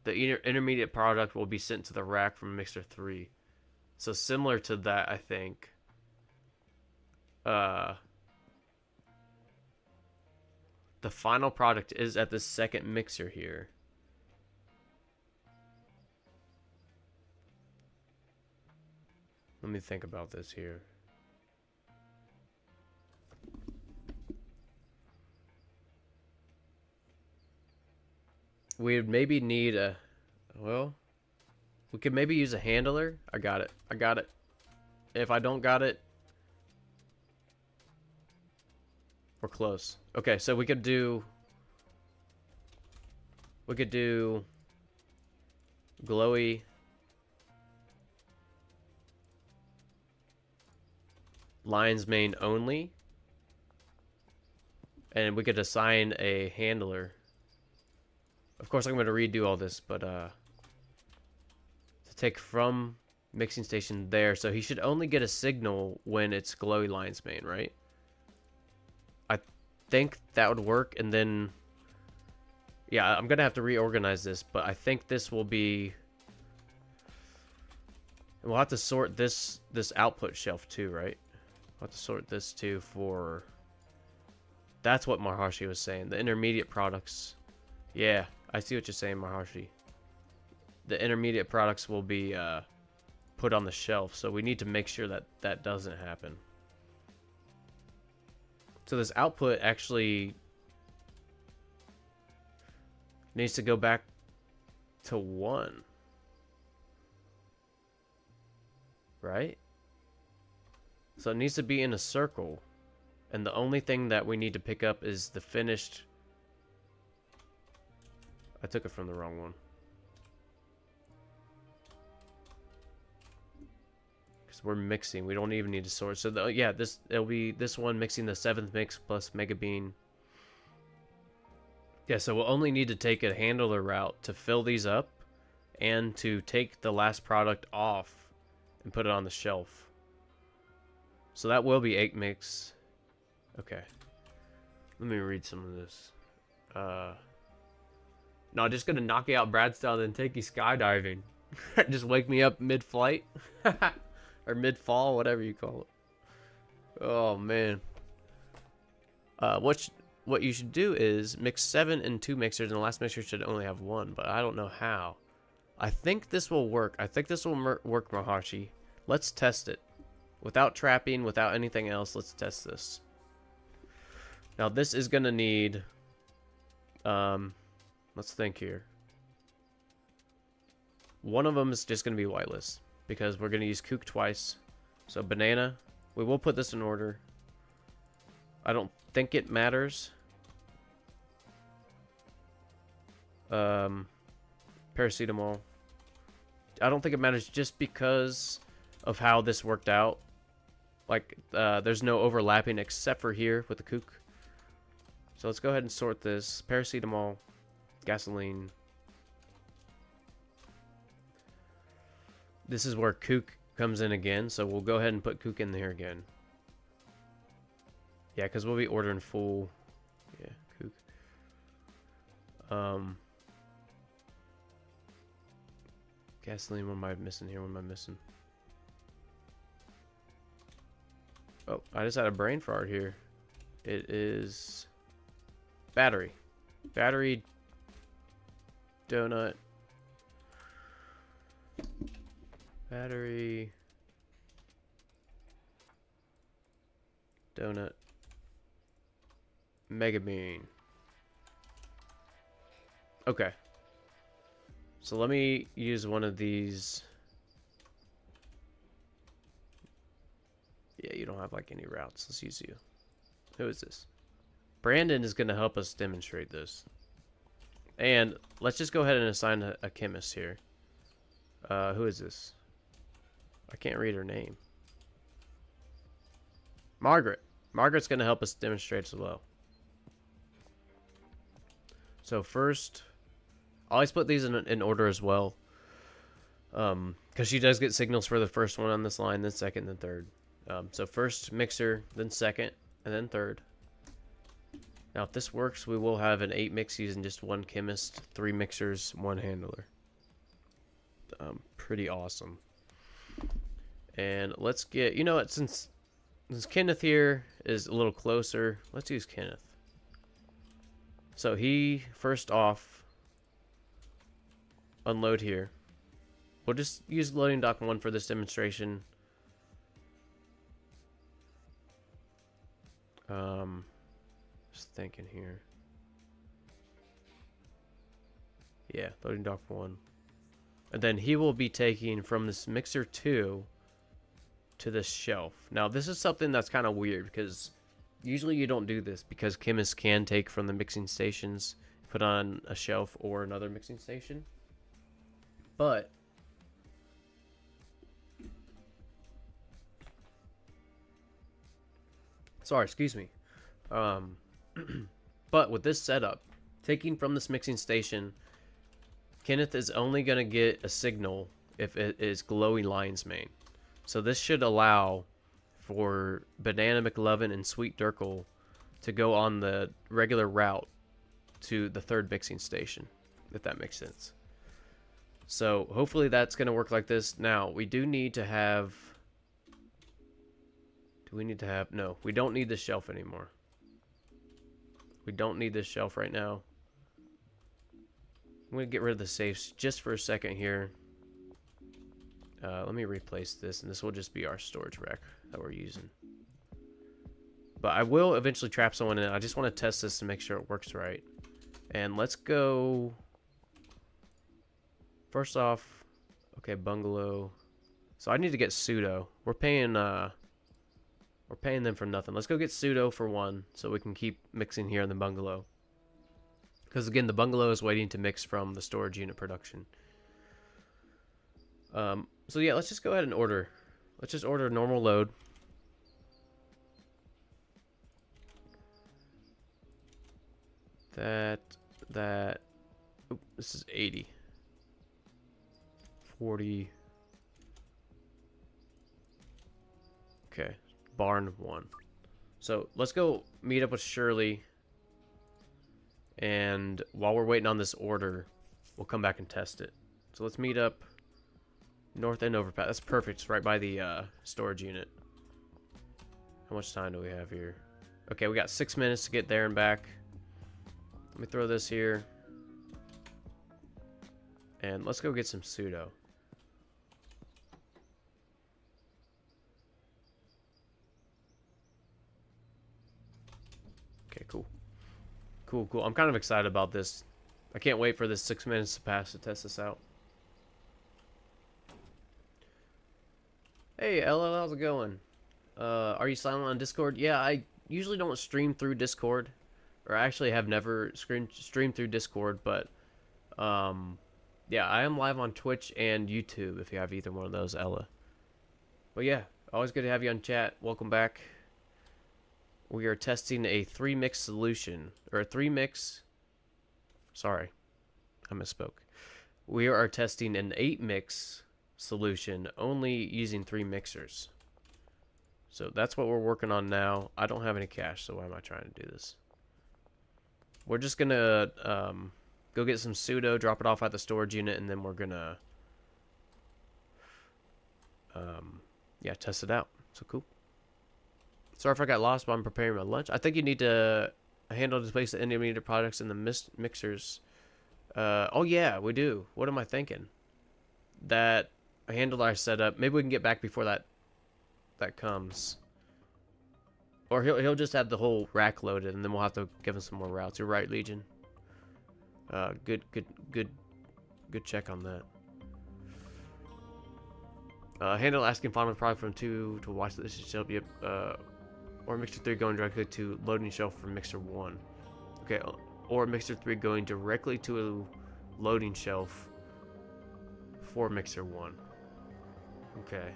The intermediate product will be sent to the rack from Mixer 3. So similar to that, I think. The final product is at the second mixer here. Let me think about this here. We would maybe need a... Well, we could maybe use a handler. I got it. I got it. If I don't got it... We're close. Okay, so we could do... We could do... Glowy... Lion's Mane only. And we could assign a handler. Of course, I'm going to redo all this, but to take from mixing station there, so he should only get a signal when it's glowy lines main, right? I think that would work, and then yeah, I'm gonna have to reorganize this, but I think this will be. We'll have to sort this output shelf too, right? We'll have to sort this too for. That's what Maharshi was saying. The intermediate products. Yeah, I see what you're saying, Maharshi. The intermediate products will be put on the shelf, so we need to make sure that that doesn't happen. So this output actually needs to go back to 1. Right? So it needs to be in a circle. And the only thing that we need to pick up is the finished... I took it from the wrong one. Because we're mixing. We don't even need to sort. So yeah, it'll be this one mixing the 7th mix plus Mega Bean. Yeah, so we'll only need to take a handler route to fill these up and to take the last product off and put it on the shelf. So that will be 8 mix. Okay. Let me read some of this. No, just gonna knock you out Brad style, then take you skydiving. Just wake me up mid-flight. Or mid-fall, whatever you call it. Oh, man. What you should do is mix 7 in 2 mixers, and the last mixer should only have 1, but I don't know how. I think this will work. I think this will work, Maharshi. Let's test it. Without trapping, without anything else, let's test this. Now, this is going to need... let's think here. One of them is just going to be whitelist, because we're going to use kook twice. So, banana. We will put this in order. I don't think it matters. Paracetamol. I don't think it matters just because of how this worked out. Like, there's no overlapping except for here with the kook. So let's go ahead and sort this. Paracetamol, gasoline. This is where kook comes in again, so we'll go ahead and put kook in there again. Yeah, because we'll be ordering full. Yeah, kook. Gasoline, what am I missing here? What am I missing? Oh, I just had a brain fart here. It is battery. Battery donut. Battery donut. Mega Bean. Okay. So let me use one of these. Yeah, you don't have like any routes. Let's use you. Who is this? Brandon is going to help us demonstrate this. And let's just go ahead and assign a chemist here. Who is this? I can't read her name. Margaret. Margaret's going to help us demonstrate as well. So first, I always put these in order as well. Because she does get signals for the first one on this line, then second, then third. So first mixer, then second, and then third. Now if this works, we will have an 8 mix using just 1 chemist, 3 mixers, 1 handler. Pretty awesome. And let's get, you know what, since Kenneth here is a little closer, let's use Kenneth. So he, first off, unload here. We'll just use loading dock 1 for this demonstration. Just thinking here. Yeah, loading dock 1. And then he will be taking from this mixer 2 to this shelf. Now, this is something that's kind of weird because usually you don't do this because chemists can take from the mixing stations, put on a shelf or another mixing station. But sorry, excuse me. But with this setup, taking from this mixing station, Kenneth is only going to get a signal if it is glowing lion's mane. So this should allow for Banana McLovin and Sweet Durkle to go on the regular route to the third mixing station, if that makes sense. So hopefully that's going to work like this. Now, we do need to have... Do we need to have... No, we don't need this shelf anymore. We don't need this shelf right now. I'm going to get rid of the safes just for a second here. Let me replace this, and this will just be our storage rack that we're using. But I will eventually trap someone in. I just want to test this to make sure it works right. And let's go... First off, okay, bungalow. So I need to get pseudo. We're paying them for nothing. Let's go get pseudo for one, so we can keep mixing here in the bungalow. Because again, the bungalow is waiting to mix from the storage unit production. So yeah, let's just go ahead and order. Let's just order a normal load. That. Oop, this is 80. 40. Okay, barn 1. So let's go meet up with Shirley. And while we're waiting on this order, we'll come back and test it. So let's meet up north end overpass. That's perfect. It's right by the storage unit. How much time do we have here? Okay, we got 6 minutes to get there and back. Let me throw this here. And let's go get some pseudo. Okay, cool. Cool. I'm kind of excited about this. I can't wait for this 6 minutes to pass to test this out. Hey, Ella, how's it going? Are you silent on Discord? Yeah, I usually don't stream through Discord. Or I actually have never streamed through Discord, but... yeah, I am live on Twitch and YouTube if you have either one of those, Ella. But yeah, always good to have you on chat. Welcome back. We are testing a 3-mix solution. Or a 3-mix... Sorry, I misspoke. We are testing an 8-mix solution only using 3 mixers. So that's what we're working on now. I don't have any cash, so why am I trying to do this? We're just going to go get some pseudo, drop it off at the storage unit, and then we're going to yeah, test it out. So cool. Sorry if I got lost, but I'm preparing my lunch. I think you need to handle displace the intermediate products in the mixers. Oh yeah, we do. What am I thinking? That handle I set up. Maybe we can get back before that comes. Or he'll just have the whole rack loaded, and then we'll have to give him some more routes. You're right, Legion. Good check on that. Handle asking final product from 2 to watch this shelf. Yep. Or mixer 3 going directly to loading shelf for mixer 1. Okay. Or mixer 3 going directly to a loading shelf for mixer 1. Okay.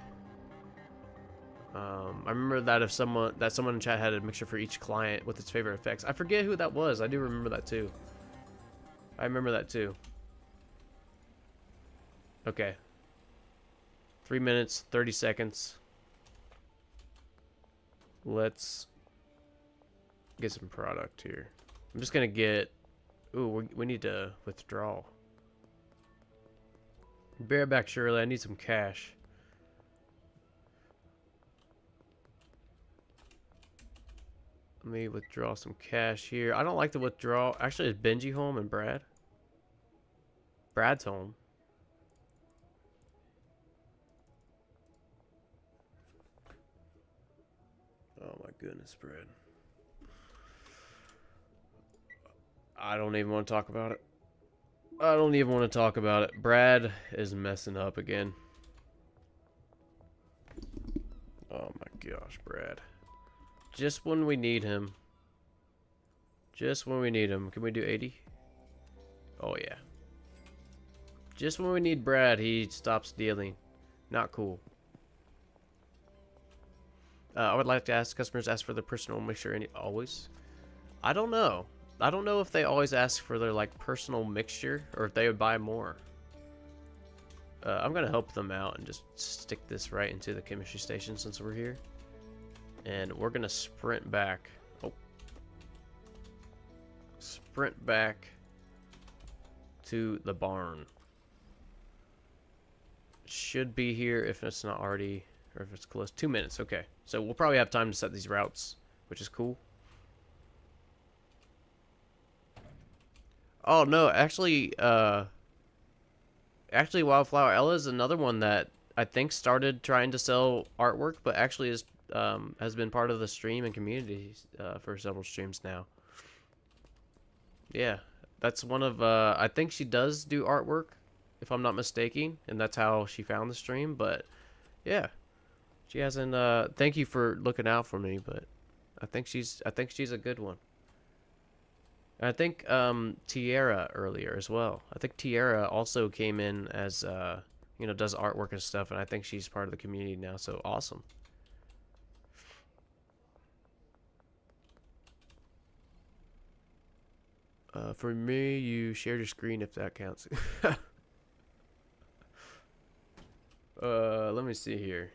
I remember that if someone in chat had a mixture for each client with its favorite effects. I forget who that was. I do remember that too. I remember that too. Okay. 3 minutes, 30 seconds. Let's get some product here. I'm just gonna get... Ooh, we need to withdraw. Bear back, Shirley. I need some cash. Let me withdraw some cash here. I don't like to withdraw. Actually, is Benji home and Brad? Brad's home. Oh my goodness, Brad. I don't even want to talk about it. I don't even want to talk about it. Brad is messing up again. Oh my gosh, Brad. Just when we need him. Just when we need him. Can we do 80? Oh yeah. Just when we need Brad, he stops dealing. Not cool. I would like to ask customers ask for the personal mixture always. I don't know. I don't know if they always ask for their like personal mixture or if they would buy more. I'm gonna help them out and just stick this right into the chemistry station since we're here. And we're gonna sprint back. Oh. Sprint back to the barn. It should be here if it's not already, or if it's close. 2 minutes, okay. So we'll probably have time to set these routes, which is cool. Oh no, actually, Wildflower Ella is another one that I think started trying to sell artwork, but actually is has been part of the stream and community for several streams now. Yeah, that's one of I think she does do artwork, if I'm not mistaken, and that's how she found the stream. But yeah, she hasn't. Thank you for looking out for me, but I think she's a good one. And I think Tierra earlier as well. I think Tierra also came in as you know, does artwork and stuff, and I think she's part of the community now. So awesome. For me, you shared your screen if that counts. Let me see here.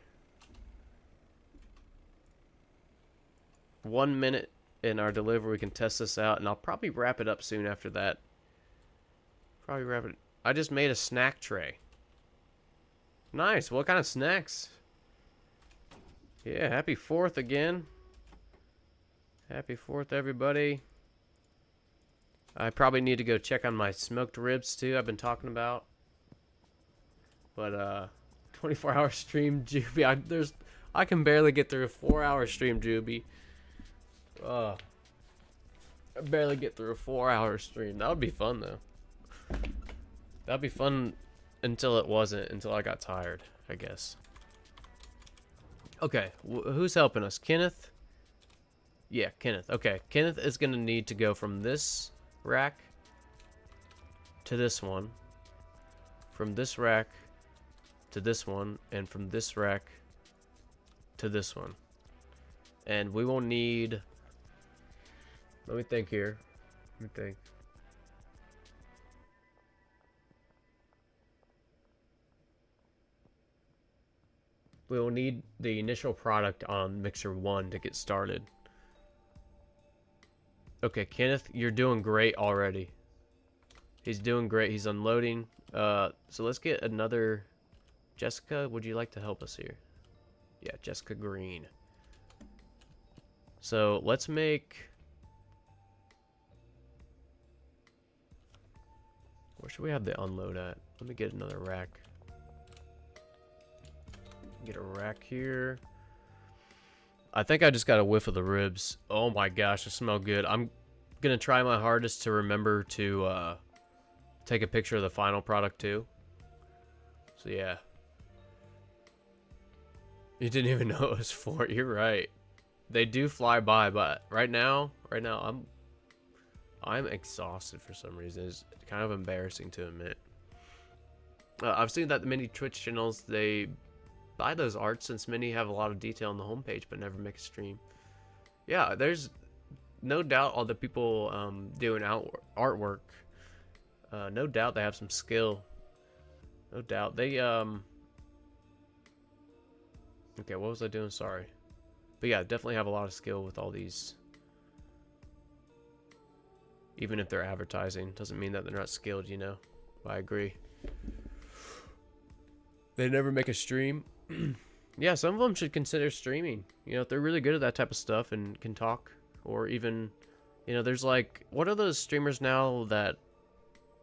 1 minute in our delivery, we can test this out, and I'll probably wrap it up soon after that. Probably wrap it. I just made a snack tray. Nice. What kind of snacks? Yeah, happy 4th again. Happy 4th, everybody. I probably need to go check on my smoked ribs too. I've been talking about. But 24-hour stream, Juby. I can barely get through a 4-hour stream, Juby. I barely get through a 4-hour stream. That would be fun though. That'd be fun until it wasn't. Until I got tired, I guess. Okay, who's helping us? Kenneth? Yeah, Kenneth. Okay, Kenneth is gonna need to go from this rack to this one, from this rack to this one, and from this rack to this one. And we will need, let me think here. Let me think. We will need the initial product on Mixer 1 to get started. Okay, Kenneth, you're doing great already. He's doing great. He's unloading. So let's get another... Jessica, would you like to help us here? Yeah, Jessica Green. So let's make... Where should we have the unload at? Let me get another rack. Get a rack here. I think I just got a whiff of the ribs. Oh my gosh, they smell good. I'm gonna try my hardest to remember to take a picture of the final product too. So yeah. You didn't even know it was 4. You're right. They do fly by, but right now I'm exhausted for some reason. It's kind of embarrassing to admit. I've seen that many Twitch channels, they buy those arts since many have a lot of detail on the homepage but never make a stream. Yeah, there's no doubt all the people doing artwork, no doubt they have some skill. No doubt. They, okay, what was I doing? Sorry. But yeah, definitely have a lot of skill with all these. Even if they're advertising, doesn't mean that they're not skilled, you know? I agree. They never make a stream. Yeah, some of them should consider streaming. You know, if they're really good at that type of stuff and can talk. Or even, you know, there's like, what are those streamers now that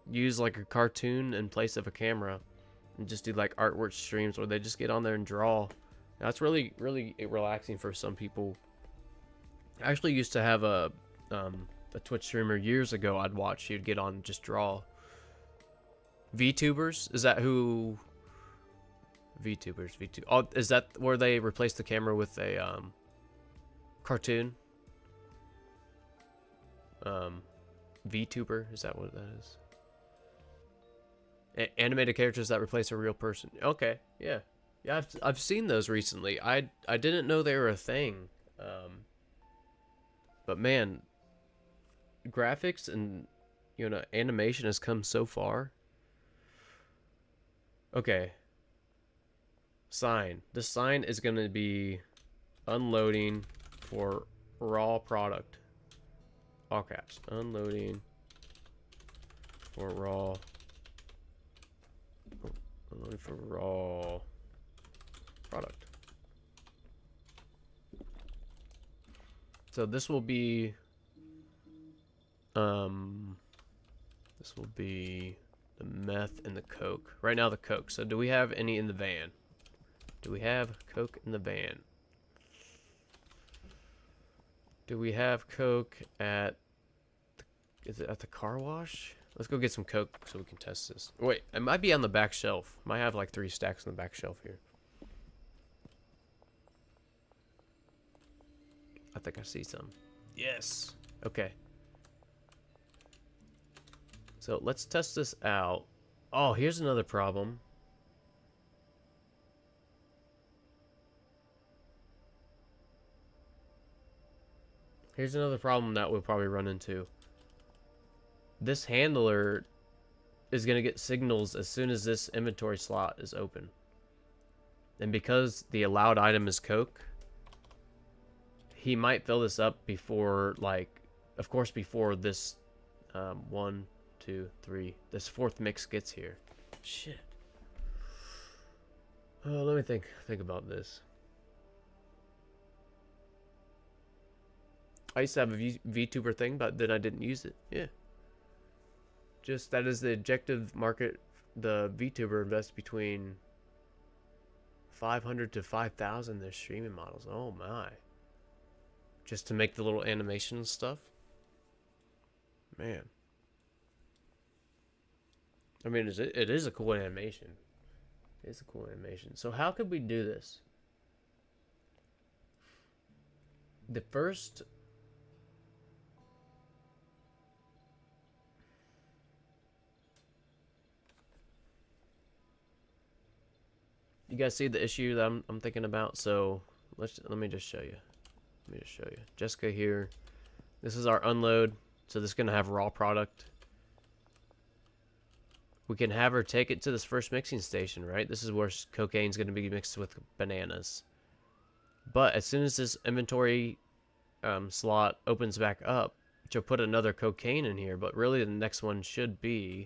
use like a cartoon in place of a camera? And just do like artwork streams where they just get on there and draw. That's really, really relaxing for some people. I actually used to have a Twitch streamer years ago I'd watch. He'd get on and just draw. VTubers? Is that who... VTubers, oh, is that where they replaced the camera with a cartoon? VTuber, is that what that is? Animated characters that replace a real person. Okay, yeah, yeah. I've seen those recently. I didn't know they were a thing. But man, graphics and, you know, animation has come so far. Okay. Sign. The sign is going to be unloading for raw product. All caps. Unloading for raw. Unloading for raw product. So this will be the meth and the coke. Right now the coke. So do we have any in the van? Do we have coke in the van? Do we have coke at is it at the car wash? Let's go get some coke so we can test this. Wait, it might be on the back shelf. Might have like 3 stacks on the back shelf here. I think I see some. Yes. Okay. So let's test this out. Oh, here's another problem. Here's another problem that we'll probably run into. This handler is going to get signals as soon as this inventory slot is open. And because the allowed item is coke, he might fill this up before, like, of course, before this 1, 2, 3, this 4th mix gets here. Shit. Oh, let me think about this. I used to have a VTuber thing, but then I didn't use it. Yeah. Just that is the objective market. The VTuber invests between 500 to 5,000 in their streaming models. Oh my. Just to make the little animation and stuff. Man. I mean, it is a cool animation. It's a cool animation. So how could we do this? The first... You guys see the issue that I'm thinking about? So let me just show you. Let me just show you. Jessica here. This is our unload. So this is going to have raw product. We can have her take it to this first mixing station, right? This is where cocaine is going to be mixed with bananas. But as soon as this inventory slot opens back up, she'll put another cocaine in here. But really the next one should be...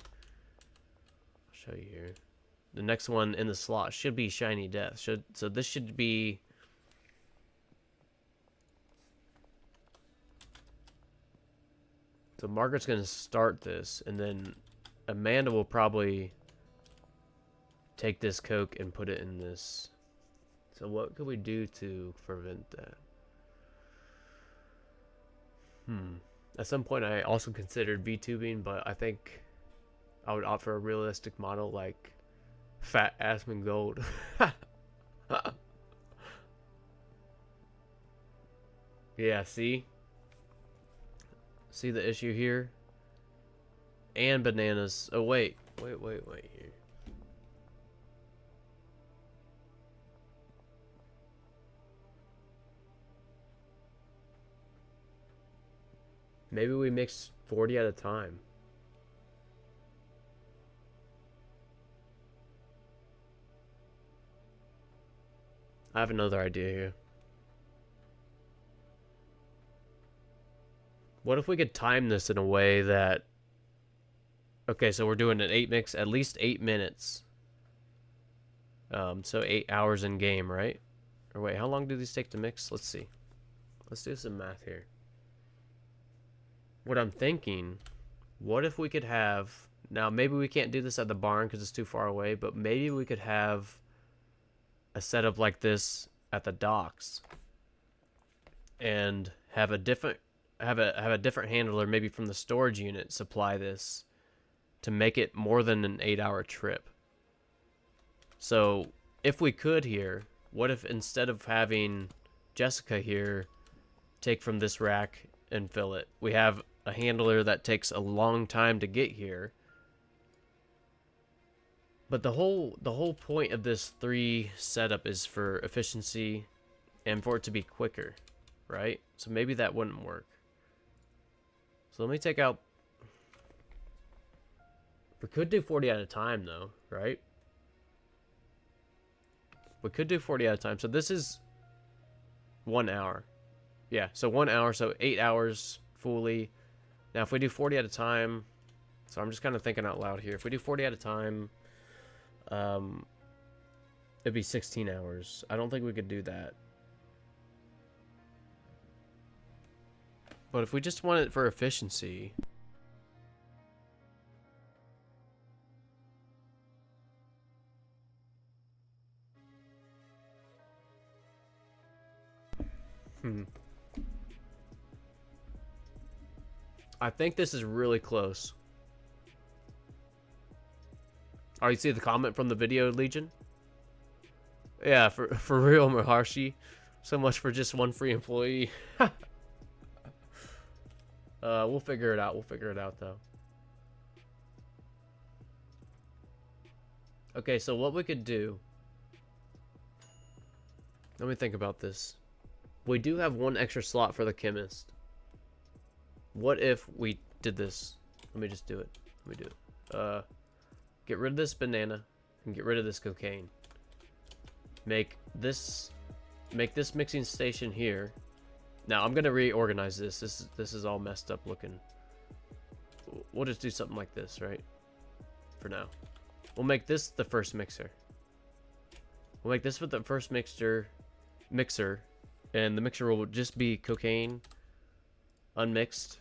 I'll show you here. The next one in the slot should be Shiny Death. So this should be... So Margaret's going to start this, and then Amanda will probably take this coke and put it in this. So what could we do to prevent that? At some point I also considered VTubing, but I think I would opt for a realistic model like Fat Aspen Gold. Yeah, see the issue here? And bananas. Oh wait here. Maybe we mix 40 at a time. I have another idea here. What if we could time this in a way that... Okay, so we're doing an 8 mix, at least 8 minutes. So 8 hours in game, right? Or wait, how long do these take to mix? Let's see. Let's do some math here. What I'm thinking, what if we could have... Now, maybe we can't do this at the barn because it's too far away, but maybe we could have a setup like this at the docks. And have a different... Have a different handler, maybe from the storage unit, supply this to make it more than an 8-hour trip. So if we could here, what if instead of having Jessica here take from this rack and fill it, we have a handler that takes a long time to get here. But the whole point of this 3 setup is for efficiency and for it to be quicker, right? So maybe that wouldn't work. So let me take out... We could do 40 at a time, though, right? We could do 40 at a time. So this is 1 hour. Yeah, so 1 hour, so 8 hours fully. Now, if we do 40 at a time... So I'm just kind of thinking out loud here. If we do 40 at a time, it'd be 16 hours. I don't think we could do that. But if we just want it for efficiency... I think this is really close. Oh, you see the comment from the video, Legion? Yeah, for real, Maharshi. So much for just one free employee. We'll figure it out. We'll figure it out, though. Okay, so what we could do... Let me think about this. We do have one extra slot for the chemist. What if we did this? Let me just do it. Let me do it. Get rid of this banana and get rid of this cocaine. Make this mixing station here. Now I'm gonna reorganize this. This is all messed up looking. We'll just do something like this, right? For now, we'll make this the first mixer. We'll make this with the first mixer, and the mixer will just be cocaine, unmixed,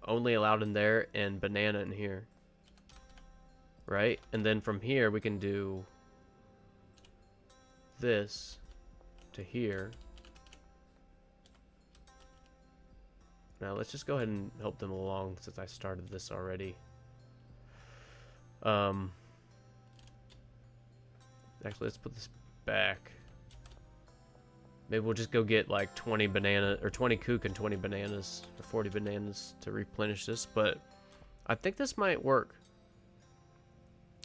only allowed in there, and banana in here. Right? And then from here we can do this to here. Now let's just go ahead and help them along since I started this already. Actually, let's put this back. Maybe we'll just go get like 20 banana or 20 kook and 20 bananas or 40 bananas to replenish this, but I think this might work.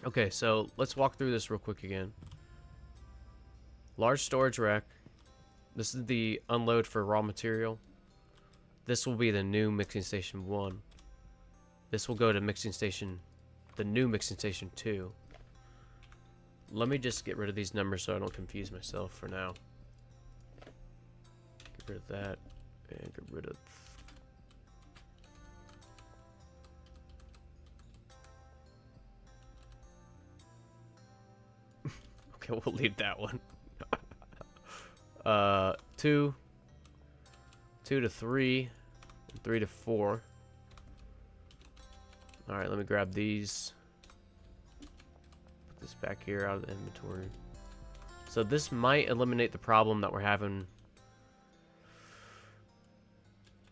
Okay, so let's walk through this real quick again. Large storage rack. This is the unload for raw material. This will be the new mixing station 1. This will go to mixing station, the new mixing station 2. Let me just get rid of these numbers so I don't confuse myself for now. Get rid of that and get rid of... Okay, we'll leave that one. 2 to 3, and 3 to 4. Alright, let me grab these. Put this back here out of the inventory. So this might eliminate the problem that we're having.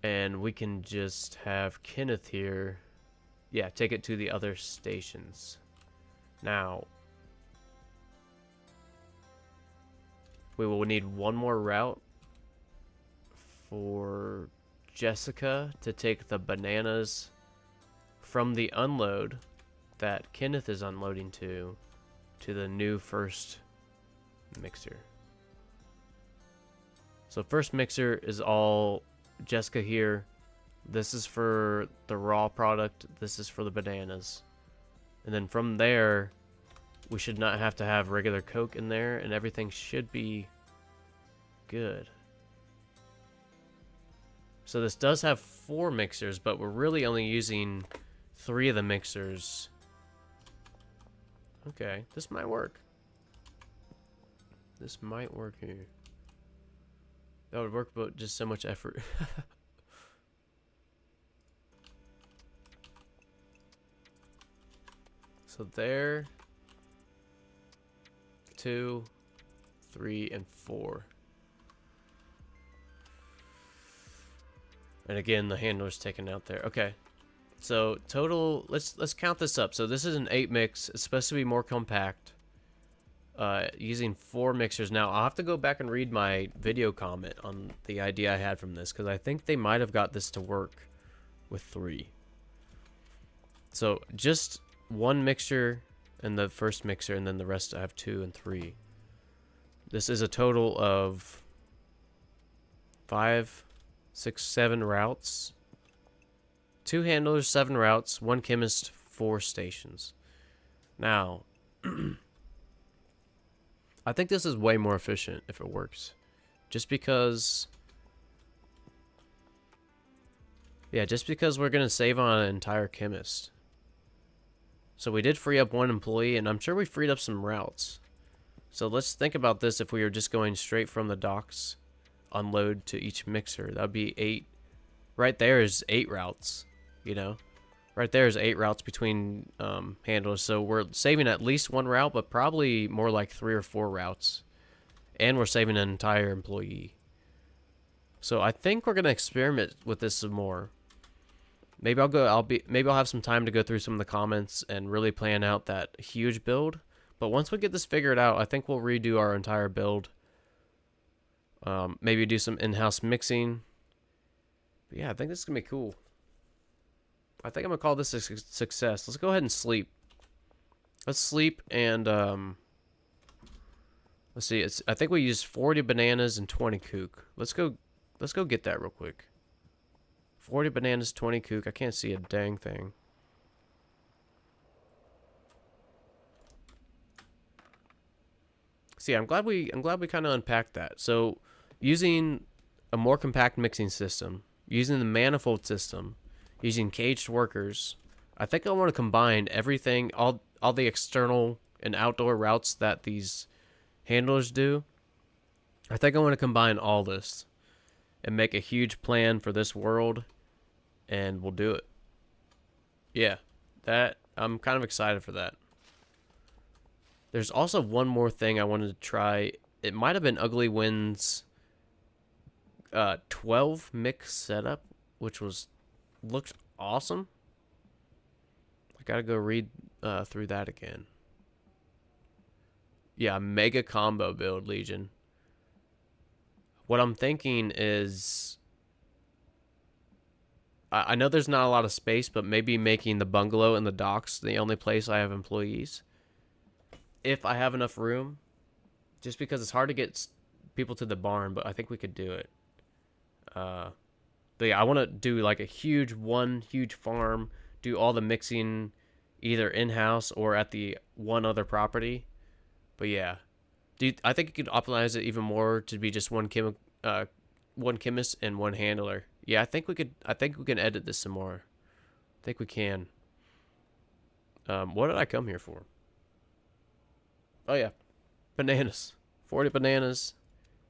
And we can just have Kenneth here. Yeah, take it to the other stations. Now, we will need one more route for Jessica to take the bananas from the unload that Kenneth is unloading to the new first mixer. So first mixer is all Jessica here. This is for the raw product. This is for the bananas. And then from there, we should not have to have regular Coke in there, and everything should be good. So this does have 4 mixers, but we're really only using 3 of the mixers. Okay, this might work. This might work here. That would work, but just so much effort. So there, 2, 3, and 4. And again, the handler's taken out there. Okay. So total, let's count this up. So this is an 8 mix. It's supposed to be more compact. Using 4 mixers. Now I'll have to go back and read my video comment on the idea I had from this, because I think they might have got this to work with 3. So just 1 mixer and the first mixer, and then the rest I have 2 and 3. This is a total of 5, 6, 7 routes 2 handlers, 7 routes, 1 chemist, 4 stations. Now, I think this is way more efficient if it works. Just because... Yeah, just because we're going to save on an entire chemist. So we did free up 1 employee, and I'm sure we freed up some routes. So let's think about this if we were just going straight from the docks, unload to each mixer. That would be 8. Right there is 8 routes, you know? Right there is 8 routes between handlers. So we're saving at least 1 route, but probably more like 3 or 4 routes. And we're saving an entire employee. So I think we're going to experiment with this some more. Maybe maybe I'll have some time to go through some of the comments and really plan out that huge build. But once we get this figured out, I think we'll redo our entire build. Maybe do some in-house mixing. But yeah, I think this is going to be cool. I think I'm going to call this a success. Let's go ahead and sleep. Let's sleep and, let's see. I think we used 40 bananas and 20 kook. Let's go get that real quick. 40 bananas, 20 kook. I can't see a dang thing. See, I'm glad we kind of unpacked that. So, using a more compact mixing system, using the manifold system, using caged workers, I think I want to combine everything, all the external and outdoor routes that these handlers do. I think I want to combine all this and make a huge plan for this world, and we'll do it. Yeah, I'm kind of excited for that. There's also one more thing I wanted to try. It might have been Ugly Wind's 12 mix setup, which looked awesome. I gotta go read through that again. Yeah, mega combo build, Legion. What I'm thinking is, I know there's not a lot of space, but maybe making the bungalow and the docks the only place I have employees. If I have enough room, just because it's hard to get people to the barn, but I think we could do it. But yeah, I want to do like one huge farm, do all the mixing either in-house or at the one other property. But yeah, I think you could optimize it even more to be just one chemist and 1 handler. Yeah, I think we can edit this some more. I think we can. What did I come here for? Oh yeah, bananas. 40 bananas,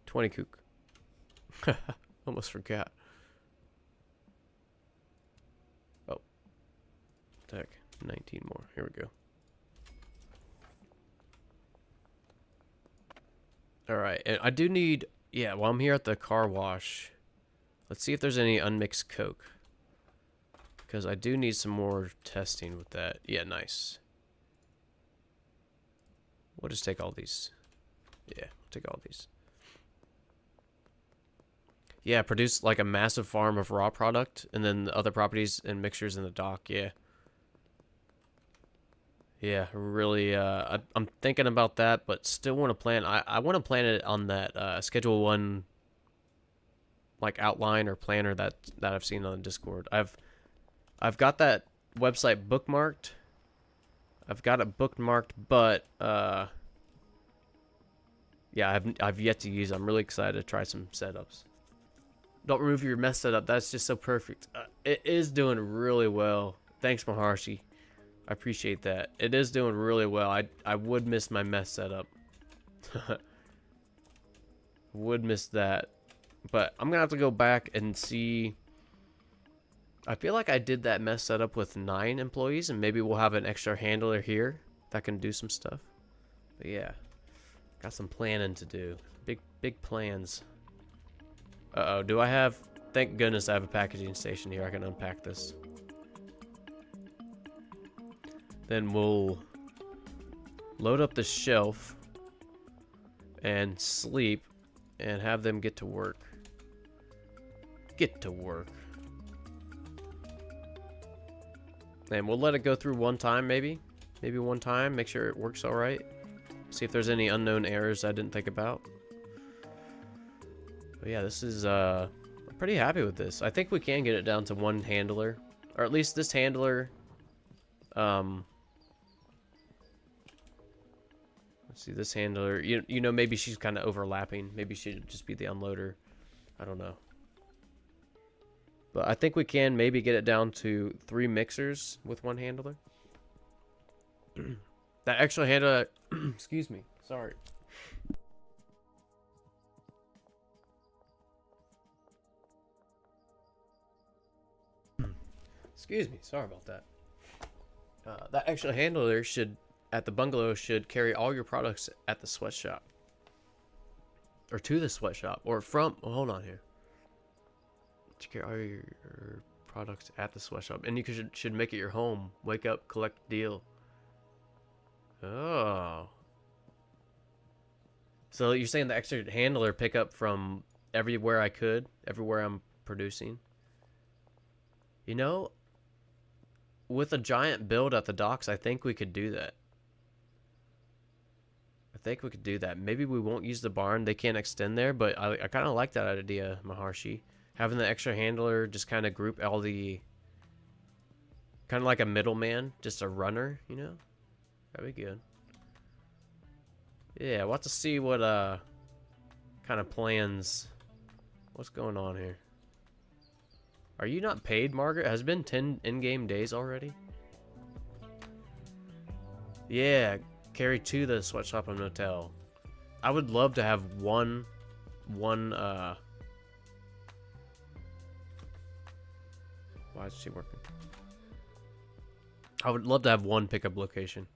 20 kook. Almost forgot. Oh, heck, 19 more. Here we go. All right, and I do need. Yeah, while I'm here at the car wash, let's see if there's any unmixed coke. Because I do need some more testing with that. Yeah, nice. We'll just take all these. Yeah, we'll take all these. Yeah, produce like a massive farm of raw product, and then the other properties and mixtures in the dock. Yeah. Yeah, really, I'm thinking about that, but still want to plan. I want to plan it on that Schedule 1 like outline or planner that I've seen on Discord. I've got that website bookmarked. I've got it bookmarked, but yeah, I've yet to use it. I'm really excited to try some setups. Don't remove your mess setup. That's just so perfect. It is doing really well. Thanks, Maharshi. I appreciate that. It is doing really well. I would miss my mess setup. Would miss that. But I'm going to have to go back and see. I feel like I did that mess setup with 9 employees, and maybe we'll have an extra handler here that can do some stuff. But yeah, got some planning to do. Big plans. Uh-oh, do I have... Thank goodness I have a packaging station here. I can unpack this. Then we'll load up the shelf and sleep and have them get to work. Get to work. And we'll let it go through one time, maybe. Maybe one time, make sure it works all right. See if there's any unknown errors I didn't think about. But yeah, this is, I'm pretty happy with this. I think we can get it down to 1 handler Or at least this handler. Let's see, this handler. You know, maybe she's kind of overlapping. Maybe she'd just be the unloader. I don't know. But I think we can maybe get it down to 3 mixers with 1 handler. That extra handler, excuse me, sorry. Excuse me, sorry about that. That extra handler should, at the bungalow, should carry all your products at the sweatshop. Or to the sweatshop, or from, well, hold on here. To carry all your products at the sweatshop. And you should make it your home. Wake up, collect, deal. Oh. So you're saying the extra handler pick up from everywhere I could? Everywhere I'm producing? You know, with a giant build at the docks, I think we could do that. I think we could do that. Maybe we won't use the barn. They can't extend there, but I kind of like that idea, Maharshi. Having the extra handler just kind of group all the... Kind of like a middleman, just a runner, you know? That'd be good. Yeah, we'll have to see what kind of plans... What's going on here? Are you not paid, Margaret? Has it been 10 in-game days already? Yeah, carry to the sweatshop and motel. I would love to have one why is she working? I would love to have one pickup location.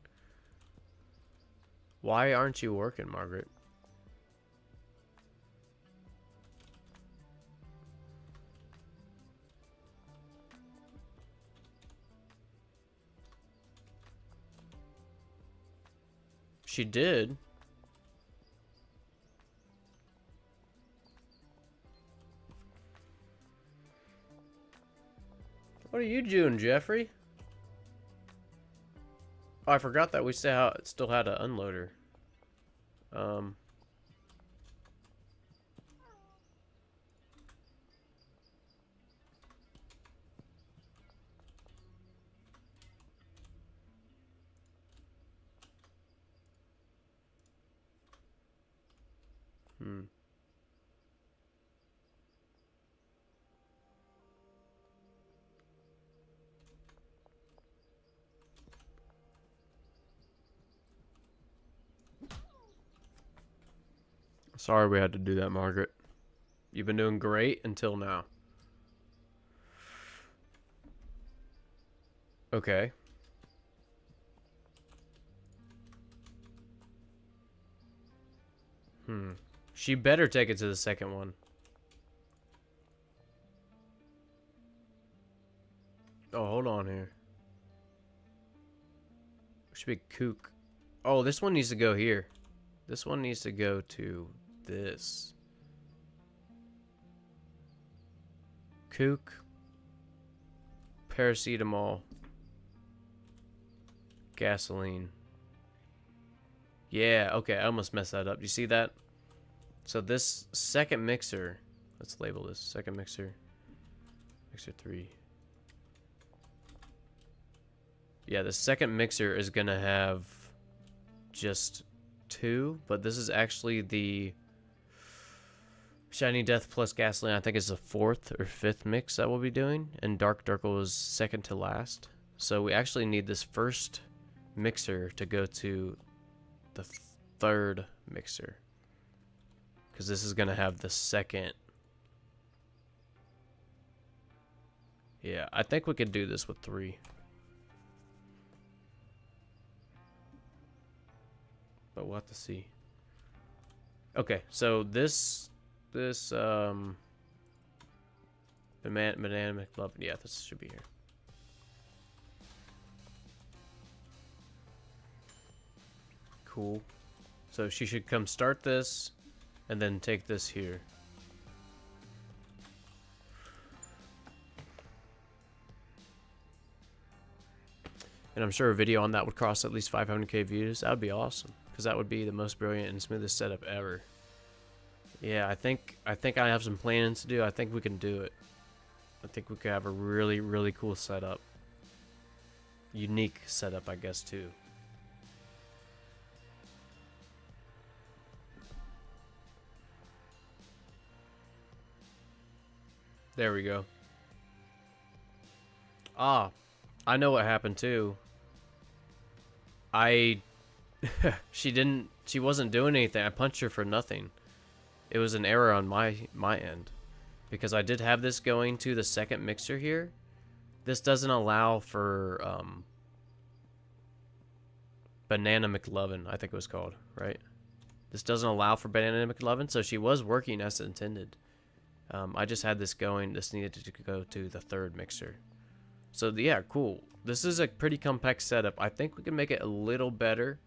Why aren't you working, Margaret? She did. What are you doing, Jeffrey? Oh, I forgot that we still had an unloader. Sorry we had to do that, Margaret. You've been doing great until now. Okay. She better take it to the second one. Oh, hold on here. Should be kook. Oh, this one needs to go here. This one needs to go to this. Kook. Paracetamol. Gasoline. Yeah, okay, I almost messed that up. You see that? So this second mixer, let's label this second mixer. Mixer 3. Yeah, the second mixer is gonna have just 2, but this is actually the Shiny Death plus Gasoline. I think it's the 4th or 5th mix that we'll be doing, and Dark Durkle is second to last. So we actually need this first mixer to go to the 3rd mixer, because this is gonna have the second. Yeah, I think we could do this with 3. But we'll have to see. Okay, so this banana McLovin, yeah, this should be here. Cool. So she should come start this and then take this here. And I'm sure a video on that would cross at least 500k views. That would be awesome, because that would be the most brilliant and smoothest setup ever. Yeah, I think I have some planning to do. I think we can do it. I think we could have a really, really cool setup. Unique setup, I guess, too. There we go. Ah, I know what happened too. She wasn't doing anything. I punched her for nothing. It was an error on my end. Because I did have this going to the second mixer here. This doesn't allow for Banana McLovin, I think it was called, right? This doesn't allow for Banana McLovin, so she was working as intended. I just had this going. This needed to go to the third mixer. So yeah, cool. This is a pretty compact setup. I think we can make it a little better.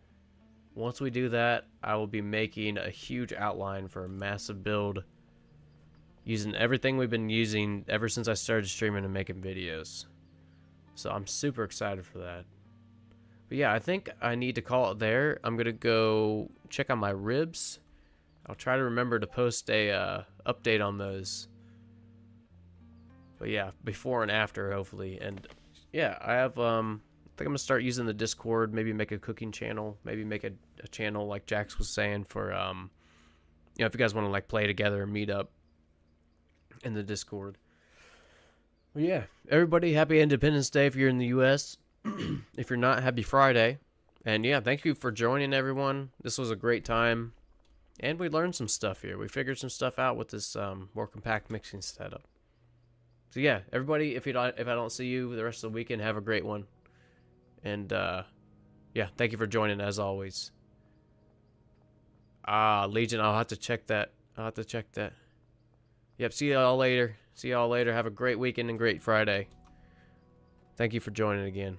Once we do that, I will be making a huge outline for a massive build using everything we've been using ever since I started streaming and making videos. So I'm super excited for that. But yeah, I think I need to call it there. I'm gonna go check on my ribs. I'll try to remember to post a update on those. But yeah, before and after, hopefully. And yeah, I have I think I'm gonna start using the Discord. Maybe make a cooking channel. Maybe make a channel like Jax was saying for you know, if you guys want to like play together and meet up in the Discord. Well, yeah, everybody, happy Independence Day if you're in the U.S. If you're not, happy Friday. And yeah, thank you for joining, everyone. This was a great time. And we learned some stuff here. We figured some stuff out with this more compact mixing setup. So yeah, everybody, if I don't see you the rest of the weekend, have a great one. And yeah, thank you for joining as always. Legion, I'll have to check that. Yep, see y'all later. Have a great weekend and great Friday. Thank you for joining again.